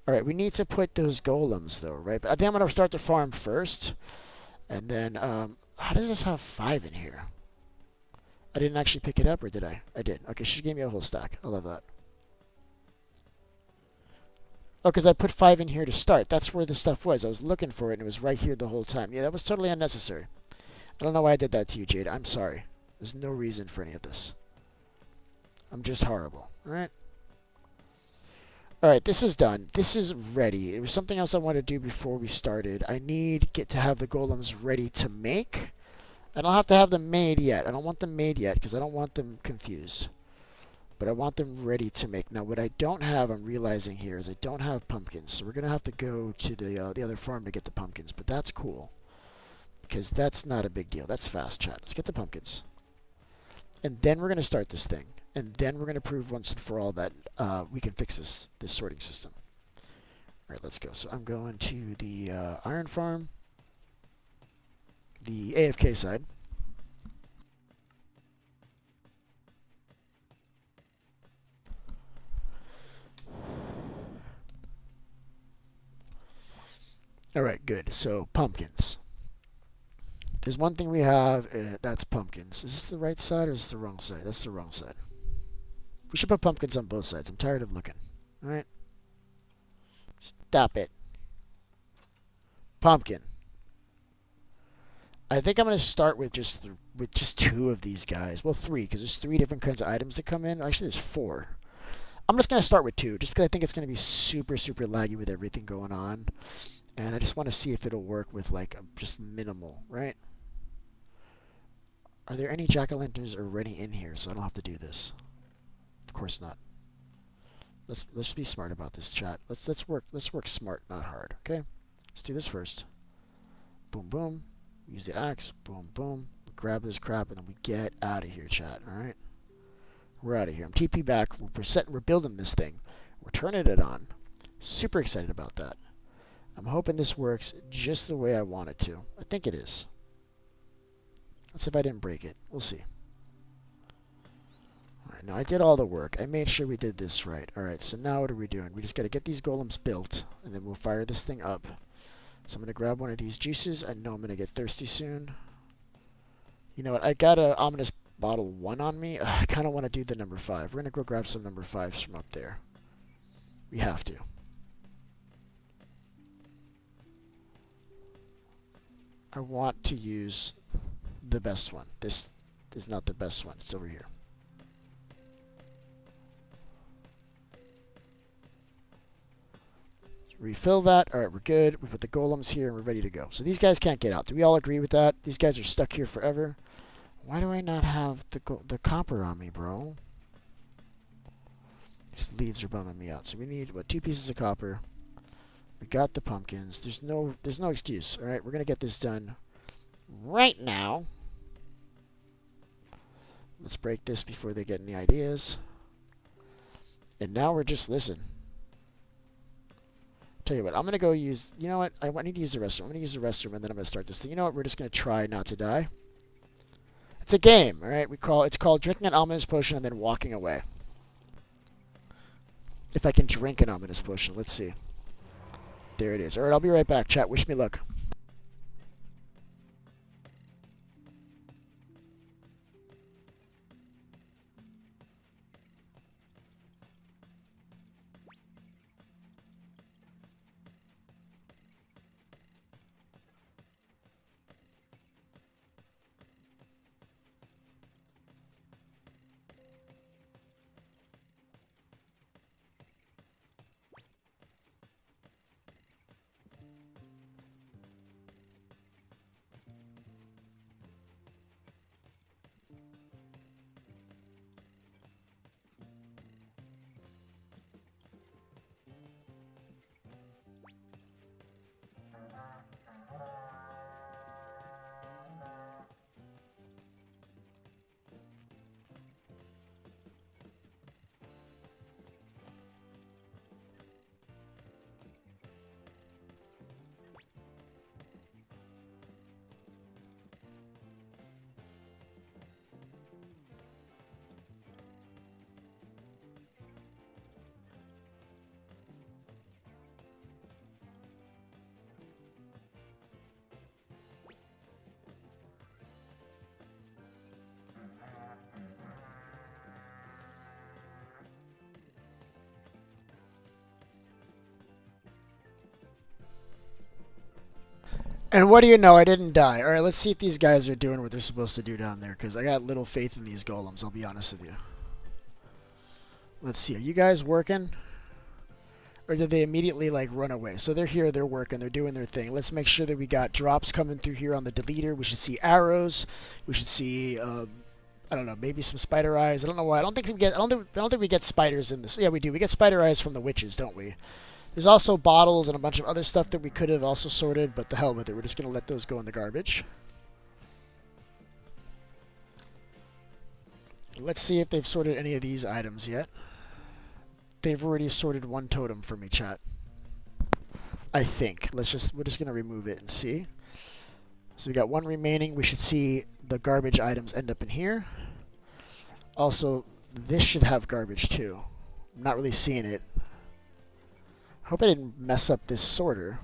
Alright, we need to put those golems, though, right? But I think I'm going to start the farm first. And then, how does this have 5 in here? I didn't actually pick it up, or did I? I did. Okay, she gave me a whole stack. I love that. Oh, because I put 5 in here to start. That's where the stuff was. I was looking for it, and it was right here the whole time. Yeah, that was totally unnecessary. I don't know why I did that to you, Jade. I'm sorry. There's no reason for any of this. I'm just horrible. All right. All right, this is done. This is ready. It was something else I wanted to do before we started. I need to have the golems ready to make. I don't have to have them made yet. I don't want them made yet because I don't want them confused. But I want them ready to make. Now, what I don't have, I'm realizing here, is I don't have pumpkins. So we're going to have to go to the other farm to get the pumpkins. But that's cool because that's not a big deal. That's fast, chat. Let's get the pumpkins. And then we're going to start this thing. And then we're going to prove once and for all that we can fix this sorting system. All right, let's go. So I'm going to the iron farm, the AFK side. All right, good. So pumpkins. There's one thing we have, that's pumpkins. Is this the right side or is this the wrong side? That's the wrong side. We should put pumpkins on both sides. I'm tired of looking. All right? Stop it. Pumpkin. I think I'm going to start with just two of these guys. Well, three, because there's three different kinds of items that come in. Actually, there's four. I'm just going to start with two, just because I think it's going to be super, super laggy with everything going on. And I just want to see if it'll work with, like, just minimal, right? Are there any jack-o'-lanterns already in here so I don't have to do this? Of course not. Let's be smart about this, chat. Let's work smart, not hard. Okay, let's do this first. Boom, boom. Use the axe. Boom, boom. Grab this crap and then we get out of here, chat. All right, we're out of here. I'm TP back. We're building this thing. We're turning it on. Super excited about that. I'm hoping this works just the way I want it to. I think it is. Let's see if I didn't break it. We'll see. Alright, now I did all the work. I made sure we did this right. Alright, so now what are we doing? We just got to get these golems built, and then we'll fire this thing up. So I'm going to grab one of these juices. I know I'm going to get thirsty soon. You know what? I got a ominous bottle 1 on me. I kind of want to do the number 5. We're going to go grab some number 5s from up there. We have to. I want to use the best one. This is not the best one. It's over here. Refill that. All right, we're good. We put the golems here and we're ready to go. So these guys can't get out. Do we all agree with that? These guys are stuck here forever. Why do I not have the copper on me, bro? These leaves are bumming me out. So we need, what, 2 pieces of copper. We got the pumpkins. There's no excuse. All right, we're going to get this done right now. Let's break this before they get any ideas. And now we're just listening. Tell you what, I'm going to go use, you know what, I need to use the restroom. I'm going to use the restroom and then I'm going to start this thing. You know what, we're just going to try not to die. It's a game, all right? It's called drinking an ominous potion and then walking away. If I can drink an ominous potion, let's see. There it is. All right, I'll be right back, chat. Wish me luck. And what do you know? I didn't die. All right, let's see if these guys are doing what they're supposed to do down there, because I got little faith in these golems, I'll be honest with you. Let's see. Are you guys working? Or did they immediately like run away? So they're here, they're working, they're doing their thing. Let's make sure that we got drops coming through here on the deleter. We should see arrows. We should see I don't know, maybe some spider eyes. I don't know why. I don't think we get spiders in this. Yeah, we do. We get spider eyes from the witches, don't we? There's also bottles and a bunch of other stuff that we could have also sorted, but the hell with it. We're just gonna let those go in the garbage. Let's see if they've sorted any of these items yet. They've already sorted one totem for me, chat. I think. We're just gonna remove it and see. So we got one remaining. We should see the garbage items end up in here. Also, this should have garbage too. I'm not really seeing it. Hope I didn't mess up this sorter.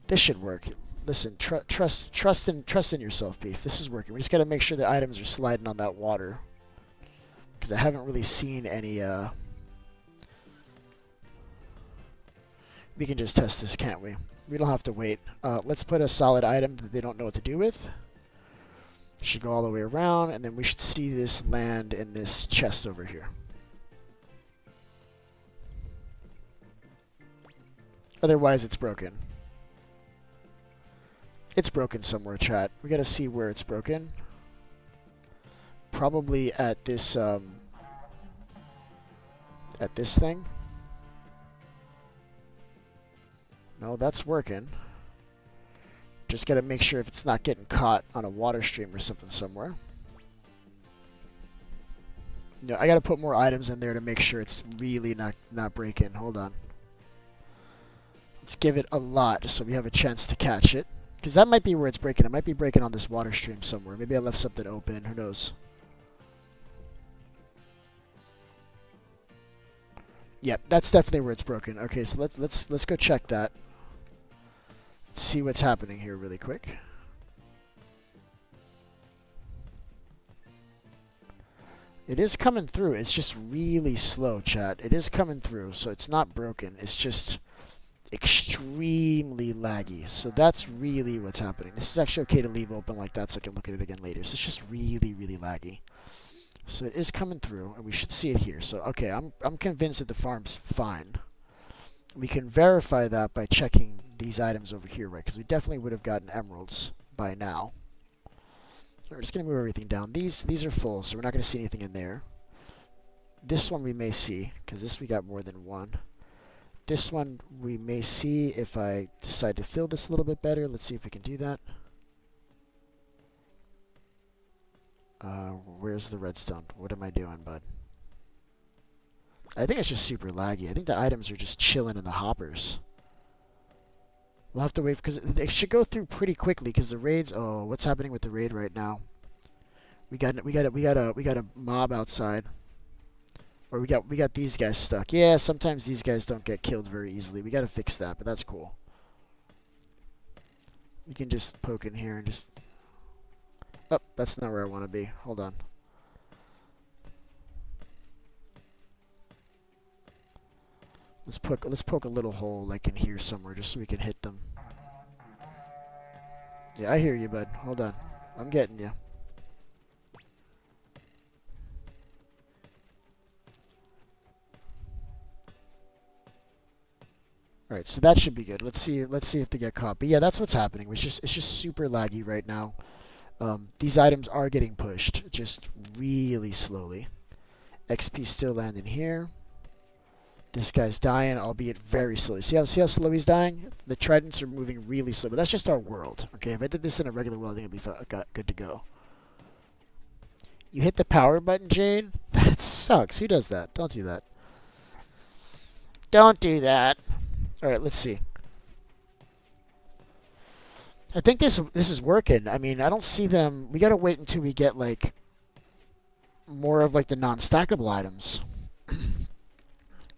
This should work. Listen, trust in yourself, Beef. This is working. We just gotta make sure the items are sliding on that water. Because I haven't really seen any, We can just test this, can't we? We don't have to wait. Let's put a solid item that they don't know what to do with. Should go all the way around, and then we should see this land in this chest over here. Otherwise, it's broken. It's broken somewhere, chat. We gotta see where it's broken. Probably at this thing. No, that's working. Just gotta make sure if it's not getting caught on a water stream or something somewhere. No, I gotta put more items in there to make sure it's really not breaking. Hold on. Let's give it a lot so we have a chance to catch it. Because that might be where it's breaking. It might be breaking on this water stream somewhere. Maybe I left something open. Who knows? Yep, that's definitely where it's broken. Okay, so let's go check that. Let's see what's happening here really quick. It is coming through. It's just really slow, chat. It is coming through, so it's not broken. It's just extremely laggy. So that's really what's happening. This is actually okay to leave open like that so I can look at it again later. So it's just really, really laggy. So it is coming through, and we should see it here. So, okay, I'm convinced that the farm's fine. We can verify that by checking these items over here, right? Because we definitely would have gotten emeralds by now. We're just going to move everything down. These are full, so we're not going to see anything in there. This one we may see, because this we got more than one. This one we may see if I decide to fill this a little bit better. Let's see if we can do that. Where's the redstone? What am I doing, bud? I think it's just super laggy. I think the items are just chilling in the hoppers. We'll have to wait because it should go through pretty quickly because the raids. Oh, what's happening with the raid right now? We got a mob outside. Or we got these guys stuck. Yeah, sometimes these guys don't get killed very easily. We got to fix that, but that's cool. You can just poke in here and just. Oh, that's not where I want to be. Hold on. Let's poke a little hole like in here somewhere just so we can hit them. Yeah, I hear you, bud. Hold on. I'm getting you. All right, so that should be good. Let's see if they get caught. But yeah, that's what's happening. It's just super laggy right now. These items are getting pushed just really slowly. XP still landing here. This guy's dying, albeit very slowly. See how slow he's dying? The tridents are moving really slow, but that's just our world. Okay, if I did this in a regular world, I think it'd be good to go. You hit the power button, Jade? That sucks. Who does that? Don't do that. Don't do that. All right, let's see. I think this is working. I mean, I don't see them. We gotta wait until we get like more of like the non-stackable items.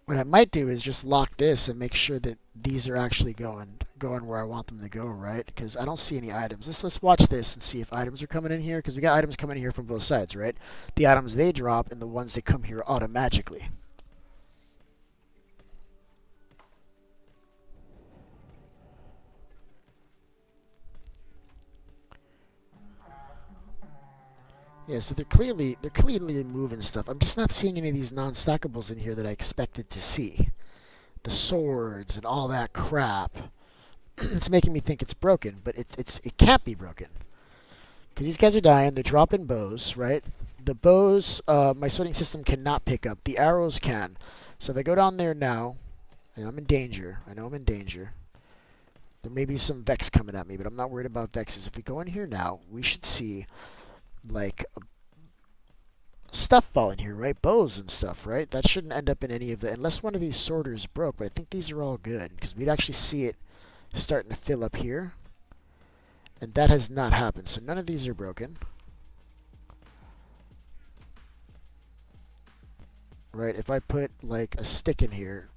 What I might do is just lock this and make sure that these are actually going where I want them to go, right? Because I don't see any items. Let's watch this and see if items are coming in here, because we got items coming in here from both sides, right? The items they drop and the ones that come here automatically. Yeah, so they're clearly moving stuff. I'm just not seeing any of these non-stackables in here that I expected to see. The swords and all that crap. It's making me think it's broken, but it can't be broken because these guys are dying. They're dropping bows, right? The bows, my sorting system cannot pick up. The arrows can. So if I go down there now, and I'm in danger. I know I'm in danger. There may be some Vex coming at me, but I'm not worried about Vexes. If we go in here now, we should see like stuff fall in here, right? Bows and stuff, right? That shouldn't end up in any of the, unless one of these sorters broke, but I think these are all good because we'd actually see it starting to fill up here. And that has not happened, so none of these are broken. Right, if I put like a stick in here,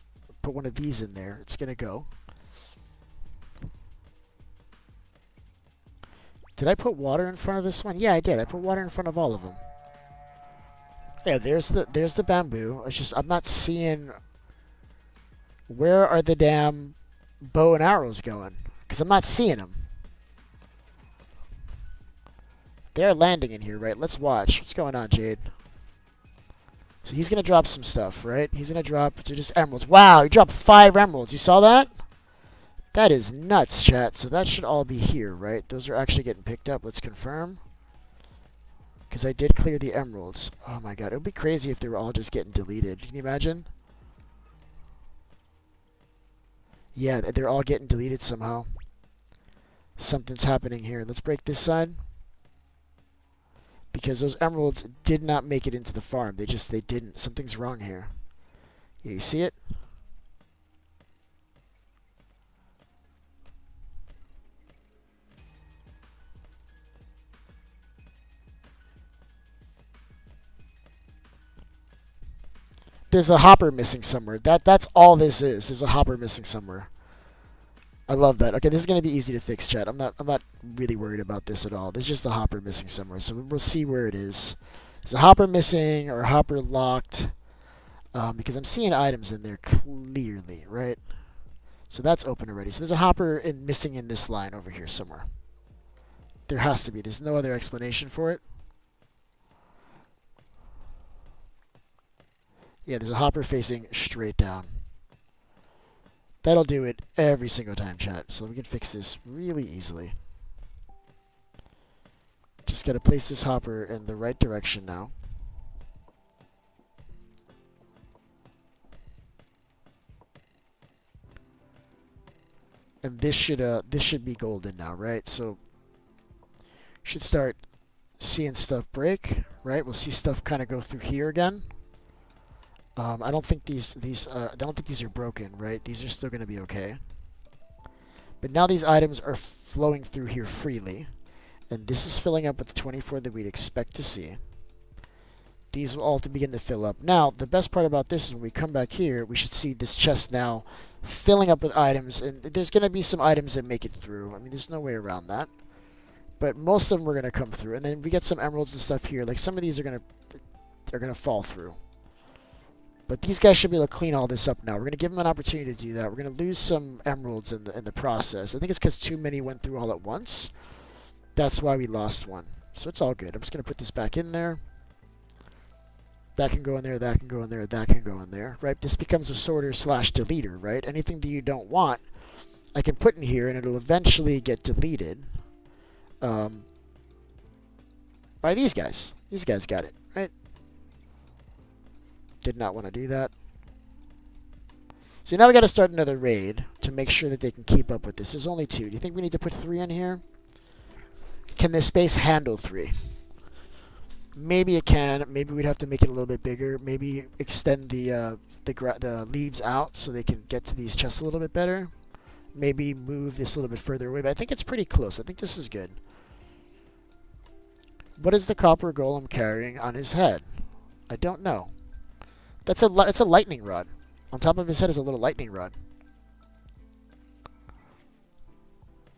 put one of these in there, it's gonna go. Did I put water in front of this one? Yeah, I did. I put water in front of all of them. Yeah, there's the bamboo. It's just I'm not seeing where are the damn bow and arrows going because I'm not seeing them. They're landing in here, right? Let's watch. What's going on, Jade? So he's going to drop some stuff, right? He's going to drop just emeralds. Wow, he dropped 5 emeralds. You saw that? That is nuts, chat. So that should all be here, right? Those are actually getting picked up. Let's confirm. Because I did clear the emeralds. Oh my god, it would be crazy if they were all just getting deleted. Can you imagine? Yeah, they're all getting deleted somehow. Something's happening here. Let's break this side. Because those emeralds did not make it into the farm. They didn't. Something's wrong here. Yeah, you see it? There's a hopper missing somewhere. That's all this is. There's a hopper missing somewhere. I love that. Okay, this is gonna be easy to fix, chat. I'm not really worried about this at all. There's just a hopper missing somewhere, so we'll see where it is. There's a hopper missing or a hopper locked, because I'm seeing items in there clearly, right? So that's open already. So there's a hopper missing in this line over here somewhere. There has to be. There's no other explanation for it. Yeah, there's a hopper facing straight down. That'll do it every single time, chat. So we can fix this really easily. Just gotta place this hopper in the right direction now. And this should be golden now, right? So should start seeing stuff break, right? We'll see stuff kind of go through here again. I don't think these are broken, right? These are still going to be okay. But now these items are flowing through here freely, and this is filling up with the 24 that we'd expect to see. These will all begin to fill up. Now, the best part about this is when we come back here, we should see this chest now filling up with items, and there's going to be some items that make it through. I mean, there's no way around that. But most of them are going to come through, and then we get some emeralds and stuff here. Like some of these are going to fall through. But these guys should be able to clean all this up now. We're going to give them an opportunity to do that. We're going to lose some emeralds in the process. I think it's because too many went through all at once. That's why we lost one. So it's all good. I'm just going to put this back in there. That can go in there, that can go in there, that can go in there, right? This becomes a sorter slash deleter, right? Anything that you don't want, I can put in here, and it'll eventually get deleted by these guys. These guys got it, right? Did not want to do that. So now we got to start another raid to make sure that they can keep up with this. There's only 2. Do you think we need to put 3 in here? Can this space handle 3? Maybe it can. Maybe we'd have to make it a little bit bigger. Maybe extend the leaves out so they can get to these chests a little bit better. Maybe move this a little bit further away. But I think it's pretty close. I think this is good. What is the copper golem carrying on his head? I don't know. It's a lightning rod. On top of his head is a little lightning rod.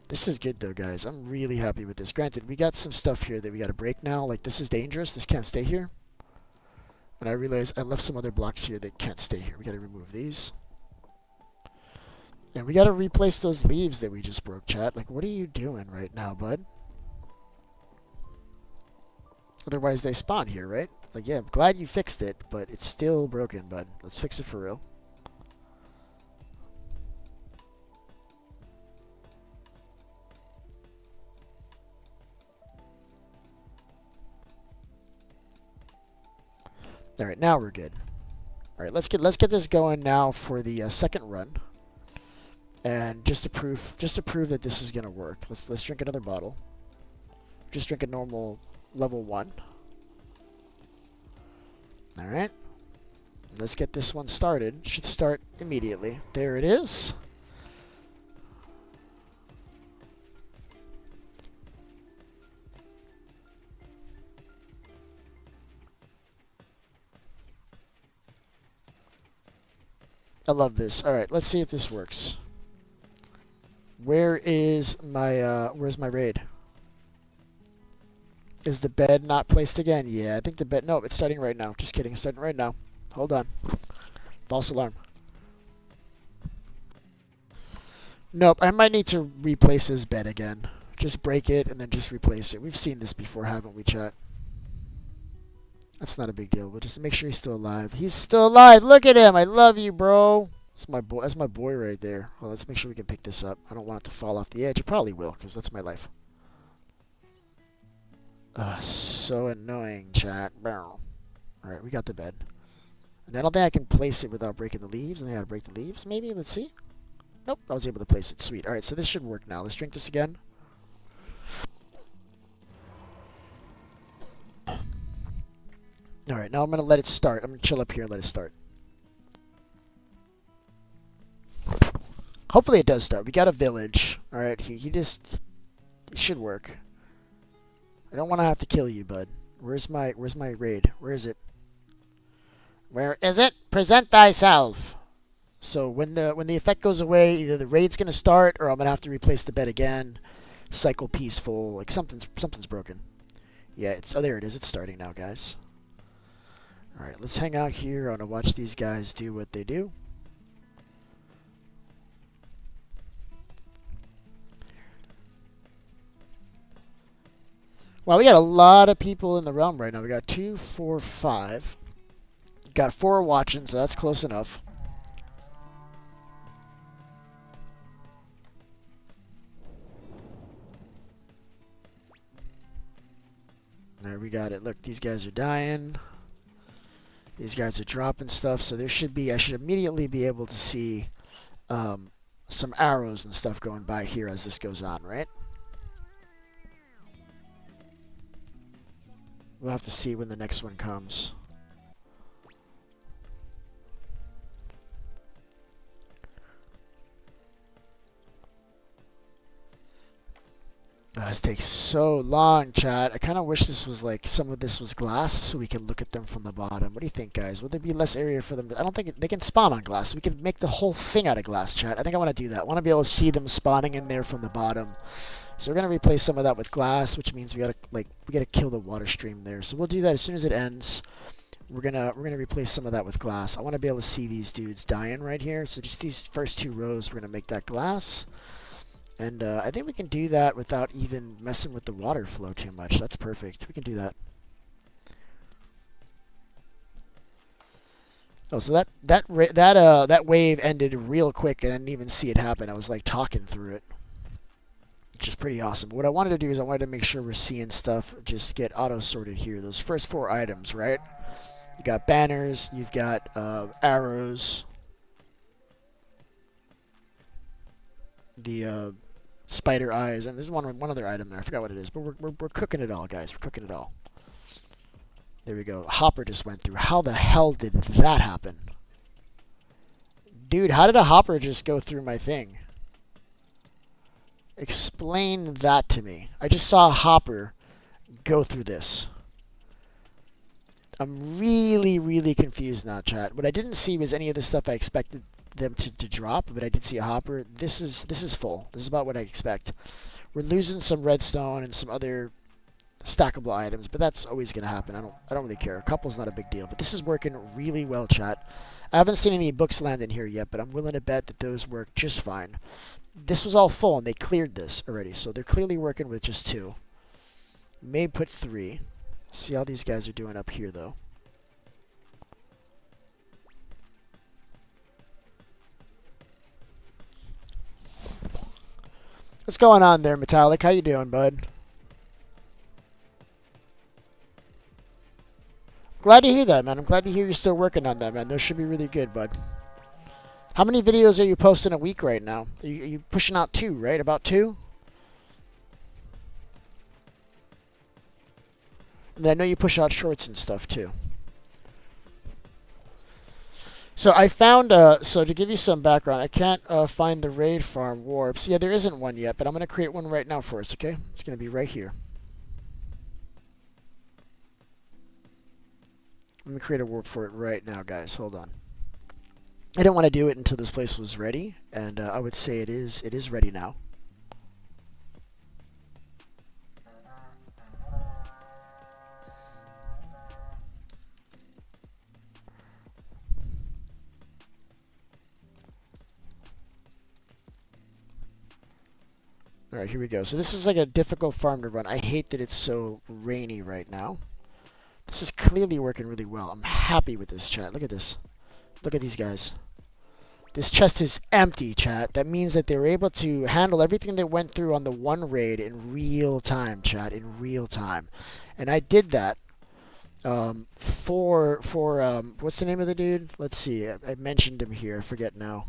This is good though, guys. I'm really happy with this. Granted, we got some stuff here that we got to break now. Like, this is dangerous. This can't stay here. And I realized I left some other blocks here that can't stay here. We got to remove these. And we got to replace those leaves that we just broke, chat. Like, what are you doing right now, bud? Otherwise, they spawn here, right? Like, yeah, I'm glad you fixed it, but it's still broken, bud. Let's fix it for real. All right, now we're good. All right, let's get this going now for the second run, and just to prove that this is gonna work. Let's drink another bottle. Just drink a normal level 1. All right, let's get this one started. Should start immediately. There it is. I love this. All right, let's see if this works. Where's my raid? Is the bed not placed again? Yeah, I think the bed... No, it's starting right now. Just kidding. It's starting right now. Hold on. False alarm. Nope, I might need to replace his bed again. Just break it and then just replace it. We've seen this before, haven't we, chat? That's not a big deal. We'll just make sure he's still alive. He's still alive. Look at him. I love you, bro. That's my boy. That's my boy right there. Well, let's make sure we can pick this up. I don't want it to fall off the edge. It probably will, because that's my life. So annoying, chat. Alright, we got the bed. And I don't think I can place it without breaking the leaves. I think I gotta break the leaves, maybe? Let's see. Nope, I was able to place it. Sweet. Alright, so this should work now. Let's drink this again. Alright, now I'm gonna let it start. I'm gonna chill up here and let it start. Hopefully it does start. We got a village. Alright, he just... It should work. I don't want to have to kill you, bud. Where's my raid? Where is it? Where is it? Present thyself. So when the effect goes away, either the raid's gonna start or I'm gonna have to replace the bed again. Cycle peaceful. Like something's broken. Yeah, it's there it is. It's starting now, guys. All right, let's hang out here. I want to watch these guys do what they do. Well, we got a lot of people in the realm right now. We got 2, 4, 5. Got 4 watching, so that's close enough. There, we got it. Look, these guys are dying. These guys are dropping stuff, so there should be... I should immediately be able to see some arrows and stuff going by here as this goes on, right? We'll have to see when the next one comes. This takes so long, chat. I kind of wish this was like some of this was glass so we could look at them from the bottom. What do you think, guys? Would there be less area for them? I don't think they can spawn on glass. We could make the whole thing out of glass, chat. I think I want to do that. I want to be able to see them spawning in there from the bottom. So we're gonna replace some of that with glass, which means we gotta kill the water stream there. So we'll do that as soon as it ends. We're gonna replace some of that with glass. I want to be able to see these dudes dying right here. So just these first 2 rows, we're gonna make that glass. And I think we can do that without even messing with the water flow too much. That's perfect. We can do that. Oh, so that wave ended real quick, and I didn't even see it happen. I was like talking through it, which is pretty awesome. But what I wanted to do is I wanted to make sure we're seeing stuff just get auto sorted here. Those first 4 items, right? You got banners. You've got arrows. The spider eyes, and there's one other item there. I forgot what it is, but we're cooking it all, guys. We're cooking it all. There we go. Hopper just went through. How the hell did that happen? Dude, how did a hopper just go through my thing? Explain that to me. I just saw a hopper go through this. I'm really, really confused now, chat. What I didn't see was any of the stuff I expected them to drop, but I did see a hopper. This is full. This is about what I expect. We're losing some redstone and some other stackable items, but that's always gonna happen. I don't really care. A couple's not a big deal, but this is working really well, chat. I haven't seen any books land in here yet, but I'm willing to bet that those work just fine. This was all full, and they cleared this already, so they're clearly working with just 2. May put 3. See how these guys are doing up here, though. What's going on there, Metallic? How you doing, bud? Glad to hear that, man. I'm glad to hear you're still working on that, man. Those should be really good, bud. How many videos are you posting a week right now? Are you pushing out 2, right? About 2? And I know you push out shorts and stuff, too. So I found, so to give you some background, I can't find the raid farm warps. Yeah, there isn't one yet, but I'm going to create one right now for us, okay? It's going to be right here. I'm going to create a warp for it right now, guys. Hold on. I didn't want to do it until this place was ready, and I would say it is ready now. Alright, here we go. So this is like a difficult farm to run. I hate that it's so rainy right now. This is clearly working really well. I'm happy with this, chat. Look at this. Look at these guys. This chest is empty, chat. That means that they were able to handle everything they went through on the one raid in real time, chat. In real time. And I did that for what's the name of the dude? Let's see. I mentioned him here. I forget now.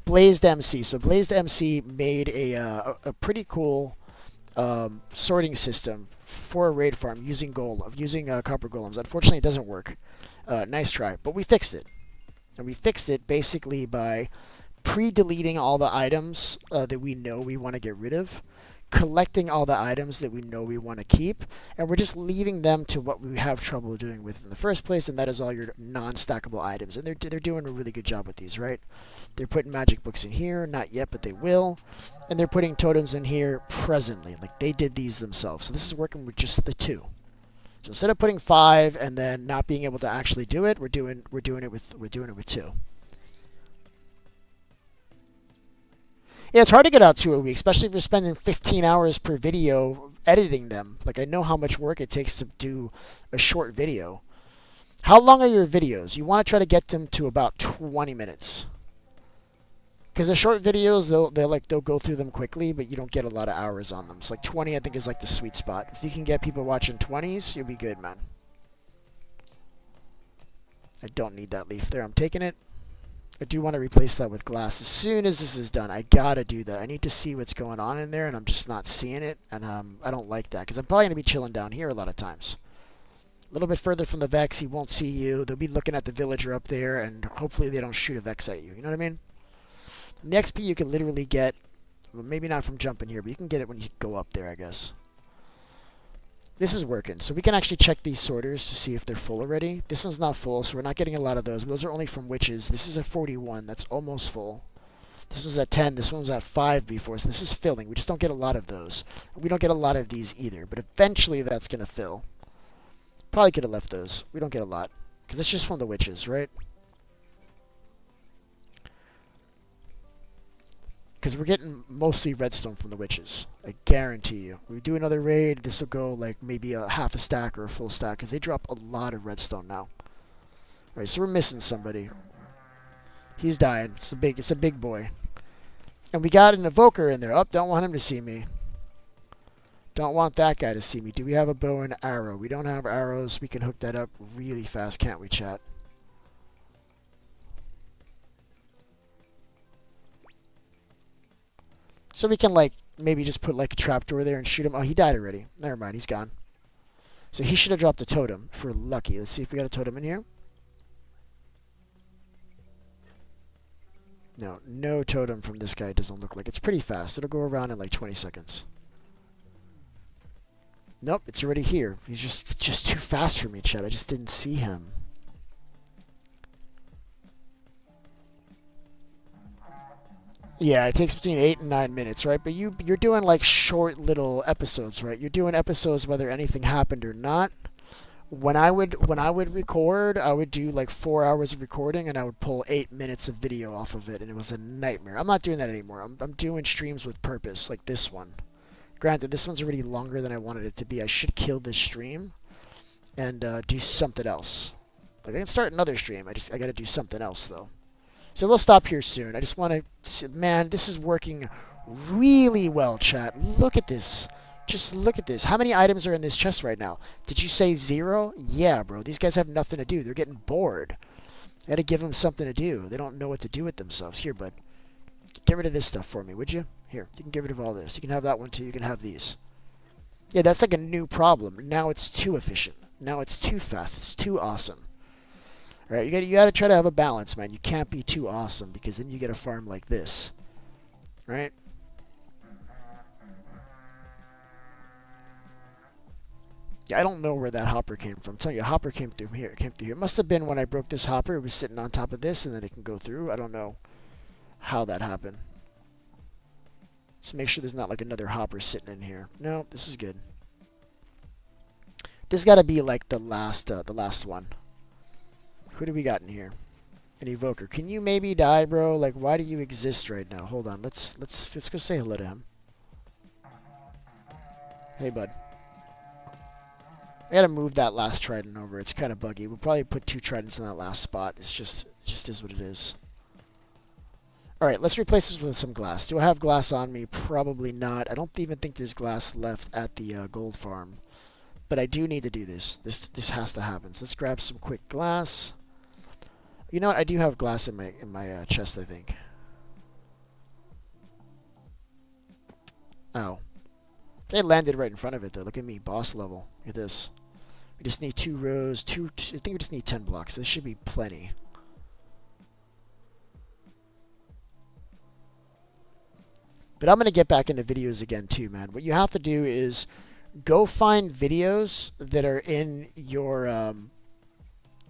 Blazed MC. So Blazed MC made a pretty cool sorting system for a raid farm using copper golems. Unfortunately, it doesn't work. Nice try, but we fixed it, and we fixed it basically by pre-deleting all the items that we know we want to get rid of, collecting all the items that we know we want to keep, and we're just leaving them to what we have trouble doing with in the first place, and that is all your non-stackable items. And they're doing a really good job with these, right? They're putting magic books in here, not yet, but they will. And they're putting totems in here presently. Like, they did these themselves. So this is working with just the 2. So instead of putting 5 and then not being able to actually do it, we're doing it with 2. Yeah, it's hard to get out 2 a week, especially if you're spending 15 hours per video editing them. Like, I know how much work it takes to do a short video. How long are your videos? You want to try to get them to about 20 minutes. Because the short videos, they'll go through them quickly, but you don't get a lot of hours on them. So like 20, I think, is like the sweet spot. If you can get people watching 20s, you'll be good, man. I don't need that leaf there. I'm taking it. I do want to replace that with glass. As soon as this is done, I gotta do that. I need to see what's going on in there, and I'm just not seeing it. And I don't like that, because I'm probably going to be chilling down here a lot of times. A little bit further from the Vex, he won't see you. They'll be looking at the villager up there, and hopefully they don't shoot a Vex at you. You know what I mean? And the XP you can literally get, well, maybe not from jumping here, but you can get it when you go up there, I guess. This is working. So we can actually check these sorters to see if they're full already. This one's not full, so we're not getting a lot of those. Those are only from witches. This is a 41. That's almost full. This was at 10. This one was at 5 before, so this is filling. We just don't get a lot of those. We don't get a lot of these either, but eventually that's going to fill. Probably could have left those. We don't get a lot, because it's just from the witches, right? Because we're getting mostly redstone from the witches. I guarantee you. We do another raid, this will go like maybe a half a stack or a full stack, because they drop a lot of redstone now. Alright, so we're missing somebody. He's dying. It's a big boy. And we got an evoker in there. Oh, don't want him to see me. Don't want that guy to see me. Do we have a bow and arrow? We don't have arrows. We can hook that up really fast, can't we, chat? So we can, like, maybe just put, like, a trapdoor there and shoot him. Oh, he died already. Never mind, he's gone. So he should have dropped a totem, if we're lucky. Let's see if we got a totem in here. No, no totem from this guy. Doesn't look like. It's pretty fast. It'll go around in, like, 20 seconds. Nope, it's already here. He's just too fast for me, chat. I just didn't see him. Yeah, it takes between 8 and 9 minutes, right? But you're doing like short little episodes, right? You're doing episodes whether anything happened or not. When I would record, I would do like 4 hours of recording, and I would pull 8 minutes of video off of it, and it was a nightmare. I'm not doing that anymore. I'm doing streams with purpose, like this one. Granted, this one's already longer than I wanted it to be. I should kill this stream. and do something else. Like I can start another stream. I got to do something else though. So we'll stop here soon. I just want to, man, this is working really well, chat. Look at this. Just look at this. How many items are in this chest right now? Did you say 0? Yeah, bro. These guys have nothing to do. They're getting bored. I got to give them something to do. They don't know what to do with themselves. Here, bud. Get rid of this stuff for me, would you? Here, you can get rid of all this. You can have that one too. You can have these. Yeah, that's like a new problem. Now it's too efficient. Now it's too fast. It's too awesome. All right, you got to try to have a balance, man. You can't be too awesome because then you get a farm like this. Right? Yeah, I don't know where that hopper came from. I'm telling you, a hopper came through here. It came through here. It must have been when I broke this hopper. It was sitting on top of this, and then it can go through. I don't know how that happened. Let's make sure there's not like another hopper sitting in here. No, this is good. This got to be like the last one. Who do we got in here? An evoker. Can you maybe die, bro? Like, why do you exist right now? Hold on. Let's go say hello to him. Hey, bud. I gotta move that last trident over. It's kind of buggy. We'll probably put 2 tridents in that last spot. It just is what it is. Alright, let's replace this with some glass. Do I have glass on me? Probably not. I don't even think there's glass left at the gold farm. But I do need to do this. This has to happen. So let's grab some quick glass. You know what? I do have glass in my chest, I think. Oh. They landed right in front of it, though. Look at me. Boss level. Look at this. We just need 2 rows. I think we just need 10 blocks. This should be plenty. But I'm going to get back into videos again, too, man. What you have to do is go find videos that are in your...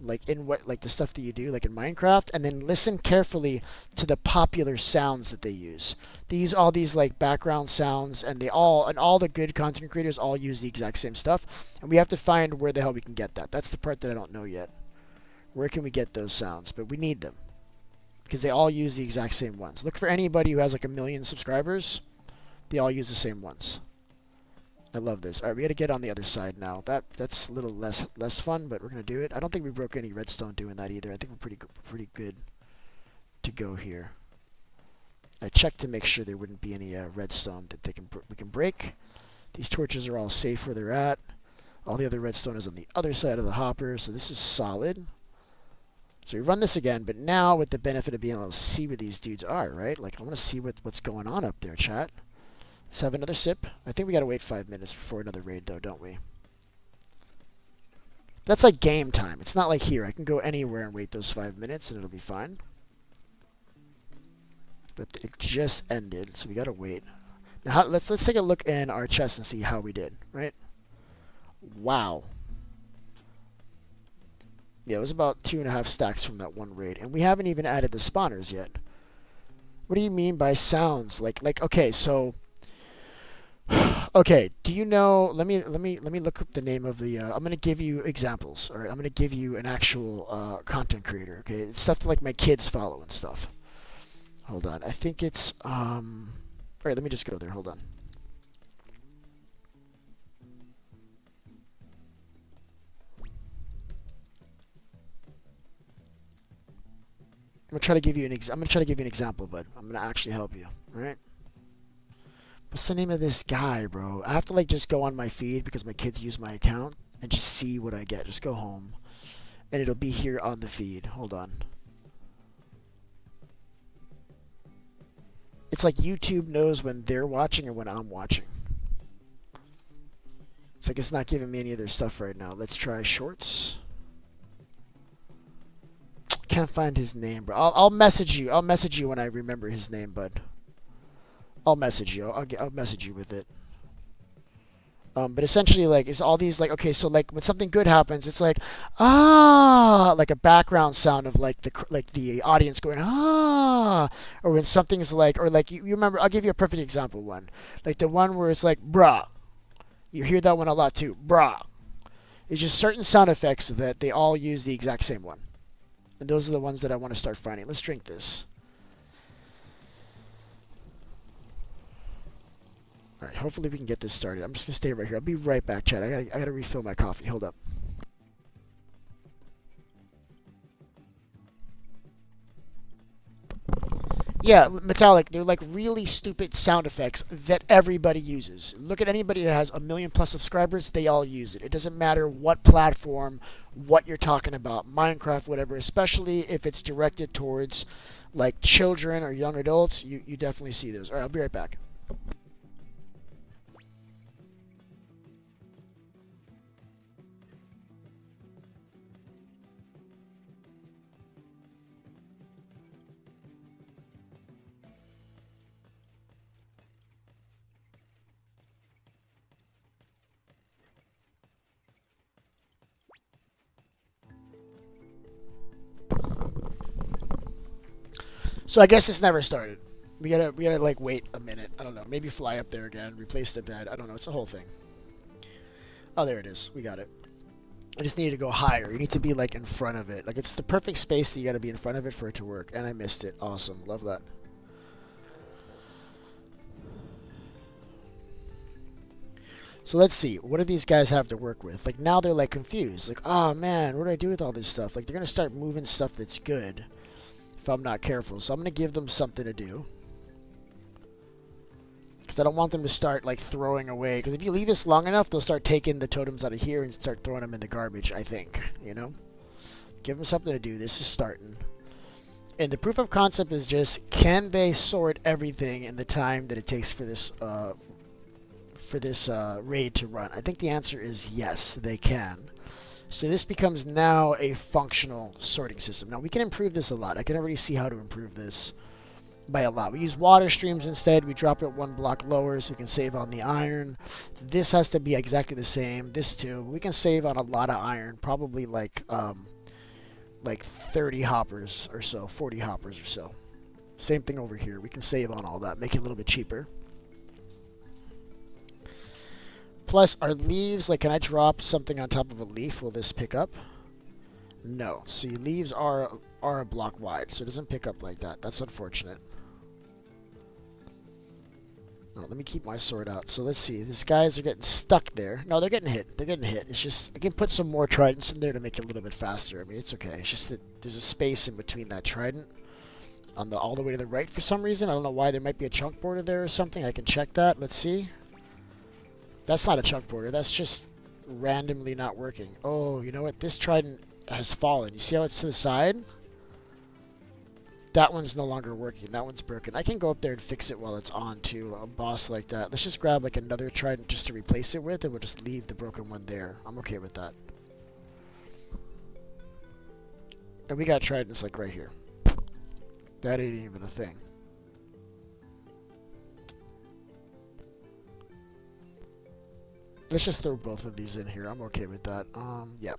like the stuff that you do, like in Minecraft, and then listen carefully to the popular sounds that they use. They use all these like background sounds, and all the good content creators all use the exact same stuff. And we have to find where the hell we can get that. That's the part that I don't know yet. Where can we get those sounds? But we need them because they all use the exact same ones. Look for anybody who has like 1 million subscribers. They all use the same ones. I love this. All right, we got to get on the other side now. That's a little less fun, but we're gonna do it. I don't think we broke any redstone doing that either. I think we're pretty good to go here. I checked to make sure there wouldn't be any redstone that we can break. These torches are all safe where they're at. All the other redstone is on the other side of the hopper, so this is solid. So we run this again, but now with the benefit of being able to see where these dudes are, right? Like I want to see what's going on up there, chat. Let's have another sip. I think we gotta wait 5 minutes before another raid, though, don't we? That's like game time. It's not like here. I can go anywhere and wait those 5 minutes, and it'll be fine. But it just ended, so we gotta wait. Now, let's take a look in our chest and see how we did, right? Wow. Yeah, it was about 2.5 stacks from that one raid, and we haven't even added the spawners yet. What do you mean by sounds? Like okay, so... Okay, do you know? Let me look up the name of the. I'm gonna give you examples. All right, I'm gonna give you an actual content creator. Okay, it's stuff that like my kids follow and stuff. Hold on, I think it's All right, let me just go there. Hold on. I'm gonna try to give you an example, bud. I'm gonna actually help you. All right. What's the name of this guy, bro? I have to like just go on my feed because my kids use my account and just see what I get. Just go home and it'll be here on the feed. Hold on. It's like YouTube knows when they're watching or when I'm watching. It's like it's not giving me any of their stuff right now. Let's try shorts. Can't find his name, bro. I'll message you. I'll message you when I remember his name, bud. I'll message you. I'll message you with it. But essentially, like, it's all these, like, okay, so, like, when something good happens, it's like, like a background sound of, like, the audience going, or when something's like, or, like, you remember, I'll give you a perfect example one. Like, the one where it's like, brah. You hear that one a lot, too. Brah. It's just certain sound effects that they all use the exact same one. And those are the ones that I want to start finding. Let's drink this. Alright, hopefully we can get this started. I'm just going to stay right here. I'll be right back, chat. I gotta refill my coffee. Hold up. Yeah, metallic. They're like really stupid sound effects that everybody uses. Look at anybody that has a million plus subscribers, they all use it. It doesn't matter what platform, what you're talking about, Minecraft, whatever, especially if it's directed towards like children or young adults, you definitely see those. All right, I'll be right back. So I guess it's never started. We gotta like wait a minute. I don't know. Maybe fly up there again, replace the bed. I don't know. It's a whole thing. Oh, there it is. We got it. I just need to go higher. You need to be like in front of it. Like it's the perfect space that you got to be in front of it for it to work. And I missed it. Awesome. Love that. So let's see. What do these guys have to work with? Like now they're like confused. Like, oh man, what do I do with all this stuff? Like they're gonna start moving stuff that's good if I'm not careful. So I'm gonna give them something to do. Because I don't want them to start like throwing away. Because if you leave this long enough, they'll start taking the totems out of here and start throwing them in the garbage. I think, you know, give them something to do. This is starting, and the proof of concept is just can they sort everything in the time that it takes for this raid to run. I think the answer is yes, they can. So this becomes now a functional sorting system. Now we can improve this a lot. I can already see how to improve this by a lot. We use water streams instead. We drop it one block lower so we can save on the iron. This has to be exactly the same. This too. We can save on a lot of iron. Probably like 30 hoppers or so, 40 hoppers or so. Same thing over here. We can save on all that. Make it a little bit cheaper. Plus our leaves, like can I drop something on top of a leaf? Will this pick up? No. See, leaves are a block wide, so it doesn't pick up like that. That's unfortunate. Oh, let me keep my sword out. So let's see. These guys are getting stuck there. No, they're getting hit. They're getting hit. It's just I can put some more tridents in there to make it a little bit faster. I mean, it's okay. It's just that there's a space in between that trident on the all the way to the right for some reason. I don't know why. There might be a chunk border there or something. I can check that. Let's see. That's not a chunk border. That's just randomly not working. Oh, you know what? This trident has fallen. You see how it's to the side? That one's no longer working. That one's broken. I can go up there and fix it while it's on too. A boss like that. Let's just grab like another trident just to replace it with, and we'll just leave the broken one there. I'm okay with that. And we got tridents like right here. That ain't even a thing. Let's just throw both of these in here. I'm okay with that. Yeah.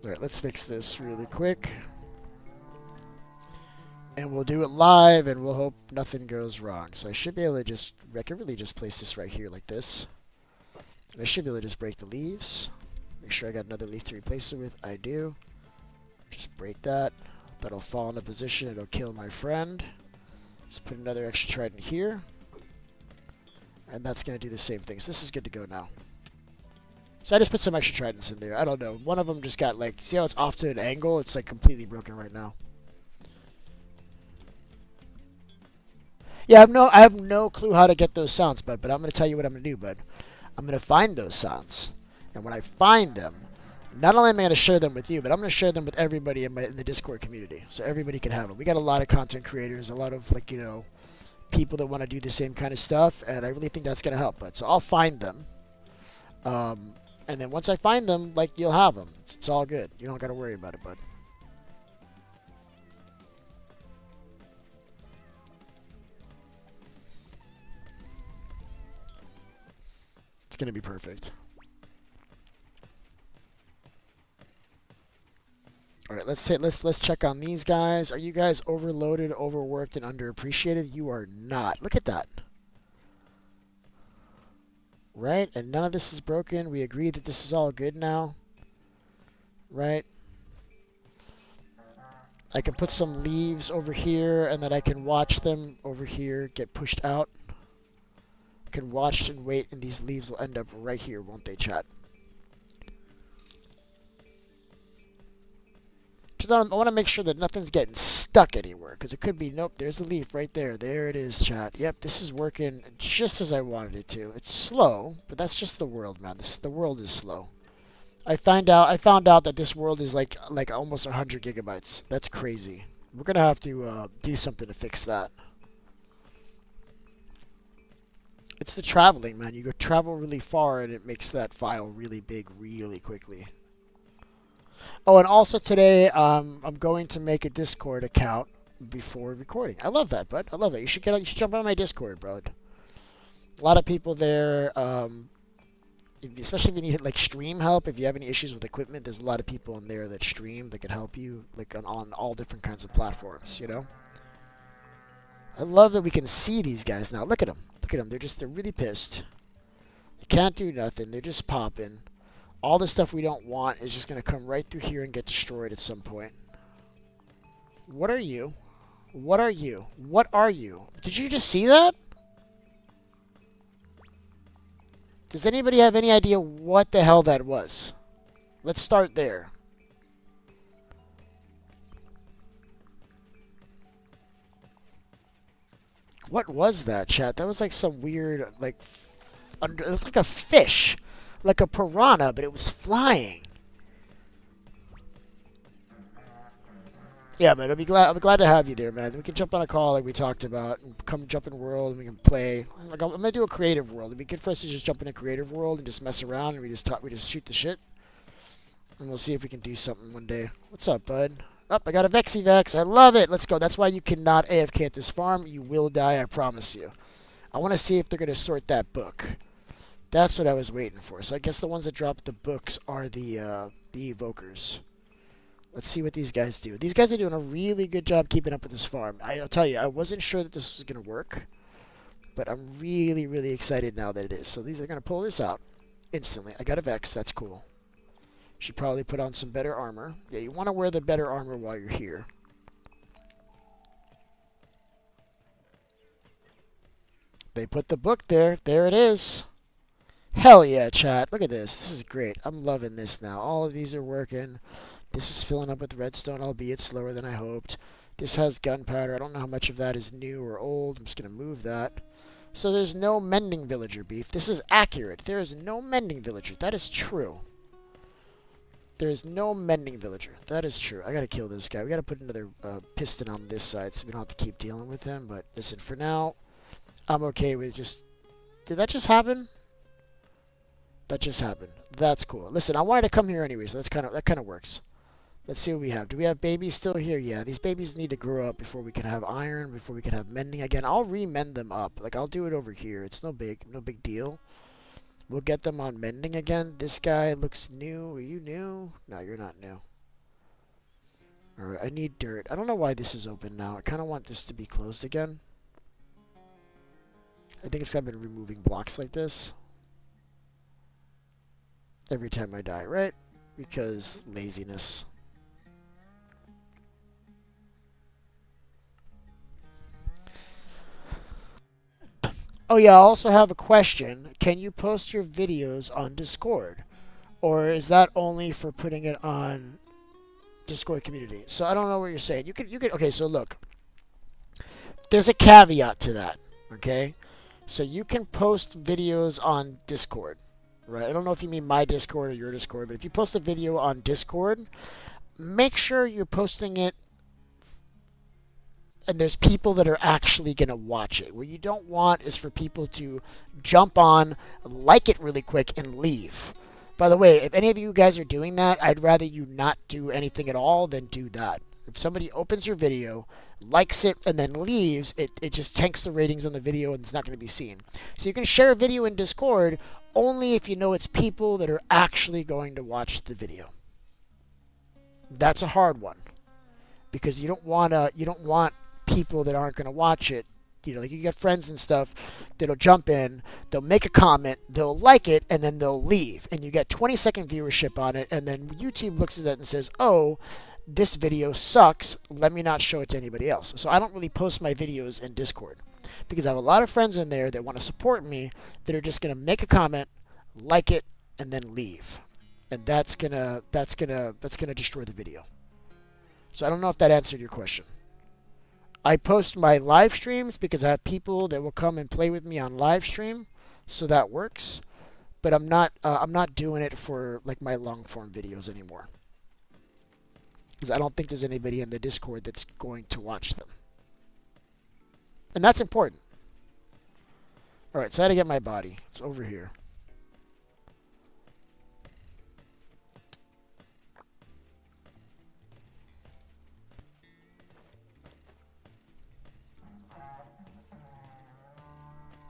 Alright, let's fix this really quick. And we'll do it live, and we'll hope nothing goes wrong. So I should be able to just, I can really just place this right here like this. And I should be able to just break the leaves. Make sure I got another leaf to replace it with. I do. Just break that. That'll fall into position. It'll kill my friend. Let's put another extra trident here. And that's going to do the same thing. So this is good to go now. So I just put some extra tridents in there. I don't know. One of them just got like, see how it's off to an angle? It's like completely broken right now. Yeah, I have no clue how to get those sounds, bud, but I'm going to tell you what I'm going to do, bud. I'm going to find those sounds. And when I find them, not only am I going to share them with you, but I'm going to share them with everybody in the Discord community, so everybody can have them. We got a lot of content creators, a lot of, like, you know, people that want to do the same kind of stuff, and I really think that's going to help, bud. So I'll find them. And then once I find them, like, you'll have them. It's all good. You don't got to worry about it, bud. It's going to be perfect. All right, let's check on these guys. Are you guys overloaded, overworked, and underappreciated? You are not. Look at that. Right? And none of this is broken. We agree that this is all good now. Right? I can put some leaves over here, and then I can watch them over here get pushed out. I can watch and wait, and these leaves will end up right here, won't they, chat? Just I want to make sure that nothing's getting stuck anywhere, because it could be, nope, there's the leaf right there. There it is, chat. Yep, this is working just as I wanted it to. It's slow, but that's just the world, man. The world is slow. I found out that this world is like almost 100 gigabytes. That's crazy. We're gonna have to do something to fix that. It's the traveling, man. You go travel really far, and it makes that file really big really quickly. Oh, and also today, I'm going to make a Discord account before recording. I love that, bud. I love it. You should You should jump on my Discord, bud. A lot of people there. Especially if you need like stream help, if you have any issues with equipment, there's a lot of people in there that stream that can help you, like on all different kinds of platforms. You know. I love that we can see these guys now. Look at them. Look at them. They're really pissed. They can't do nothing. They're just popping. All the stuff we don't want is just gonna come right through here and get destroyed at some point. What are you? What are you? What are you? Did you just see that? Does anybody have any idea what the hell that was? Let's start there. What was that, chat? That was like some weird, like, it was like a fish. Like a piranha, but it was flying. Yeah, man, I'll be glad to have you there, man. We can jump on a call like we talked about, and come jump in world, and we can play. Like I'm gonna do a creative world. It'd be good for us to just jump in a creative world and just mess around, and we just shoot the shit, and we'll see if we can do something one day. What's up, bud? Up, I got a Vexy Vex. I love it. Let's go. That's why you cannot AFK at this farm. You will die. I promise you. I want to see if they're gonna sort that book. That's what I was waiting for. So I guess the ones that drop the books are the evokers. Let's see what these guys do. These guys are doing a really good job keeping up with this farm. I'll tell you, I wasn't sure that this was going to work, but I'm really, really excited now that it is. So these are going to pull this out instantly. I got a Vex. That's cool. Should probably put on some better armor. Yeah, you want to wear the better armor while you're here. They put the book there. There it is. Hell yeah, chat. Look at this. This is great. I'm loving this now. All of these are working. This is filling up with redstone, albeit slower than I hoped. This has gunpowder. I don't know how much of that is new or old. I'm just going to move that. So there's no mending villager beef. This is accurate. There is no mending villager. That is true. There is no mending villager. That is true. I got to kill this guy. We got to put another piston on this side so we don't have to keep dealing with him. But listen, for now, I'm okay with just... Did that just happen? That just happened. That's cool. Listen, I wanted to come here anyway, so that kind of works. Let's see what we have. Do we have babies still here? Yeah, these babies need to grow up before we can have iron, before we can have mending again. I'll remend them up. Like, I'll do it over here. It's no big deal. We'll get them on mending again. This guy looks new. Are you new? No, you're not new. Alright, I need dirt. I don't know why this is open now. I kind of want this to be closed again. I think it's kind of been removing blocks like this every time I die, right? Because laziness. Oh yeah, I also have a question. Can you post your videos on Discord? Or is that only for putting it on Discord community? So I don't know what you're saying. You could okay, so look. There's a caveat to that, okay? So you can post videos on Discord, right? I don't know if you mean my Discord or your Discord, but if you post a video on Discord, make sure you're posting it and there's people that are actually going to watch it. What you don't want is for people to jump on, like it really quick, and leave. By the way, if any of you guys are doing that, I'd rather you not do anything at all than do that. If somebody opens your video, likes it, and then leaves, it just tanks the ratings on the video and it's not going to be seen. So you can share a video in Discord only if you know it's people that are actually going to watch the video. That's a hard one. Because you don't want people that aren't going to watch it. You know, like you got friends and stuff that'll jump in, they'll make a comment, they'll like it, and then they'll leave. And you get 20-second viewership on it, and then YouTube looks at that and says, oh, this video sucks, let me not show it to anybody else. So I don't really post my videos in Discord because I have a lot of friends in there that want to support me that are just going to make a comment, like it, and then leave. And that's going to destroy the video. So I don't know if that answered your question. I post my live streams because I have people that will come and play with me on live stream, so that works. But I'm not doing it for like my long form videos anymore because I don't think there's anybody in the Discord that's going to watch them, and that's important. All right, so I had to get my body. It's over here.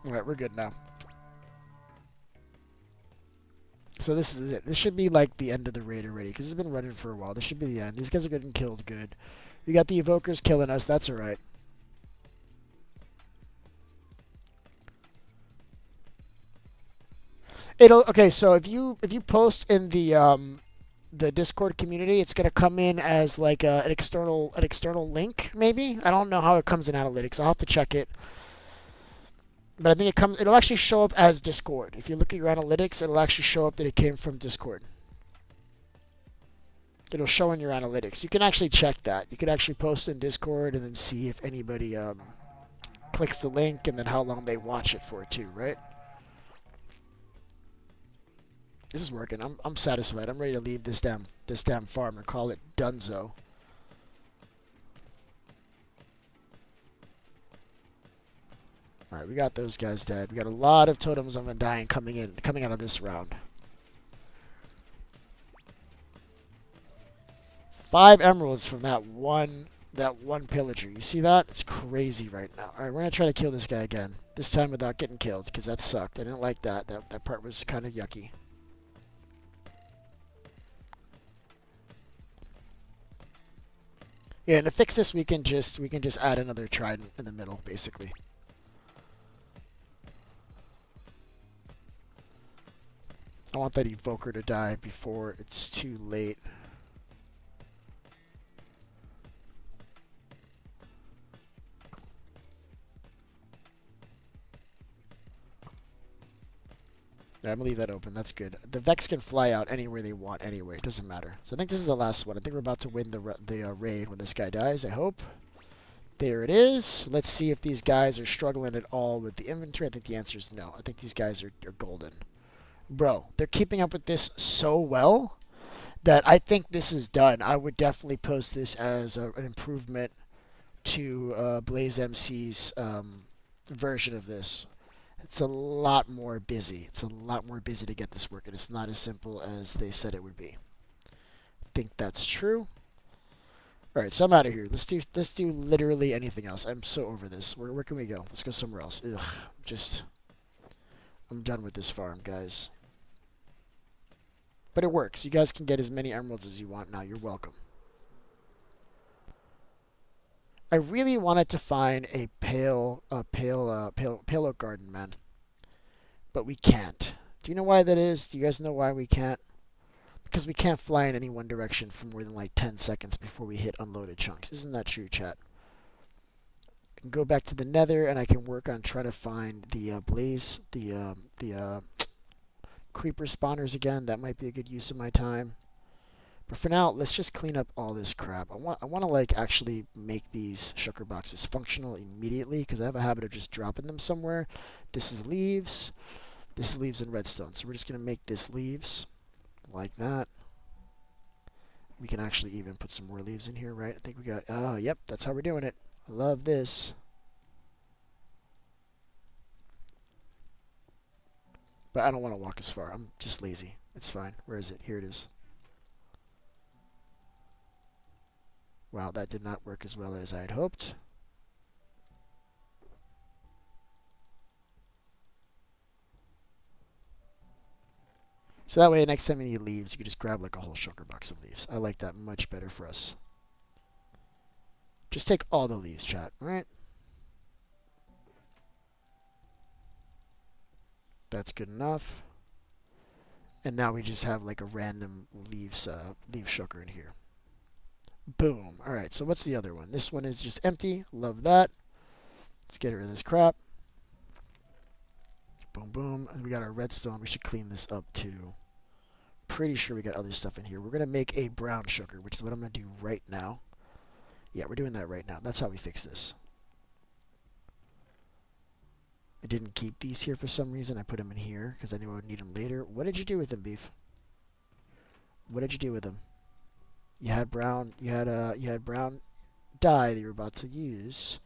All right, we're good now. So this is it. This should be like the end of the raid already because it's been running for a while. This should be the end. These guys are getting killed good. We got the evokers killing us. That's all right. Okay. So if you post in the Discord community, it's gonna come in as like an external link. Maybe I don't know how it comes in analytics. I'll have to check it. But I think it'll actually show up as Discord. If you look at your analytics, it'll actually show up that it came from Discord. It'll show in your analytics. You can actually check that. You can actually post in Discord and then see if anybody clicks the link and then how long they watch it for too, right? This is working. I'm satisfied. I'm ready to leave this damn farm and call it Dunzo. All right, we got those guys dead. We got a lot of totems of undying coming out of this round. 5 emeralds from that one pillager. You see that? It's crazy right now. All right, we're gonna try to kill this guy again. This time without getting killed because that sucked. I didn't like that. That part was kind of yucky. Yeah, and to fix this, we can just add another trident in the middle, basically. I want that evoker to die before it's too late. Yeah, I'm gonna leave that open. That's good. The Vex can fly out anywhere they want anyway. It doesn't matter. So I think this is the last one. I think we're about to win the raid when this guy dies, I hope. There it is. Let's see if these guys are struggling at all with the inventory. I think the answer is no. I think these guys are golden. Bro, they're keeping up with this so well that I think this is done. I would definitely post this as an improvement to Blaze MC's version of this. It's a lot more busy. It's a lot more busy to get this working. It's not as simple as they said it would be. I think that's true. All right, so I'm out of here. Let's do literally anything else. I'm so over this. Where can we go? Let's go somewhere else. Ugh, I'm done with this farm, guys. But it works. You guys can get as many emeralds as you want now. You're welcome. I really wanted to find a pale oak garden, man. But we can't. Do you know why that is? Do you guys know why we can't? Because we can't fly in any one direction for more than like 10 seconds before we hit unloaded chunks. Isn't that true, chat? I can go back to the nether and I can work on trying to find the blaze, the creeper spawners again. That might be a good use of my time. But for now, let's just clean up all this crap. I want to like actually make these shulker boxes functional immediately because I have a habit of just dropping them somewhere. This is leaves. This is leaves and redstone. So we're just going to make this leaves like that. We can actually even put some more leaves in here, right? I think we got, oh, yep, that's how we're doing it. I love this. But I don't want to walk as far. I'm just lazy. It's fine. Where is it? Here it is. Wow, that did not work as well as I had hoped. So that way, next time you need leaves, you can just grab like a whole shulker box of leaves. I like that much better for us. Just take all the leaves, chat, all right? That's good enough. And now we just have like a random leaf shulker in here. Boom. All right, so what's the other one? This one is just empty. Love that. Let's get rid of this crap. Boom, boom. And we got our redstone. We should clean this up too. Pretty sure we got other stuff in here. We're going to make a brown sugar, which is what I'm going to do right now. Yeah, we're doing that right now. That's how we fix this. I didn't keep these here for some reason. I put them in here because I knew I would need them later. What did you do with them, Beef? What did you do with them? You had brown. You had brown dye that you were about to use,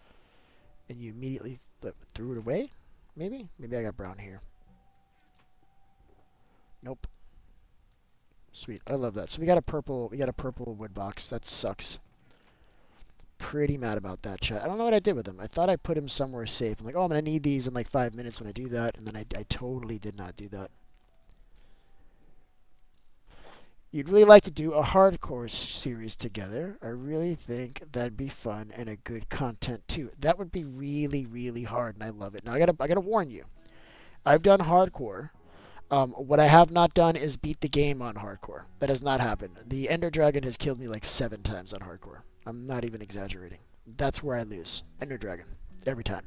and you immediately threw it away. Maybe I got brown here. Nope. Sweet. I love that. So we got a purple. We got a purple wood box. That sucks. Pretty mad about that, chat. I don't know what I did with him. I thought I put him somewhere safe. I'm like, oh, I'm going to need these in like 5 minutes when I do that. And then I totally did not do that. You'd really like to do a hardcore series together. I really think that'd be fun and a good content too. That would be really, really hard, and I love it. Now I gotta warn you. I've done hardcore. What I have not done is beat the game on hardcore. That has not happened. The Ender Dragon has killed me like 7 times on hardcore. I'm not even exaggerating. That's where I lose. Ender Dragon. Every time.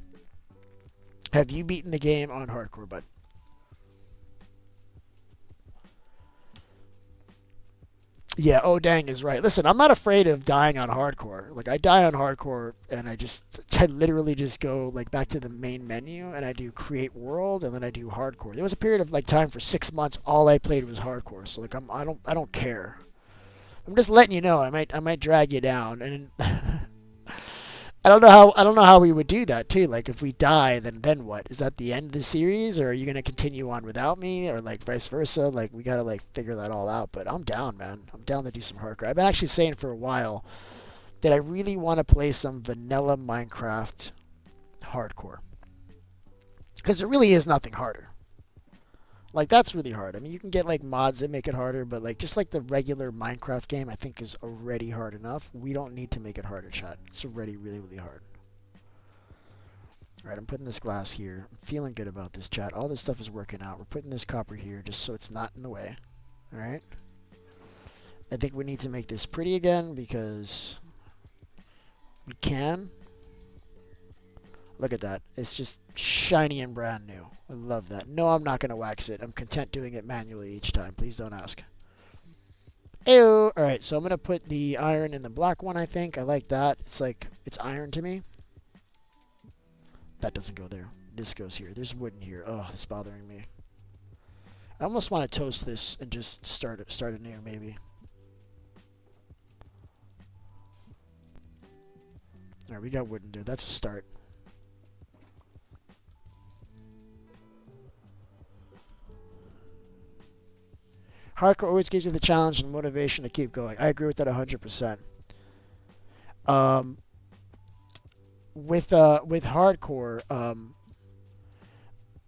Have you beaten the game on hardcore, bud? Yeah, oh dang is right. Listen, I'm not afraid of dying on hardcore. Like I die on hardcore and I literally just go like back to the main menu and I do create world and then I do hardcore. There was a period of like time for 6 months all I played was hardcore. So like I don't care. I'm just letting you know I might drag you down and I don't know how we would do that too. Like if we die, then what? Is that the end of the series, or are you gonna continue on without me, or like vice versa? Like we gotta like figure that all out. But I'm down, man. I'm down to do some hardcore. I've been actually saying for a while that I really want to play some vanilla Minecraft hardcore because it really is nothing harder. Like that's really hard. I mean, you can get like mods that make it harder, but like just like the regular Minecraft game, I think is already hard enough. We don't need to make it harder, chat. It's already really, really hard. All right, I'm putting this glass here. I'm feeling good about this, chat. All this stuff is working out. We're putting this copper here just so it's not in the way. All right. I think we need to make this pretty again because we can. Look at that. It's just shiny and brand new. I love that. No, I'm not going to wax it. I'm content doing it manually each time. Please don't ask. Ew. All right, so I'm going to put the iron in the black one, I think. I like that. It's like, it's iron to me. That doesn't go there. This goes here. There's wood in here. Oh, it's bothering me. I almost want to toast this and just start anew, maybe. All right, we got wood in there. That's a start. Hardcore always gives you the challenge and motivation to keep going. I agree with that 100%. With hardcore,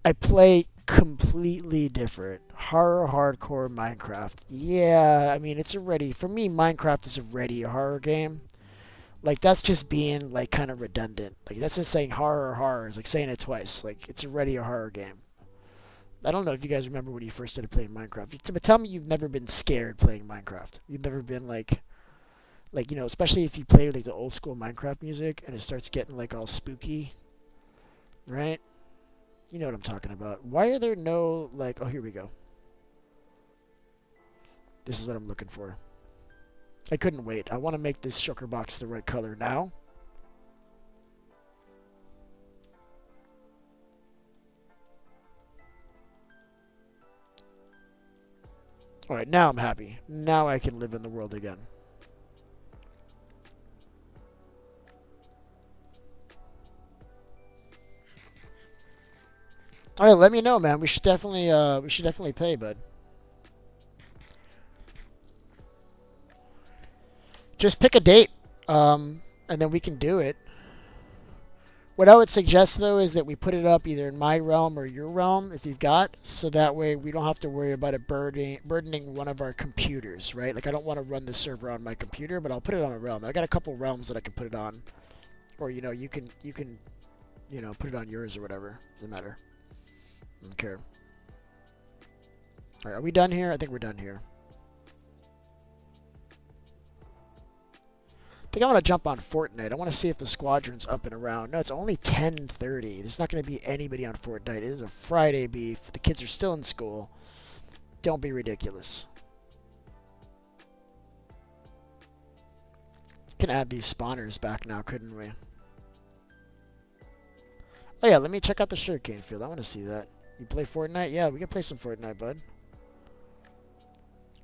I play completely different. Horror hardcore Minecraft. Yeah, I mean it's already for me. Minecraft is already a horror game. Like that's just being like kind of redundant. Like that's just saying horror. It's like saying it twice. Like it's already a horror game. I don't know if you guys remember when you first started playing Minecraft. But tell me you've never been scared playing Minecraft. You've never been like you know, especially if you play like the old school Minecraft music and it starts getting like all spooky, right? You know what I'm talking about. Why are there no like? Oh, here we go. This is what I'm looking for. I couldn't wait. I want to make this sugar box the right color now. Alright, now I'm happy. Now I can live in the world again. Alright, let me know, man. We should definitely pay, bud. Just pick a date, and then we can do it. What I would suggest, though, is that we put it up either in my realm or your realm, if you've got, so that way we don't have to worry about it burdening one of our computers, right? Like, I don't want to run the server on my computer, but I'll put it on a realm. I got a couple realms that I can put it on. Or, you know, you can, you know, put it on yours or whatever. Doesn't matter. I don't care. Alright, are we done here? I think we're done here. think I want to jump on Fortnite. I want to see if the squadron's up and around. No, it's only 10:30. There's not going to be anybody on Fortnite. It is a Friday beef. The kids are still in school. Don't be ridiculous. Can add these spawners back now, couldn't we? Oh yeah, let me check out the sugarcane field. I want to see that. You play Fortnite? Yeah, we can play some Fortnite, bud.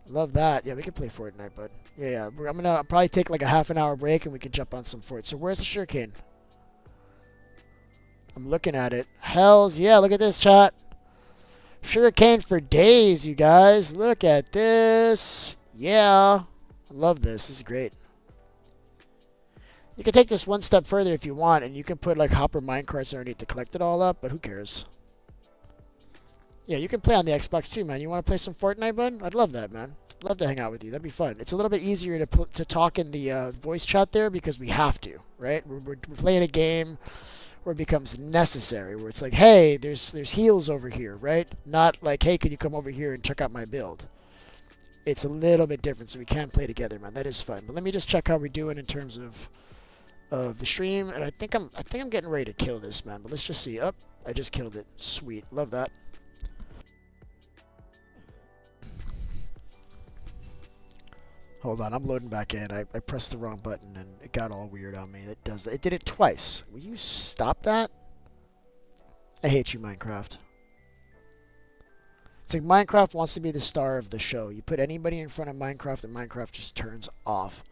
Love that. Yeah, we can play Fortnite, bud. Yeah. I'm gonna probably take like a half an hour break and we can jump on some Fort. So where's the sugarcane? I'm looking at it. Hells yeah, look at this, chat. Sugarcane for days, you guys. Look at this. Yeah. I love this. This is great. You can take this one step further if you want, and you can put like hopper minecarts underneath to collect it all up, but who cares? Yeah, you can play on the Xbox too, man. You want to play some Fortnite, bud? I'd love that, man. I'd love to hang out with you. That'd be fun. It's a little bit easier to talk in the voice chat there because we have to, right? We're playing a game where it becomes necessary, where it's like, hey, there's heals over here, right? Not like, hey, can you come over here and check out my build? It's a little bit different, so we can play together, man. That is fun. But let me just check how we're doing in terms of the stream, and I think I'm getting ready to kill this, man. But let's just see. Up, I just killed it. Sweet, love that. Hold on, I'm loading back in. I pressed the wrong button and it got all weird on me. It did it twice. Will you stop that? I hate you, Minecraft. It's like Minecraft wants to be the star of the show. You put anybody in front of Minecraft and Minecraft just turns off.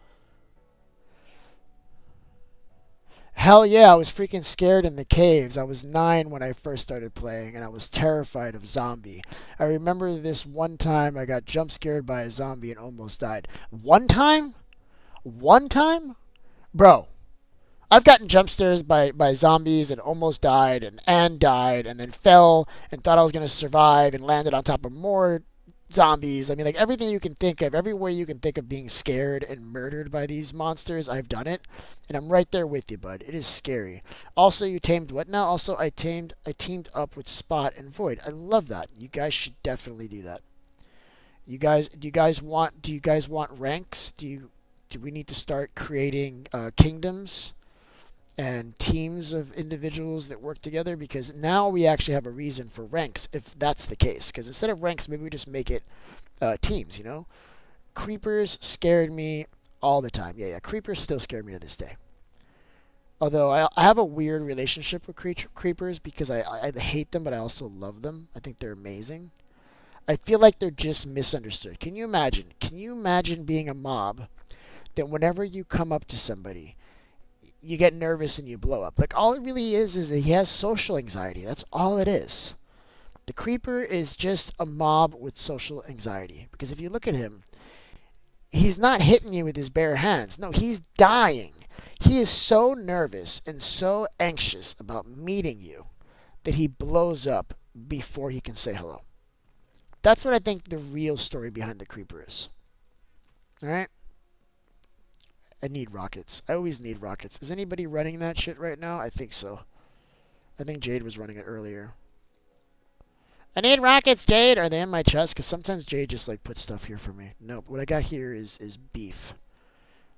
Hell yeah, I was freaking scared in the caves. I was 9 when I first started playing, and I was terrified of zombie. I remember this one time I got jump scared by a zombie and almost died. One time? One time? Bro, I've gotten jump scares by zombies and almost died and died and then fell and thought I was going to survive and landed on top of more zombies. I mean, like everything you can think of, every way you can think of being scared and murdered by these monsters, I've done it, and I'm right there with you, bud. It is scary. Also, you tamed what now? Also, I teamed up with Spot and Void. I love that. You guys should definitely do that. Do you guys want ranks? Do we need to start creating kingdoms and teams of individuals that work together? Because now we actually have a reason for ranks if that's the case. Because instead of ranks, maybe we just make it teams, you know? Creepers scared me all the time. Yeah, creepers still scare me to this day. Although I have a weird relationship with creepers because I hate them, but I also love them. I think they're amazing. I feel like they're just misunderstood. Can you imagine? Can you imagine being a mob that whenever you come up to somebody, you get nervous and you blow up? Like, all it really is that he has social anxiety. That's all it is. The creeper is just a mob with social anxiety. Because if you look at him, he's not hitting you with his bare hands. No, he's dying. He is so nervous and so anxious about meeting you that he blows up before he can say hello. That's what I think the real story behind the creeper is. Alright? I need rockets. I always need rockets. Is anybody running that shit right now? I think so. I think Jade was running it earlier. I need rockets, Jade! Are they in my chest? Because sometimes Jade just like puts stuff here for me. Nope. What I got here is beef.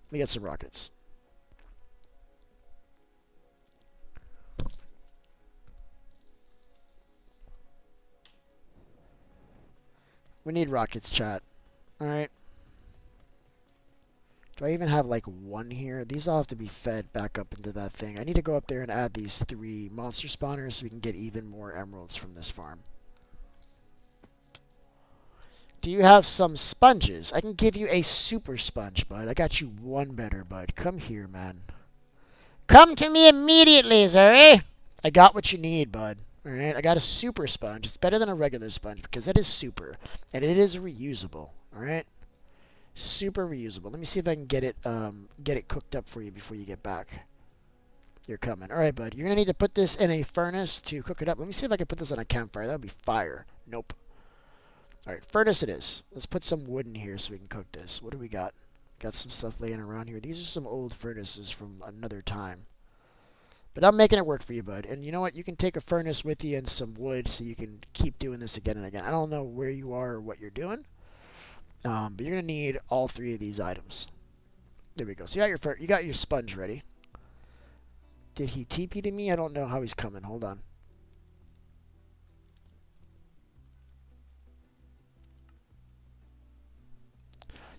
Let me get some rockets. We need rockets, chat. Alright. Do I even have like one here? These all have to be fed back up into that thing. I need to go up there and add these 3 monster spawners so we can get even more emeralds from this farm. Do you have some sponges? I can give you a super sponge, bud. I got you one better, bud. Come here, man. Come to me immediately, Zuri! I got what you need, bud. Alright, I got a super sponge. It's better than a regular sponge because it is super. And it is reusable. Alright? Super reusable. Let me see if I can get it cooked up for you before you get back. You're coming. Alright, bud. You're going to need to put this in a furnace to cook it up. Let me see if I can put this on a campfire. That would be fire. Nope. Alright, furnace it is. Let's put some wood in here so we can cook this. What do we got? Got some stuff laying around here. These are some old furnaces from another time. But I'm making it work for you, bud. And you know what? You can take a furnace with you and some wood so you can keep doing this again and again. I don't know where you are or what you're doing. But you're going to need all 3 of these items. There we go. So you got your sponge ready. Did he TP to me? I don't know how he's coming. Hold on.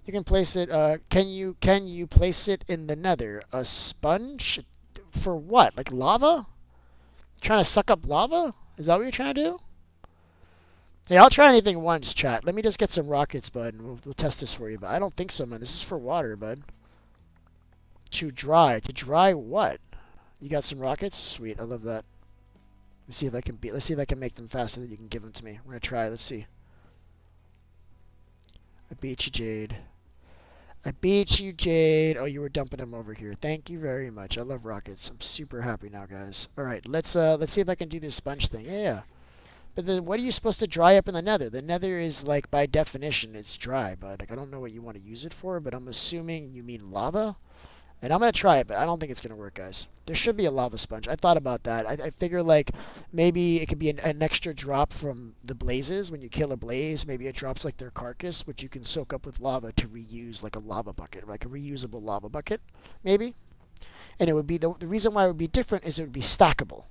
You can place it. Can you place it in the Nether? A sponge for what? Like lava? Trying to suck up lava? Is that what you're trying to do? Hey, I'll try anything once, chat. Let me just get some rockets, bud, and we'll test this for you. But I don't think so, man. This is for water, bud. To dry. To dry what? You got some rockets? Sweet. I love that. Let's see if I can let's see if I can make them faster than you can give them to me. We're gonna try. Let's see. I beat you, Jade. I beat you, Jade. Oh, you were dumping them over here. Thank you very much. I love rockets. I'm super happy now, guys. All right, let's see if I can do this sponge thing. Yeah. But then what are you supposed to dry up in the Nether? The Nether is, like, by definition, it's dry, but like I don't know what you want to use it for, but I'm assuming you mean lava. And I'm going to try it, but I don't think it's going to work, guys. There should be a lava sponge. I thought about that. I figure, like, maybe it could be an extra drop from the blazes. When you kill a blaze, maybe it drops, like, their carcass, which you can soak up with lava to reuse, like, a lava bucket, like a reusable lava bucket, maybe. And it would be, the reason why it would be different is it would be stackable.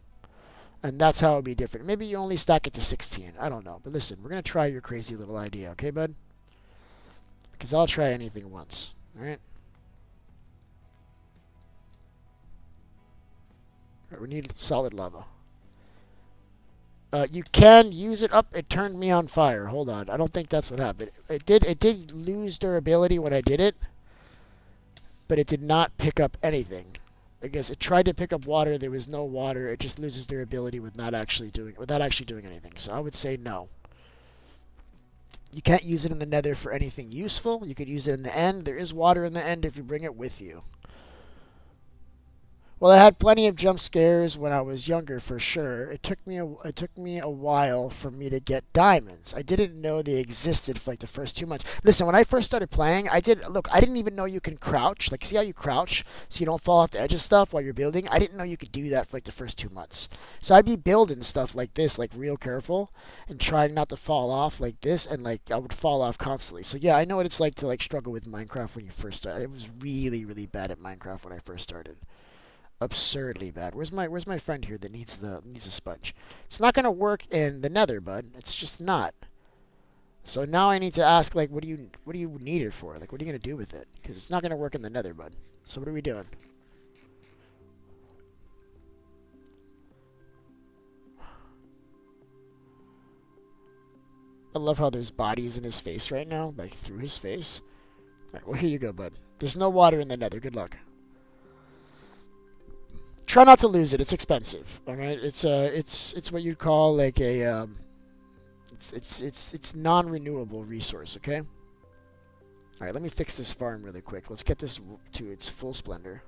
And that's how it would be different. Maybe you only stack it to 16. I don't know. But listen, we're going to try your crazy little idea, okay, bud? Because I'll try anything once, all right? We need solid lava. You can use it up. It turned me on fire. Hold on. I don't think that's what happened. It did lose durability when I did it, but it did not pick up anything. I guess it tried to pick up water. There was no water. It just loses durability without actually doing anything. So I would say no. You can't use it in the Nether for anything useful. You could use it in the end. There is water in the end if you bring it with you. Well, I had plenty of jump scares when I was younger, for sure. It took me a while for me to get diamonds. I didn't know they existed for like the first 2 months. Listen, when I first started playing, I didn't even know you can crouch. Like, see how you crouch so you don't fall off the edge of stuff while you're building? I didn't know you could do that for like the first 2 months. So I'd be building stuff like this, like real careful, and trying not to fall off like this, and like I would fall off constantly. So yeah, I know what it's like to like struggle with Minecraft when you first start. I was really, really bad at Minecraft when I first started. Absurdly bad. Where's my friend here that needs a sponge? It's not gonna work in the Nether, bud. It's just not. So now I need to ask, like, what do you need it for? Like, what are you gonna do with it? Because it's not gonna work in the Nether, bud. So what are we doing? I love how there's bodies in his face right now, like through his face. All right, well, here you go, bud. There's no water in the Nether. Good luck. Try not to lose it. It's expensive. All right. It's what you'd call like a it's non-renewable resource. Okay. All right. Let me fix this farm really quick. Let's get this to its full splendor.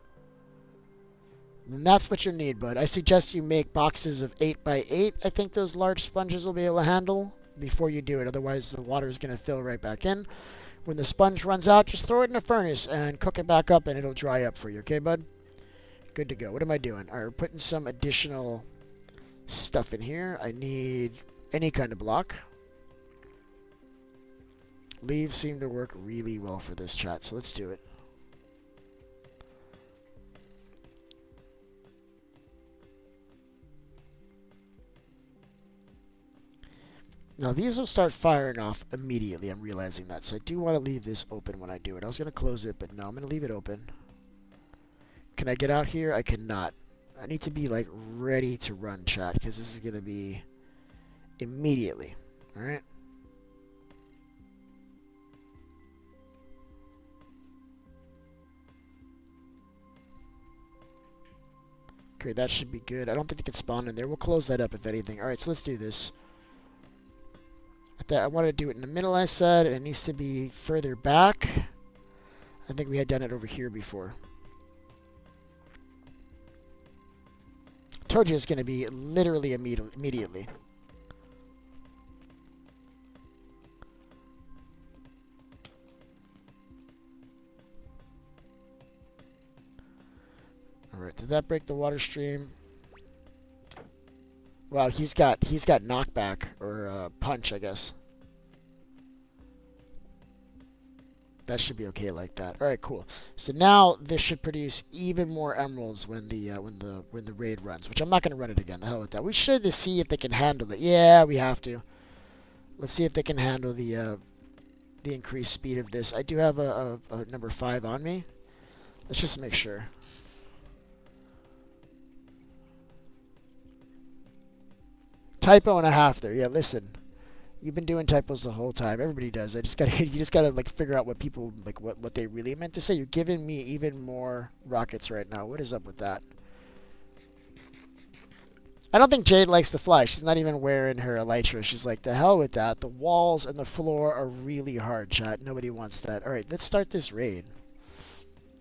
And that's what you need, bud. I suggest you make boxes of 8 by 8. I think those large sponges will be able to handle before you do it. Otherwise, the water is going to fill right back in. When the sponge runs out, just throw it in a furnace and cook it back up, and it'll dry up for you. Okay, bud? Good to go. What am I doing? All right, we're putting some additional stuff in here. I need any kind of block. Leaves seem to work really well for this, chat, so let's do it. Now, these will start firing off immediately. I'm realizing that, so I do want to leave this open when I do it. I was going to close it, but no, I'm going to leave it open. Can I get out here? I cannot. I need to be, like, ready to run, chat, because this is going to be immediately. Alright? Okay, that should be good. I don't think it can spawn in there. We'll close that up, if anything. Alright, so let's do this. I wanted to do it in the middle, I said, and it needs to be further back. I think we had done it over here before. Told you it's going to be literally immediately. Alright, did that break the water stream? Wow, he's got knockback, or punch, I guess. That should be okay like that. All right, cool. So now this should produce even more emeralds when the raid runs, which I'm not going to run it again. The hell with that. We should to see if they can handle it. Yeah, we have to. Let's see if they can handle the increased speed of this. I do have a number 5 on me. Let's just make sure. Typo and a half there. Yeah, listen. You've been doing typos the whole time. Everybody does. You just gotta like figure out what people like what they really meant to say. You're giving me even more rockets right now. What is up with that? I don't think Jade likes to fly. She's not even wearing her elytra. She's like, the hell with that. The walls and the floor are really hard, chat. Nobody wants that. All right, let's start this raid.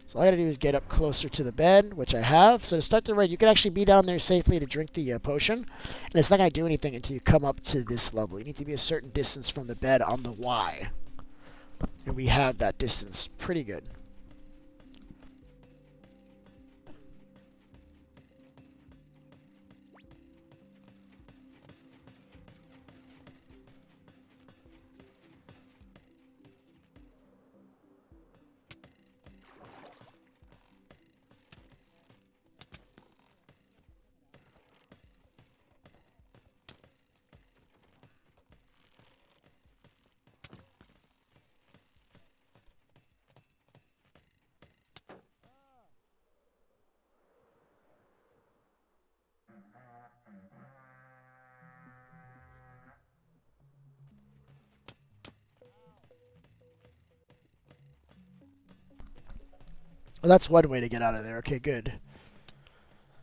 So all I gotta do is get up closer to the bed, which I have. So to start the raid, you can actually be down there safely to drink the potion. And it's not gonna do anything until you come up to this level. You need to be a certain distance from the bed on the Y. And we have that distance. Pretty good. Well, that's one way to get out of there. Okay, good.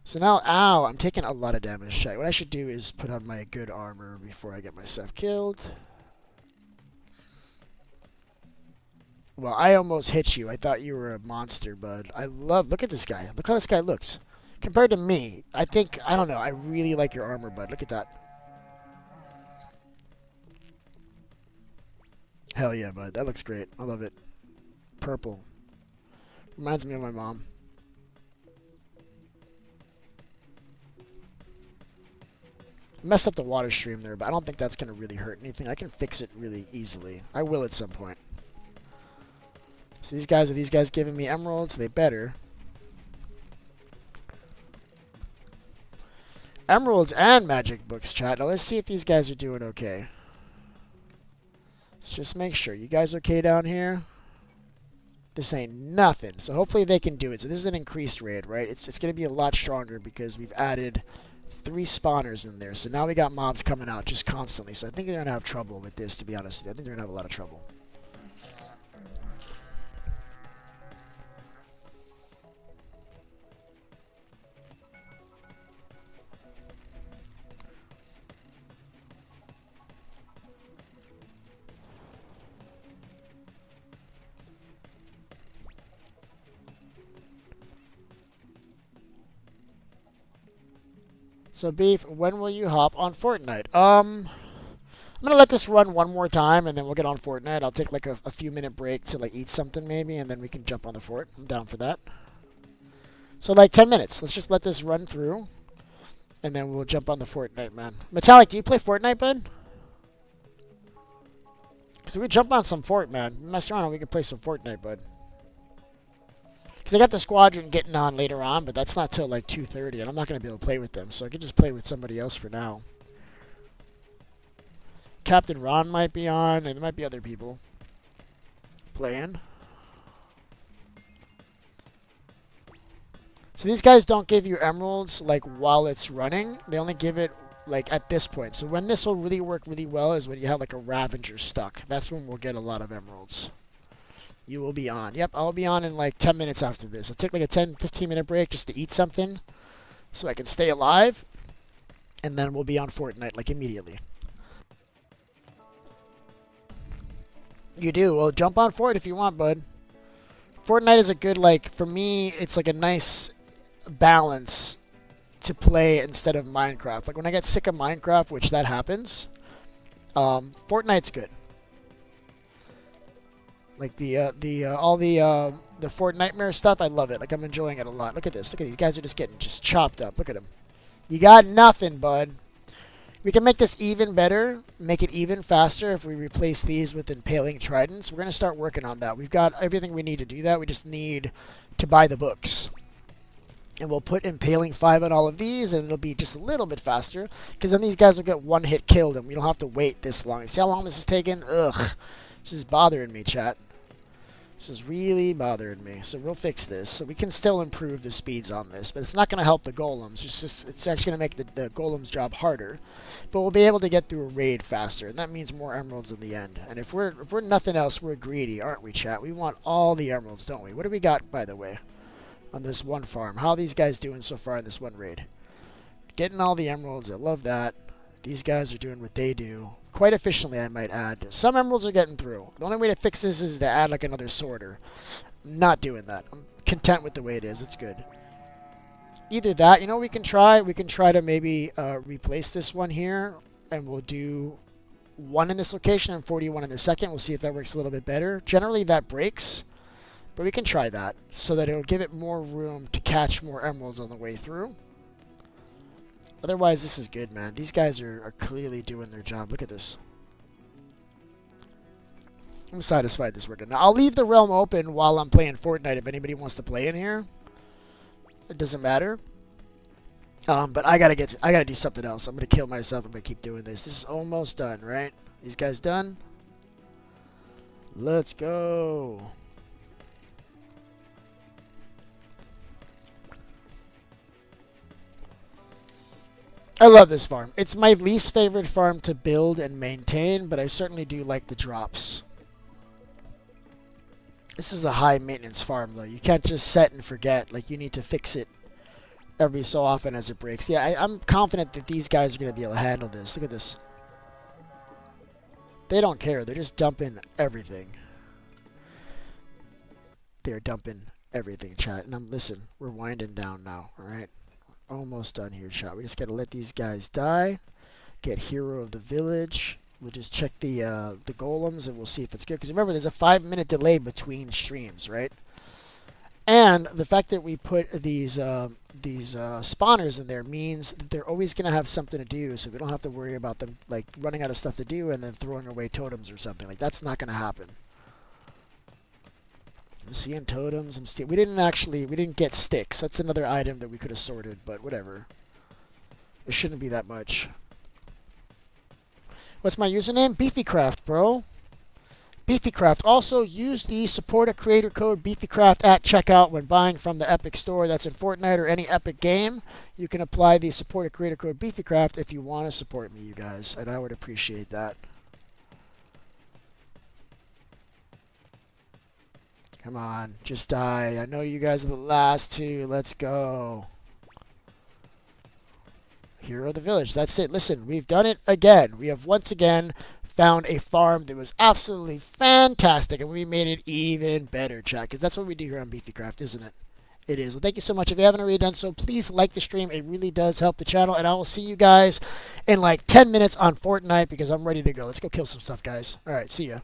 So now, ow, I'm taking a lot of damage, chat. What I should do is put on my good armor before I get myself killed. Well, I almost hit you. I thought you were a monster, bud. Look at this guy. Look how this guy looks. Compared to me, I don't know, I really like your armor, bud. Look at that. Hell yeah, bud. That looks great. I love it. Purple. Reminds me of my mom. Messed up the water stream there, but I don't think that's going to really hurt anything. I can fix it really easily. I will at some point. So are these guys giving me emeralds? They better. Emeralds and magic books, chat. Now let's see if these guys are doing okay. Let's just make sure. You guys okay down here? This ain't nothing. So hopefully they can do it. So this is an increased raid, right? It's going to be a lot stronger because we've added 3 spawners in there. So now we got mobs coming out just constantly. So I think they're going to have trouble with this, to be honest with you. I think they're going to have a lot of trouble. So, Beef, when will you hop on Fortnite? I'm going to let this run one more time, and then we'll get on Fortnite. I'll take, like, a few-minute break to, like, eat something, maybe, and then we can jump on the fort. I'm down for that. So, like, 10 minutes. Let's just let this run through, and then we'll jump on the Fortnite, man. Metallic, do you play Fortnite, bud? Because we jump on some Fort, man. Mess around and we can play some Fortnite, bud. Because I got the squadron getting on later on, but that's not till like 2:30, and I'm not going to be able to play with them, so I can just play with somebody else for now. Captain Ron might be on, and there might be other people playing. So these guys don't give you emeralds like while it's running. They only give it like at this point. So when this will really work really well is when you have like a Ravager stuck. That's when we'll get a lot of emeralds. You will be on. Yep, I'll be on in like 10 minutes after this. I'll take like a 10-15 minute break just to eat something so I can stay alive. And then we'll be on Fortnite like immediately. You do? Well, jump on Fort if you want, bud. Fortnite is a good, like, for me, it's like a nice balance to play instead of Minecraft. Like when I get sick of Minecraft, which that happens, Fortnite's good. Like all the Fort Nightmare stuff, I love it. Like I'm enjoying it a lot. Look at this. Look at these guys are just getting just chopped up. Look at them. You got nothing, bud. We can make this even better, make it even faster if we replace these with impaling tridents. We're going to start working on that. We've got everything we need to do that. We just need to buy the books. And we'll put impaling 5 on all of these, and it'll be just a little bit faster, because then these guys will get one hit killed, and we don't have to wait this long. See how long this is taking? Ugh. This is bothering me, chat. This is really bothering me. So we'll fix this. So we can still improve the speeds on this, but it's not going to help the golems. It's actually going to make the golems' job harder. But we'll be able to get through a raid faster, and that means more emeralds in the end. And if we're nothing else, we're greedy, aren't we, chat? We want all the emeralds, don't we? What do we got, by the way, on this one farm? How are these guys doing so far in this one raid? Getting all the emeralds. I love that. These guys are doing what they do. Quite efficiently, I might add. Some emeralds are getting through. The only way to fix this is to add like another sorter. I'm not doing that. I'm content with the way it is. It's good. Either that, you know what we can try? We can try to maybe replace this one here, and we'll do 1 in this location and 41 in the second. We'll see if that works a little bit better. Generally, that breaks. But we can try that so that it'll give it more room to catch more emeralds on the way through. Otherwise, this is good, man. These guys are clearly doing their job. Look at this. I'm satisfied this working. Now, I'll leave the realm open while I'm playing Fortnite if anybody wants to play in here. It doesn't matter. But I gotta do something else. I'm gonna kill myself. I'm gonna keep doing this. This is almost done, right? These guys done? Let's go. I love this farm. It's my least favorite farm to build and maintain, but I certainly do like the drops. This is a high maintenance farm, though. You can't just set and forget. Like, you need to fix it every so often as it breaks. Yeah, I'm confident that these guys are going to be able to handle this. Look at this. They don't care. They're just dumping everything. They're dumping everything, chat. And listen, we're winding down now, all right? Almost done here, chat. We just got to let these guys die. Get hero of the village. We'll just check the golems, and we'll see if it's good. Because remember, there's a 5-minute delay between streams, right? And the fact that we put these spawners in there means that they're always going to have something to do, so we don't have to worry about them like running out of stuff to do and then throwing away totems or something. Like, that's not going to happen. I'm seeing totems. We didn't get sticks. That's another item that we could have sorted, but whatever. It shouldn't be that much. What's my username? BeefyCraft, bro. BeefyCraft. Also, use the support a creator code BeefyCraft at checkout when buying from the Epic Store. That's in Fortnite or any Epic game. You can apply the support a creator code BeefyCraft if you want to support me, you guys, and I would appreciate that. Come on, just die. I know you guys are the last two. Let's go. Hero of the village. That's it. Listen, we've done it again. We have once again found a farm that was absolutely fantastic, and we made it even better, chat, because that's what we do here on BeefyCraft, isn't it? It is. Well, thank you so much. If you haven't already done so, please like the stream. It really does help the channel, and I will see you guys in like 10 minutes on Fortnite because I'm ready to go. Let's go kill some stuff, guys. All right, see ya.